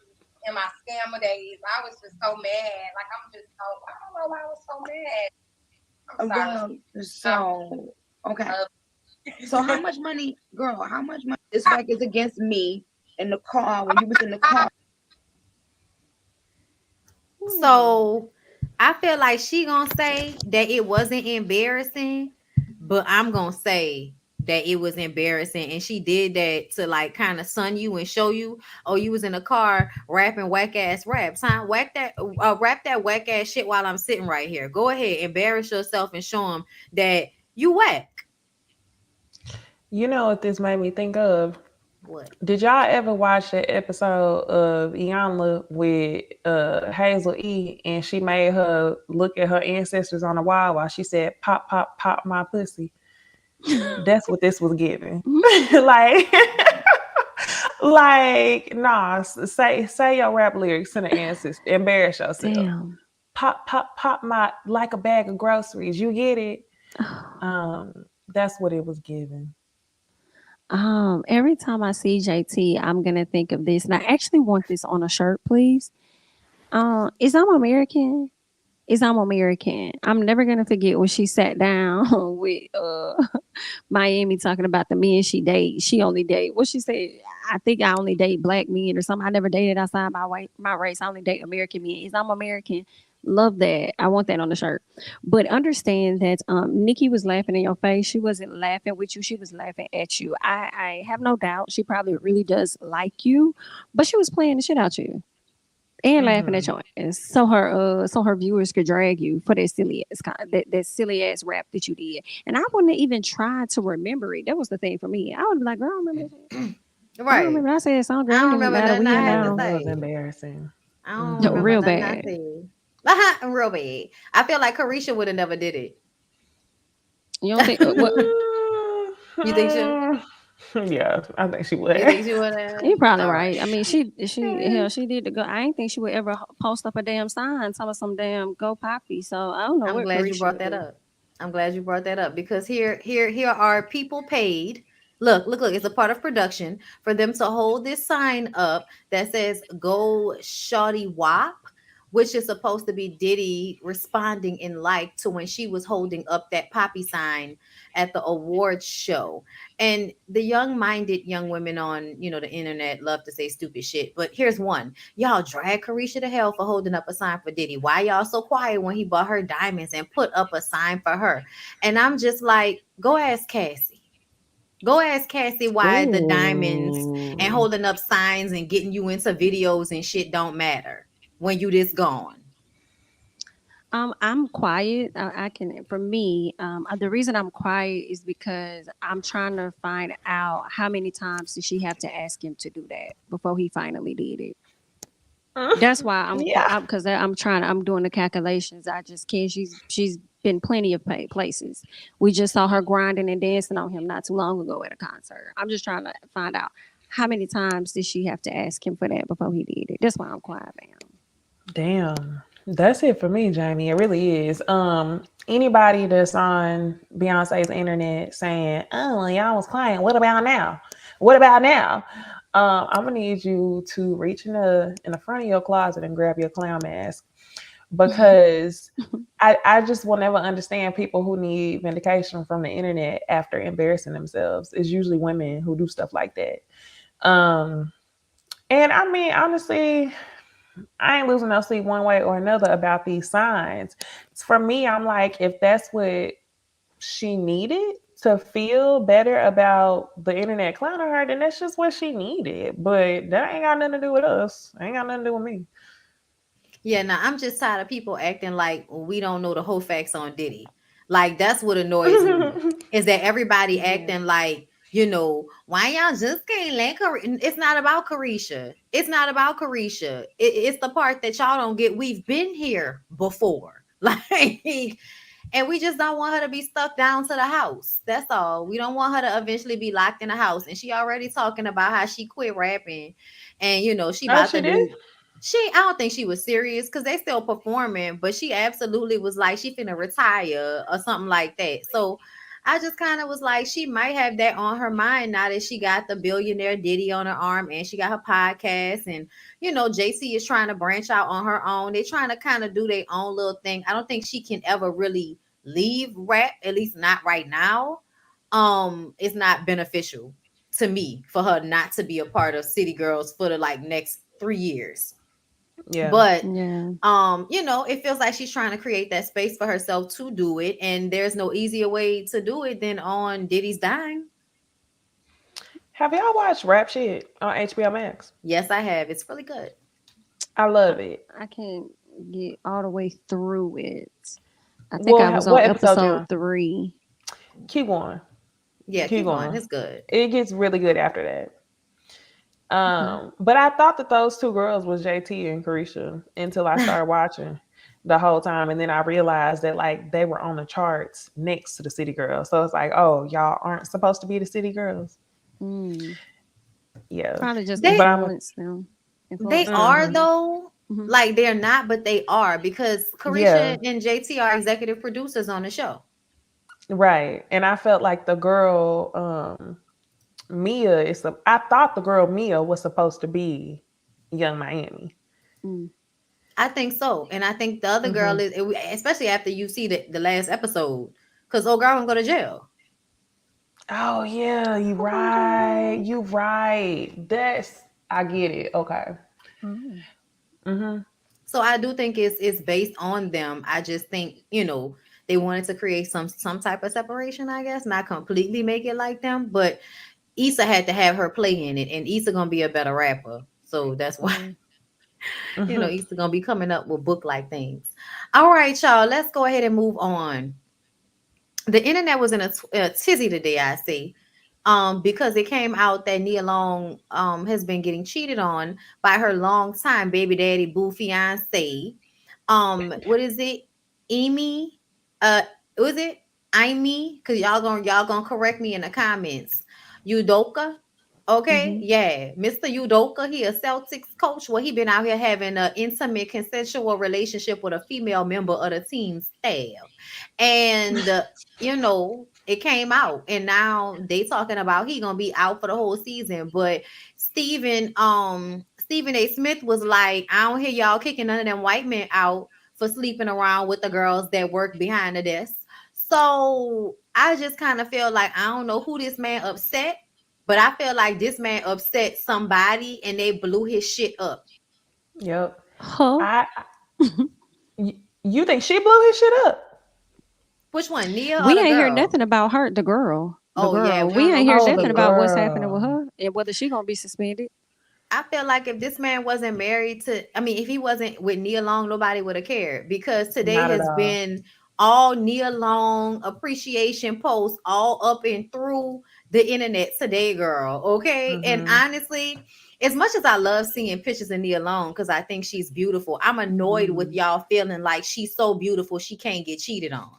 in my scammer days, I was just so mad. Like I'm just so I don't know why I was so mad. I'm sorry. So okay. So how much money, girl? How much money this back is against me in the car when you was in the car? So I feel like she gonna say that it wasn't embarrassing, but I'm gonna say that it was embarrassing, and she did that to like kind of sun you and show you, oh, you was in a car rapping whack ass raps, huh? Rap that whack ass shit while I'm sitting right here. Go ahead, embarrass yourself and show them that you whack. You know what this made me think of? What? Did y'all ever watch that episode of Iyanla with Hazel E, and she made her look at her ancestors on the wall while she said, "Pop, pop, pop my pussy"? That's what this was giving. like, like, nah. Say your rap lyrics to the ancestors. Embarrass yourself. Damn. Pop, pop, pop my like a bag of groceries. You get it? That's what it was giving. Every time I see JT, I'm gonna think of this, and I actually want this on a shirt, please. Is I'm American? Is I'm American? I'm never gonna forget when she sat down with Miami talking about the men she date. She only date what she said. I think I only date black men or something. I never dated outside my race. I only date American men. Is I'm American? Love that. I want that on the shirt. But understand that Nikki was laughing in your face. She wasn't laughing with you. She was laughing at you. I have no doubt she probably really does like you, but she was playing the shit out you and laughing at Mhm. your ass. So her viewers could drag you for that silly ass that silly ass rap that you did. And I wouldn't even try to remember it. That was the thing for me. I would be like, girl, I don't remember that shit. I don't Right. remember. I said that song, I girl. It don't didn't remember matter. nothing We I here had to It now. was say. embarrassing. I don't No, remember Mhm. real nothing I bad. said. Real bad. I feel like Carisha would have never did it. You don't think what? You think she? Yeah, I think she You would. think she would have? You're probably All right. right. I mean, she hell, she did the go. I didn't think she would ever post up a damn sign, tell us some damn go poppy. So I don't know I'm what glad you Carisha brought would that do. up. I'm glad you brought that up because here are people paid. Look. It's a part of production for them to hold this sign up that says "Go Shawty Wop," which is supposed to be Diddy responding in like to when she was holding up that poppy sign at the awards show. And the young-minded young women on the internet love to say stupid shit. But here's one: y'all drag Carisha to hell for holding up a sign for Diddy. Why y'all so quiet when he bought her diamonds and put up a sign for her? And I'm just like, go ask Cassie. Go ask Cassie why the diamonds and Ooh. holding up signs and getting you into videos and shit don't matter when you this gone. I'm quiet. I can, for me, the reason I'm quiet is because I'm trying to find out how many times did she have to ask him to do that before he finally did it. That's why I'm Yeah. quiet because I'm doing the calculations. I just can't. She's been plenty of places. We just saw her grinding and dancing on him not too long ago at a concert. I'm just trying to find out how many times did she have to ask him for that before he did it. That's why I'm quiet, man. Damn. That's it for me, Jamie. It really is. Anybody that's on Beyonce's internet saying, "Oh, y'all was quiet. What about now? What about now?" I'm gonna need you to reach in the front of your closet and grab your clown mask because I just will never understand people who need vindication from the internet after embarrassing themselves. It's usually women who do stuff like that. And I mean, honestly, I ain't losing no sleep one way or another about these signs. For me, I'm like, if that's what she needed to feel better about the internet clowning her, then that's just what she needed. But that ain't got nothing to do with us. Ain't got nothing to do with me. Yeah, now I'm just tired of people acting like we don't know the whole facts on Diddy. Like that's what annoys me is that everybody Yeah. acting like why y'all just can't let It's not about Carisha. It's not about Carisha. It's the part that y'all don't get. We've been here before, like, and we just don't want her to be stuck down to the house. That's all. We don't want her to eventually be locked in the house. And she already talking about how she quit rapping, and she Oh, about she to did? do. I don't think she was serious because they still performing, but she absolutely was like she finna retire or something like that. So I just kind of was like, she might have that on her mind now that she got the billionaire Diddy on her arm and she got her podcast. And JC is trying to branch out on her own. They're trying to kind of do their own little thing. I don't think she can ever really leave rap, at least not right now. It's not beneficial to me for her not to be a part of City Girls for the like next 3 years. Yeah. But Yeah. it feels like she's trying to create that space for herself to do it, and there's no easier way to do it than on Diddy's dime. Have y'all watched Rap Shit on HBO Max? Yes, I have. It's really good. I I, love it. I can't get all the way through it. I think I Well, was what on episode you episode on? 3. Keep going. Yeah, Keep keep going. going. It's good. It gets really good after that. Okay. But I thought that those two girls was JT and Carisha until I started watching the whole time, and then I realized that like they were on the charts next to the City Girls. So it's like, oh, y'all aren't supposed to be the City Girls. Mm. Yeah, Probably just but they I'm a. influence them. they Influence them to are Mhm. be. though. Hmm. Like they're not, but they are because Yeah, Carisha and JT are executive producers on the show. right. And I felt like the girl, I thought the girl Mia was supposed to be Young Miami. Mm. I think so, and I think the other girl Mm-hmm. is, especially after you see the last episode, because old girl gonna go to jail. Oh yeah, you Come on, right. girl. You right. I get it. Okay. Oh. Mm-hmm. So I do think it's based on them. I just think, they wanted to create some type of separation, I guess, not completely make it like them, but Issa had to have her play in it, and Issa gonna be a better rapper. So that's why, Mm. Mm-hmm. Issa gonna be coming up with book like things. All right, y'all, let's go ahead and move on. The internet was in a tizzy today, I see, because it came out that Nia Long has been getting cheated on by her longtime baby daddy boo fiance. What is it? Amy? Was it Amy? Because y'all gonna correct me in the comments. Udoka. Okay, Mm-hmm. yeah, Mr. Udoka, he a Celtics coach. Well, he been out here having an intimate, consensual relationship with a female member of the team staff, and it came out, and now they talking about he gonna be out for the whole season. But Stephen A. Smith was like, I don't hear y'all kicking none of them white men out for sleeping around with the girls that work behind the desk. So I just kind of feel like I don't know who this man upset, but I feel like this man upset somebody and they blew his shit up. Yep. Huh? I you think she blew his shit up? Which one, Nia or We the ain't hear girl? nothing about her, the girl. The Oh yeah, girl. we We don't know ain't who hear Oh, she the nothing about what's is. happening with girl. her and whether she gonna be suspended. I feel like if this man wasn't married to, I mean, if he wasn't with Nia Long, nobody would have cared, because today Not at has all. been all Nia Long appreciation posts all up and through the internet today, girl. Okay. And Mm-hmm. honestly, as much as I love seeing pictures of Nia Long because I think she's beautiful, I'm annoyed with Mm-hmm. y'all feeling like she's so beautiful she can't get cheated on.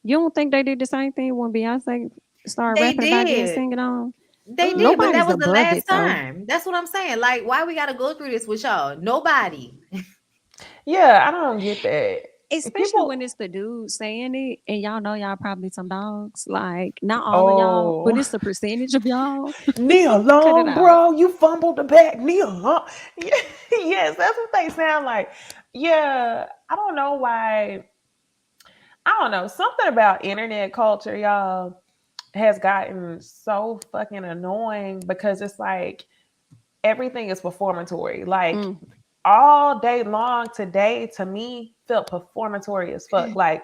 You don't think they did the same thing when Beyonce started They rapping about getting did. singing on? They did, but that Nobody's was the above last it though. time. That's what I'm saying. Like, why we got to go through this with y'all? Nobody. Yeah, I don't get that. Especially when People. it's the dude saying it, and y'all know y'all probably some dogs. Like, not all of y'all, but Oh, it's a percentage of y'all. Neil Cut it Long, out. bro, you fumbled the bag. Neil Long. Yeah, yes, that's what they sound like. Yeah, I don't know why. I don't know. Something about internet culture, y'all, has gotten so fucking annoying because it's like everything is performatory. Like Mm. all day long today, to me, felt performatory as fuck. Like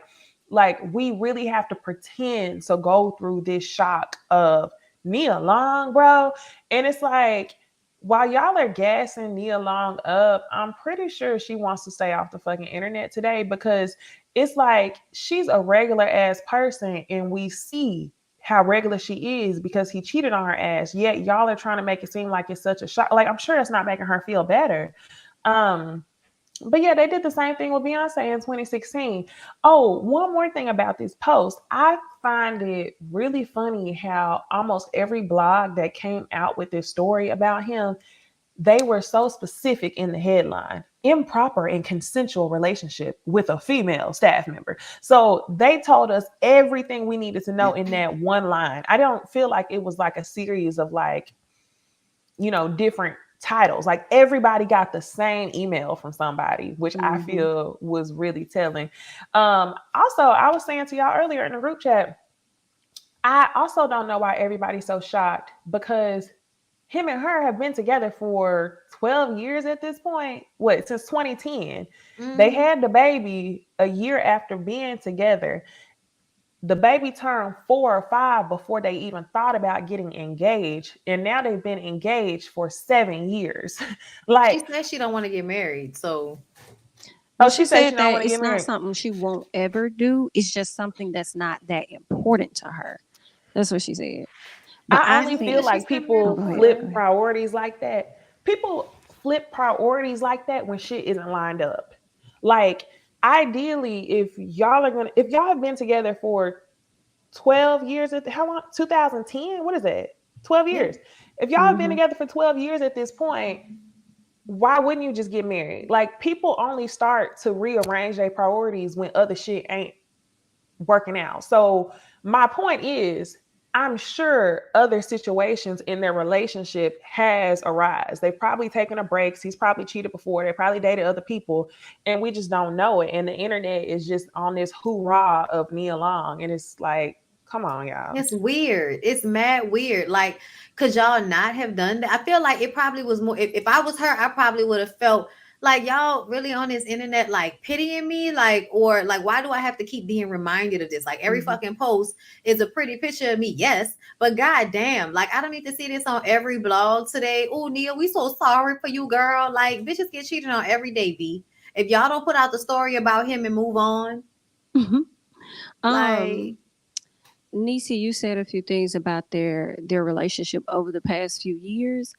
we really have to pretend to go through this shock of Nia Long, bro. And it's like, while y'all are gassing Nia Long up, I'm pretty sure she wants to stay off the fucking internet today because it's like she's a regular ass person and we see how regular she is because he cheated on her ass. Yet y'all are trying to make it seem like it's such a shock. Like I'm sure it's not making her feel better. Um, but yeah, they did the same thing with Beyonce in 2016. Oh, one more thing about this post. I find it really funny how almost every blog that came out with this story about him, they were so specific in the headline: improper and consensual relationship with a female staff member. So they told us everything we needed to know in that one line. I don't feel like it was like a series of like, different titles. Like everybody got the same email from somebody, which I Mm-hmm. feel was really telling. Also, I was saying to y'all earlier in the group chat, I also don't know why everybody's so shocked because him and her have been together for 12 years at this point. What, since 2010? They Hmm. had the baby a year after being together. The baby turned 4 or 5 before they even thought about getting engaged. And now they've been engaged for 7 years. She Like, said she don't want to get married, so oh, Well, she she said she said don't that want to it's get not married. something she won't ever do. It's just something that's not that important to her. That's what she said. But I I only she feel said think, she's like still married oh, people go to ahead. her. Go flip ahead. priorities like that. People flip priorities like that when shit isn't lined up. Like, ideally, if y'all have been together for 12 years how long? 2010? What is that? 12 Yeah. years. If y'all have been Mm-hmm. together for 12 years at this point, why wouldn't you just get married? Like, people only start to rearrange their priorities when other shit ain't working out. So my point is, I'm sure other situations in their relationship has arise. They've probably taken a break. He's probably cheated before. They probably dated other people, and we just don't know it. And the internet is just on this hoorah of Nia Long, and it's like, come on, y'all. It's weird. It's mad weird. Like, could y'all not have done that? I feel like it probably was more. If I was her, I probably would have felt like y'all really on this internet, like pitying me, like, or like, why do I have to keep being reminded of this? Like, every Mhm. fucking post is a pretty picture of me, yes, but goddamn, like, I don't need to see this on every blog today. Oh, Neil, we so sorry for you, girl. Like, bitches get cheated on every day, B. If y'all don't put out the story about him and move on, like, um Nisi, you said a few things about their relationship over the past few years.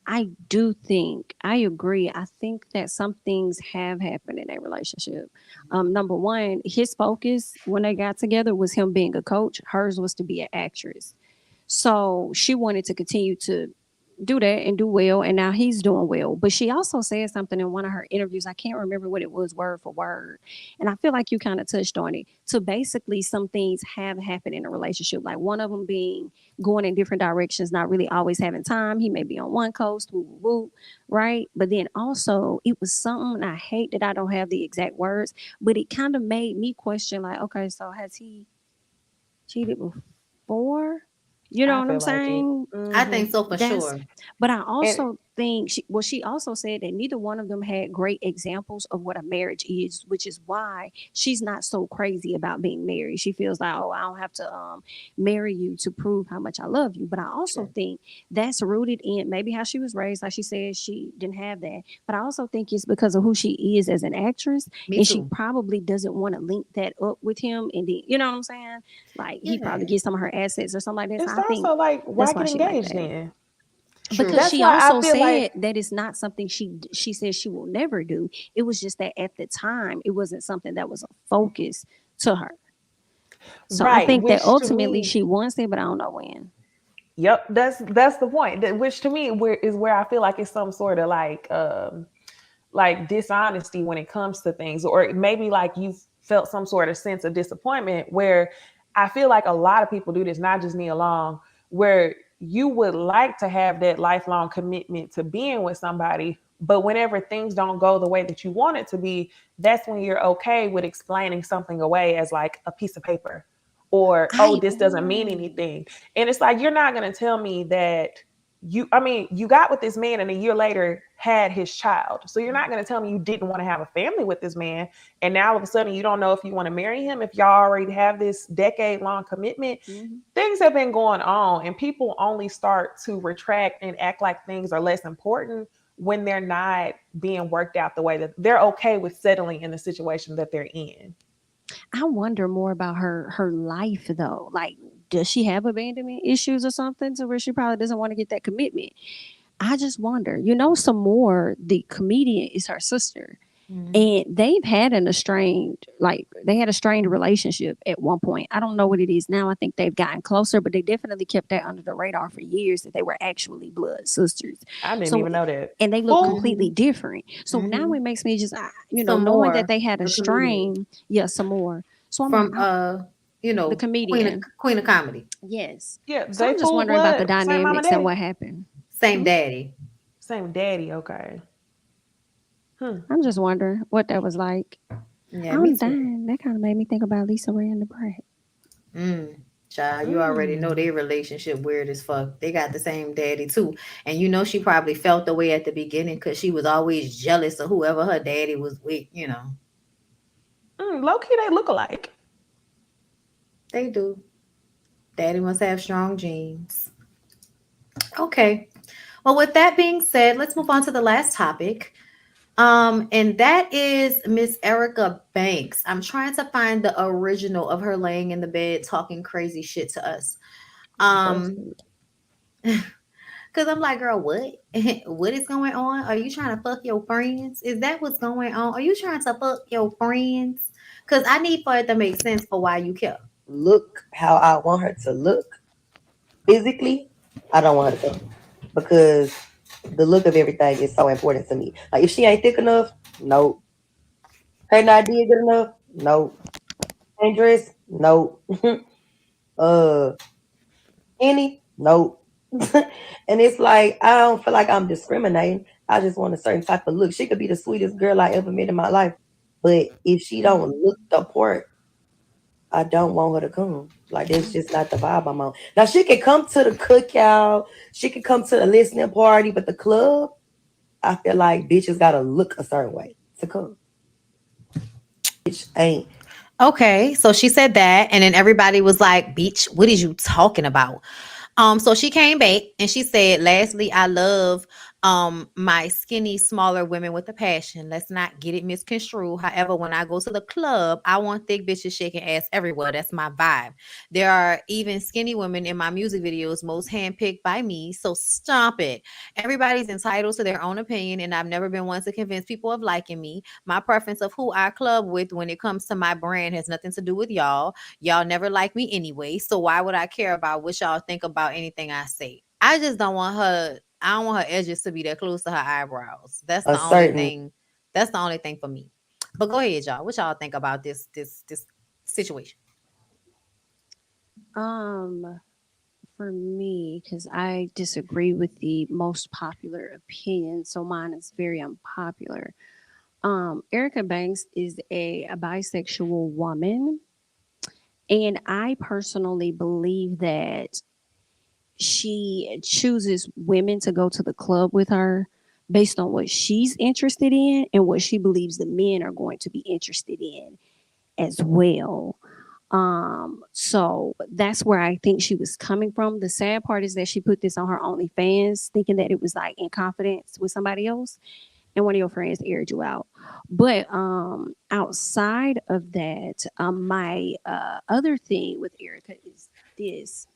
I do think I agree. I think that some things have happened in their relationship. Number one, his focus when they got together was him being a coach. Hers was to be an actress. So she wanted to continue to do that and do well, and now he's doing well. But she also said something in one of her interviews. I can't remember what it was word for word, and I feel like you kind of touched on it. So basically, some things have happened in a relationship, like one of them being going in different directions, not really always having time. He may be on one coast, woo, woo, woo, right? But then also, it was something, I hate that I don't have the exact words, but it kind of made me question, like, okay, so has he cheated before? You know I what I'm feel like it. saying? I Hmm. think so for That's, sure. but I And also think she also said that neither one of them had great examples of what a marriage is, which is why she's not so crazy about being married. She feels like, oh, I don't have to marry you to prove how much I love you. But I also Sure. think that's rooted in maybe how she was raised. Like she said, she didn't have that. But I also think it's because of who she is as an actress, Me and she too. probably doesn't want to link that up with him. And then, you know what I'm saying? Like he probably Yeah, gets some of her assets or something like that. So it's I think also like, why that's why get she like engaged that, then? true. because That's she why I also feel said like, that it's not something she says she will never do. It was just that at the time it wasn't something that was a focus to her. So I right, think that which to ultimately me, she wants it, but I don't know when. yep, that's the point. Which to me where I feel like it's some sort of like dishonesty when it comes to things, or maybe like you felt some sort of sense of disappointment where I feel like a lot of people do this, not just Nia Long, where you would like to have that lifelong commitment to being with somebody, but whenever things don't go the way that you want it to be, that's when you're okay with explaining something away as like a piece of paper, or oh, I this doesn't mean anything. And it's like, you're not going to tell me that I mean, you got with this man and a year later had his child. So you're not going to tell me you didn't want to have a family with this man. And now all of a sudden you don't know if you want to marry him, if y'all already have this decade long commitment. Mhm. Things have been going on, and people only start to retract and act like things are less important when they're not being worked out the way that they're okay with settling in the situation that they're in. I wonder more about her life though. Like, does she have abandonment issues or something to where she probably doesn't want to get that commitment? I just wonder. You know, some more. The comedian is her sister, Mhm. and they've had an estranged, like they had a strained relationship at one point. I don't know what it is now. I think they've gotten closer, but they definitely kept that under the radar for years that they were actually blood sisters. I didn't So, even know that. and they look Who? completely Mhm. different. So now Mhm. it makes me just Some knowing that more. they had a The comedian strain. Yeah, some more. So I'm like, from the Queen of comedian. Queen of Comedy. Yes. Yeah, So they I'm just full wondering about the blood, same mama, dynamics and daddy, what happened. Same Hmm? daddy. same daddy. Okay. Hmm. I'm just wondering what that was like. Yeah, me I'm too. dying. That kind of made me think about Lisa Ray and the Brat. Mm. Child, you already know Mm. their relationship weird as fuck. They got the same daddy too. And you know she probably felt the way at the beginning because she was always jealous of whoever her daddy was with. Low key, they look alike. They do. Daddy must have strong genes. Okay. Well, with that being said, let's move on to the last topic. And that is Miss Erica Banks. I'm trying to find the original of her laying in the bed talking crazy shit to us. Um, Busted. because I'm like, girl, what? What is going on? Are you trying to fuck your friends? Is that what's going on? Are you trying to fuck your friends? Because I need for it to make sense for why you care. Look how I want her to look physically. I don't want her to because the look of everything is so important to me. Like if she ain't thick enough, no. Her not did good enough, no. Ain't dress, no. uh, Any? Nope. And it's like I don't feel like I'm discriminating. I just want a certain type of look. She could be the sweetest girl I ever met in my life, but if she don't look the part, I don't want her to come. Like that's just not the vibe I'm on. Now she can come to the cookout, she can come to the listening party, but the club, I feel like bitches gotta look a certain way to come. Bitch ain't. Okay, so she said that, and then everybody was like, "Bitch, what is you talking about?" So she came back and she said, "Lastly, I love my skinny, smaller women with a passion. Let's not get it misconstrued. However, when I go to the club, I want thick bitches shaking ass everywhere. That's my vibe. There are even skinny women in my music videos, most handpicked by me. So stop it. Everybody's entitled to their own opinion, and I've never been one to convince people of liking me. My preference of who I club with when it comes to my brand has nothing to do with y'all. Y'all never like me anyway. So why would I care about what y'all think about anything I say? I just don't want her. I don't want her edges to be that close to her eyebrows. That's A the only certain thing. That's the only thing for me. But go ahead, y'all. What y'all think about this situation? Um, for me, because I disagree with the most popular opinion, so mine is very unpopular. Erica Banks is a bisexual woman, and I personally believe that she chooses women to go to the club with her based on what she's interested in and what she believes the men are going to be interested in as well. So that's where I think she was coming from. The sad part is that she put this on her OnlyFans, thinking that it was like in confidence with somebody else, and one of your friends aired you out. But outside of that, my other thing with Erica is this.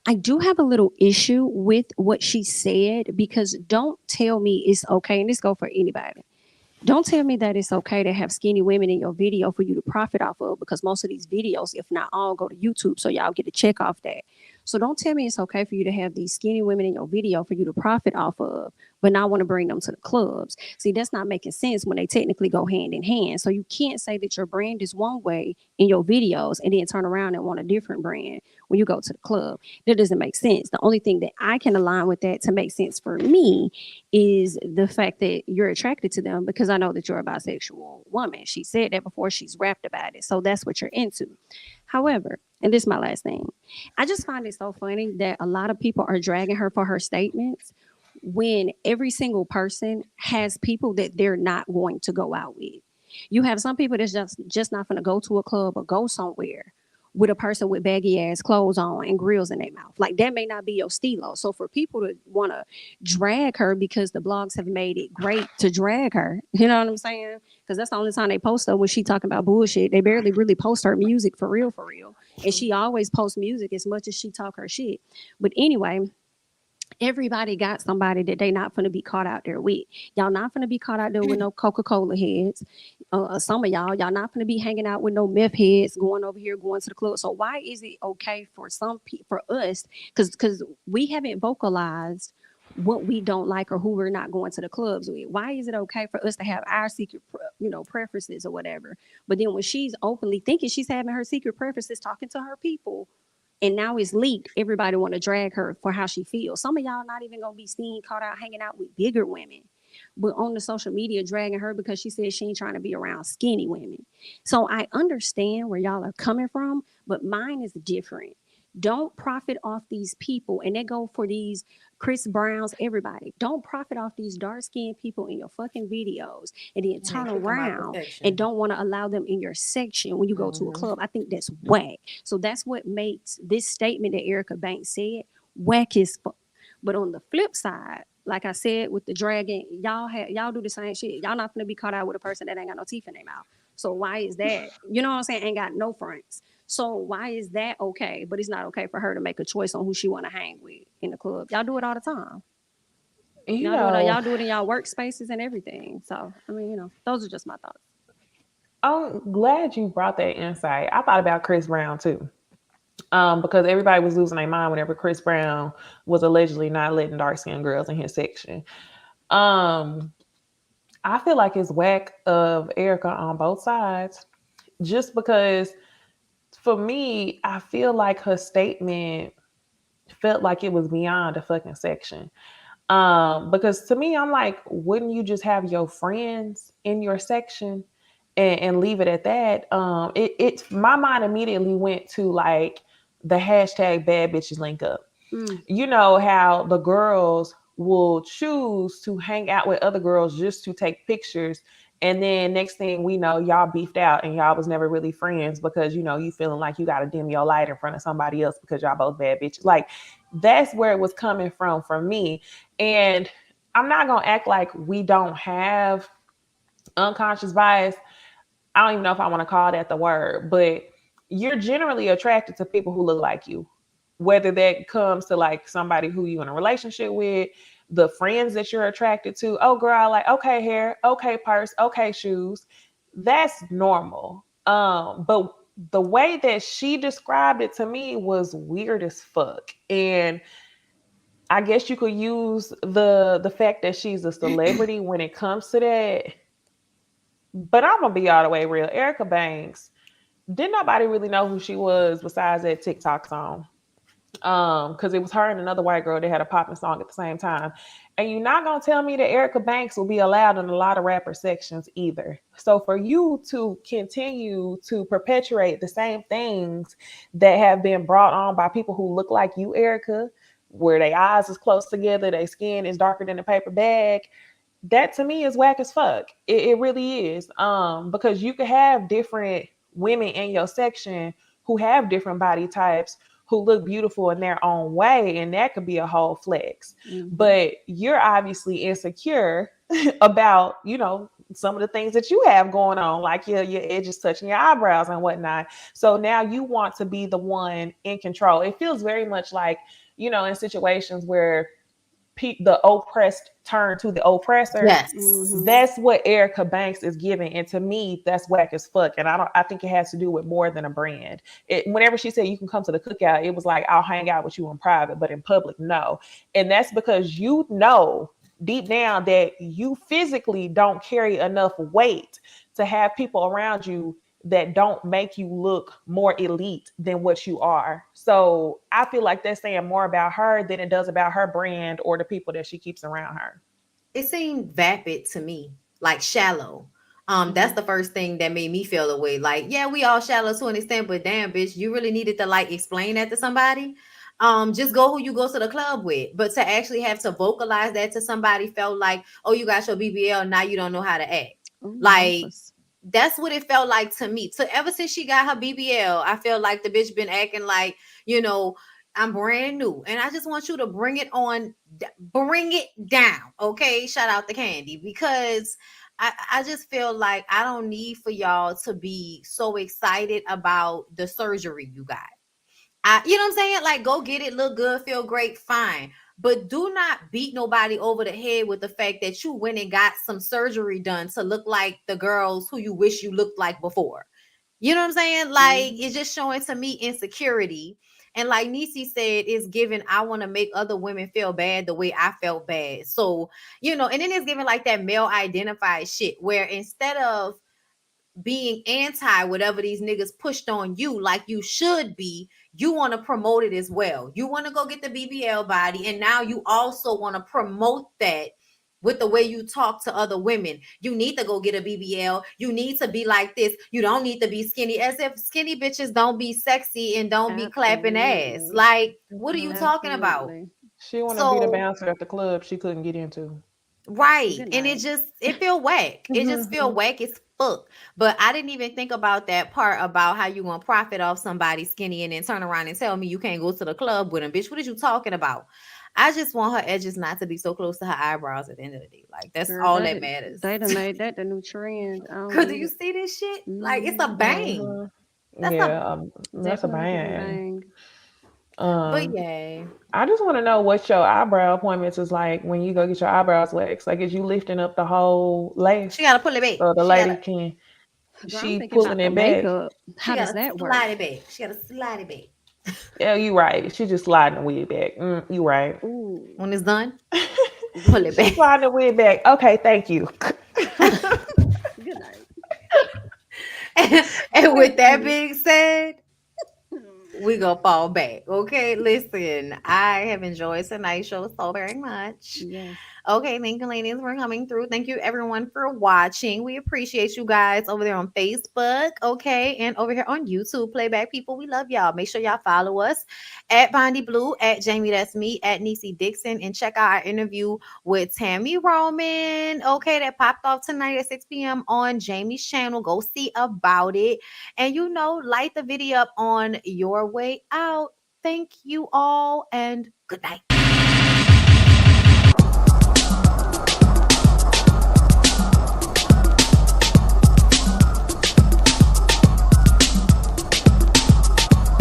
I do have a little issue with what she said because don't tell me it's okay, and this go for anybody. Don't tell me that it's okay to have skinny women in your video for you to profit off of because most of these videos, if not all, go to YouTube. So y'all get a check off that. So don't tell me it's okay for you to have these skinny women in your video for you to profit off of, but not want to bring them to the clubs. See, that's not making sense when they technically go hand in hand. So you can't say that your brand is one way in your videos and then turn around and want a different brand when you go to the club. That doesn't make sense. The only thing that I can align with that to make sense for me is the fact that you're attracted to them because I know that you're a bisexual woman. She said that before, she's rapped about it. So that's what you're into. However, and this is my last thing, I just find it so funny that a lot of people are dragging her for her statements when every single person has people that they're not going to go out with. You have some people that's just not going to go to a club or go somewhere with a person with baggy ass clothes on and grills in their mouth. Like that may not be your stilo. So for people to want to drag her because the blogs have made it great to drag her, you know what I'm saying? Because that's the only time they post her when she talking about bullshit. They barely really post her music for real, for real. And she always posts music as much as she talk her shit. But anyway, everybody got somebody that they not gonna be caught out there with. Y'all not gonna be caught out there with no Coca-Cola heads. Some of y'all not gonna be hanging out with no meth heads going over here going to the club. So why is it okay for some people, for us, because we haven't vocalized what we don't like or who we're not going to the clubs with? Why is it okay for us to have our secret preferences or whatever, but then when she's openly thinking she's having her secret preferences talking to her people and now it's leaked, everybody want to drag her for how she feels. Some of y'all not even gonna be seen caught out hanging out with bigger women, but on the social media dragging her because she says she ain't trying to be around skinny women. So I understand where y'all are coming from, but mine is different. Don't profit off these people, and they go for these Chris Browns, everybody. Don't profit off these dark skinned people in your fucking videos and then And turn kick them out the around and section. don't want to allow them in your section when you go to a Hmm. club. I think that's whack. So that's what makes this statement that Erica Banks said whack as fuck. But on the flip side, like I said with the dragon, y'all do the same shit. Y'all not gonna be caught out with a person that ain't got no teeth in their mouth. So why is that? You know what I'm saying? Ain't got no fronts. So why is that okay? But it's not okay for her to make a choice on who she want to hang with in the club. Y'all do it all the time. You Y'all do it. know, Y'all do it in y'all workspaces and everything. So I mean, those are just my thoughts. I'm glad you brought that insight. I thought about Chris Brown too. Because everybody was losing their mind whenever Chris Brown was allegedly not letting dark skinned girls in his section. Um, I feel like it's whack of Erica on both sides, just because for me, I feel like her statement felt like it was beyond a fucking section. Because to me, I'm like, wouldn't you just have your friends in your section and leave it at that? My mind immediately went to like the hashtag bad bitches link up. Mm. You know how the girls will choose to hang out with other girls just to take pictures, and then next thing we know, y'all beefed out and y'all was never really friends because you feeling like you got to dim your light in front of somebody else because y'all both bad bitches. Like that's where it was coming from me. And I'm not gonna act like we don't have unconscious bias. I don't even know if I want to call that the word, but you're generally attracted to people who look like you. Whether that comes to like somebody who you in a relationship with, the friends that you're attracted to. Oh girl, I like okay hair, okay purse, okay shoes. That's normal. But the way that she described it to me was weird as fuck. And I guess you could use the fact that she's a celebrity when it comes to that. But I'm gonna be all the way real. Erica Banks, didn't nobody really know who she was besides that TikTok song. Because it was her and another white girl that had a popping song at the same time. And you're not gonna tell me that Erica Banks will be allowed in a lot of rapper sections either. So for you to continue to perpetuate the same things that have been brought on by people who look like you, Erica, where their eyes is close together, their skin is darker than a paper bag, that to me is whack as fuck. It really is. Because you could have different women in your section who have different body types who look beautiful in their own way, and that could be a whole flex. Mm-hmm. But you're obviously insecure about, some of the things that you have going on, like your edges touching your eyebrows and whatnot. So now you want to be the one in control. It feels very much like, in situations where the oppressed turn to the oppressor. Yes. Mm-hmm. That's what Erica Banks is giving, and to me, that's whack as fuck. And I think it has to do with more than a brand. Whenever she said you can come to the cookout, it was like I'll hang out with you in private, but in public, no. And that's because deep down that you physically don't carry enough weight to have people around you that don't make you look more elite than what you are. So I feel like that's saying more about her than it does about her brand or the people that she keeps around her. It seemed vapid to me, like shallow. That's the first thing that made me feel the way. Like, yeah, we all shallow to an extent, but damn, bitch, you really needed to like explain that to somebody. Just go who you go to the club with. But to actually have to vocalize that to somebody felt like, oh, you got your BBL, now you don't know how to act. Oh, Like, Memphis. that's what it felt like to me. So ever since she got her BBL, I feel like the bitch been acting like, you know, I'm brand new. And I just want you to bring it down. Okay. Shout out to Candy, because I just feel like I don't need for y'all to be so excited about the surgery you got. You know what I'm saying? Like, go get it, look good, feel great, fine. But do not beat nobody over the head with the fact that you went and got some surgery done to look like the girls who you wish you looked like before. You know what I'm saying? Like, Mm-hmm. it's just showing to me insecurity. And like Nisi said, it's given, I want to make other women feel bad the way I felt bad. So, and then it's giving like that male identified shit where instead of being anti whatever these niggas pushed on you like you should be, you want to promote it as well. You want to go get the BBL body, and now you also want to promote that with the way you talk to other women. You need to go get a BBL. You need to be like this. You don't need to be skinny, as if skinny bitches don't be sexy and don't be clapping ass. Absolutely. Like, what are you Mhm. talking about? Absolutely. She want to be the So bouncer at the club she couldn't get into. right. Good And night. it feel whack. It just feel Mhm. whack as fuck. But I didn't even think about that part about how you gonna profit off somebody skinny and then turn around and tell me you can't go to the club with him. Bitch, what are you talking about? I just want her edges not to be so close to her eyebrows at the end of the day. Like, that's Girl, all that matters. they done made that the new trend. I don't Cause do get you it. see this shit? Like, it's a Mm-hmm. bang. Mhm. That's a Yeah, that's a Definitely giving bang. bang. but Um, yeah. I just want to know what your eyebrow appointments is like when you go get your eyebrows waxed. Like, is you lifting up the whole She lace gotta pull it back. so the lady can? Girl, I'm She thinking pulling about the it back. makeup. She How does gotta that work? slide it back. She gotta slide it back. Yeah, you right. She just sliding the wig back. You right. Ooh. When it's done, pull Good it She's back. sliding the wig back. Okay, thank you. night. And with Thank that you. being said, we gonna fall back. Okay, listen, I have enjoyed tonight's show so very much. Yes. Okay, thank you, ladies, for coming through. Thank you, everyone, for watching. We appreciate you guys over there on Facebook, okay, and over here on YouTube. Playback people, we love y'all. Make sure y'all follow us at BondyBlue, at Jamie, that's me, at Niecy Dixon, and check out our interview with Tammy Roman, okay, that popped off tonight at 6 p.m. on Jamie's channel. Go see about it. And light the video up on your way out. Thank you all, and good night.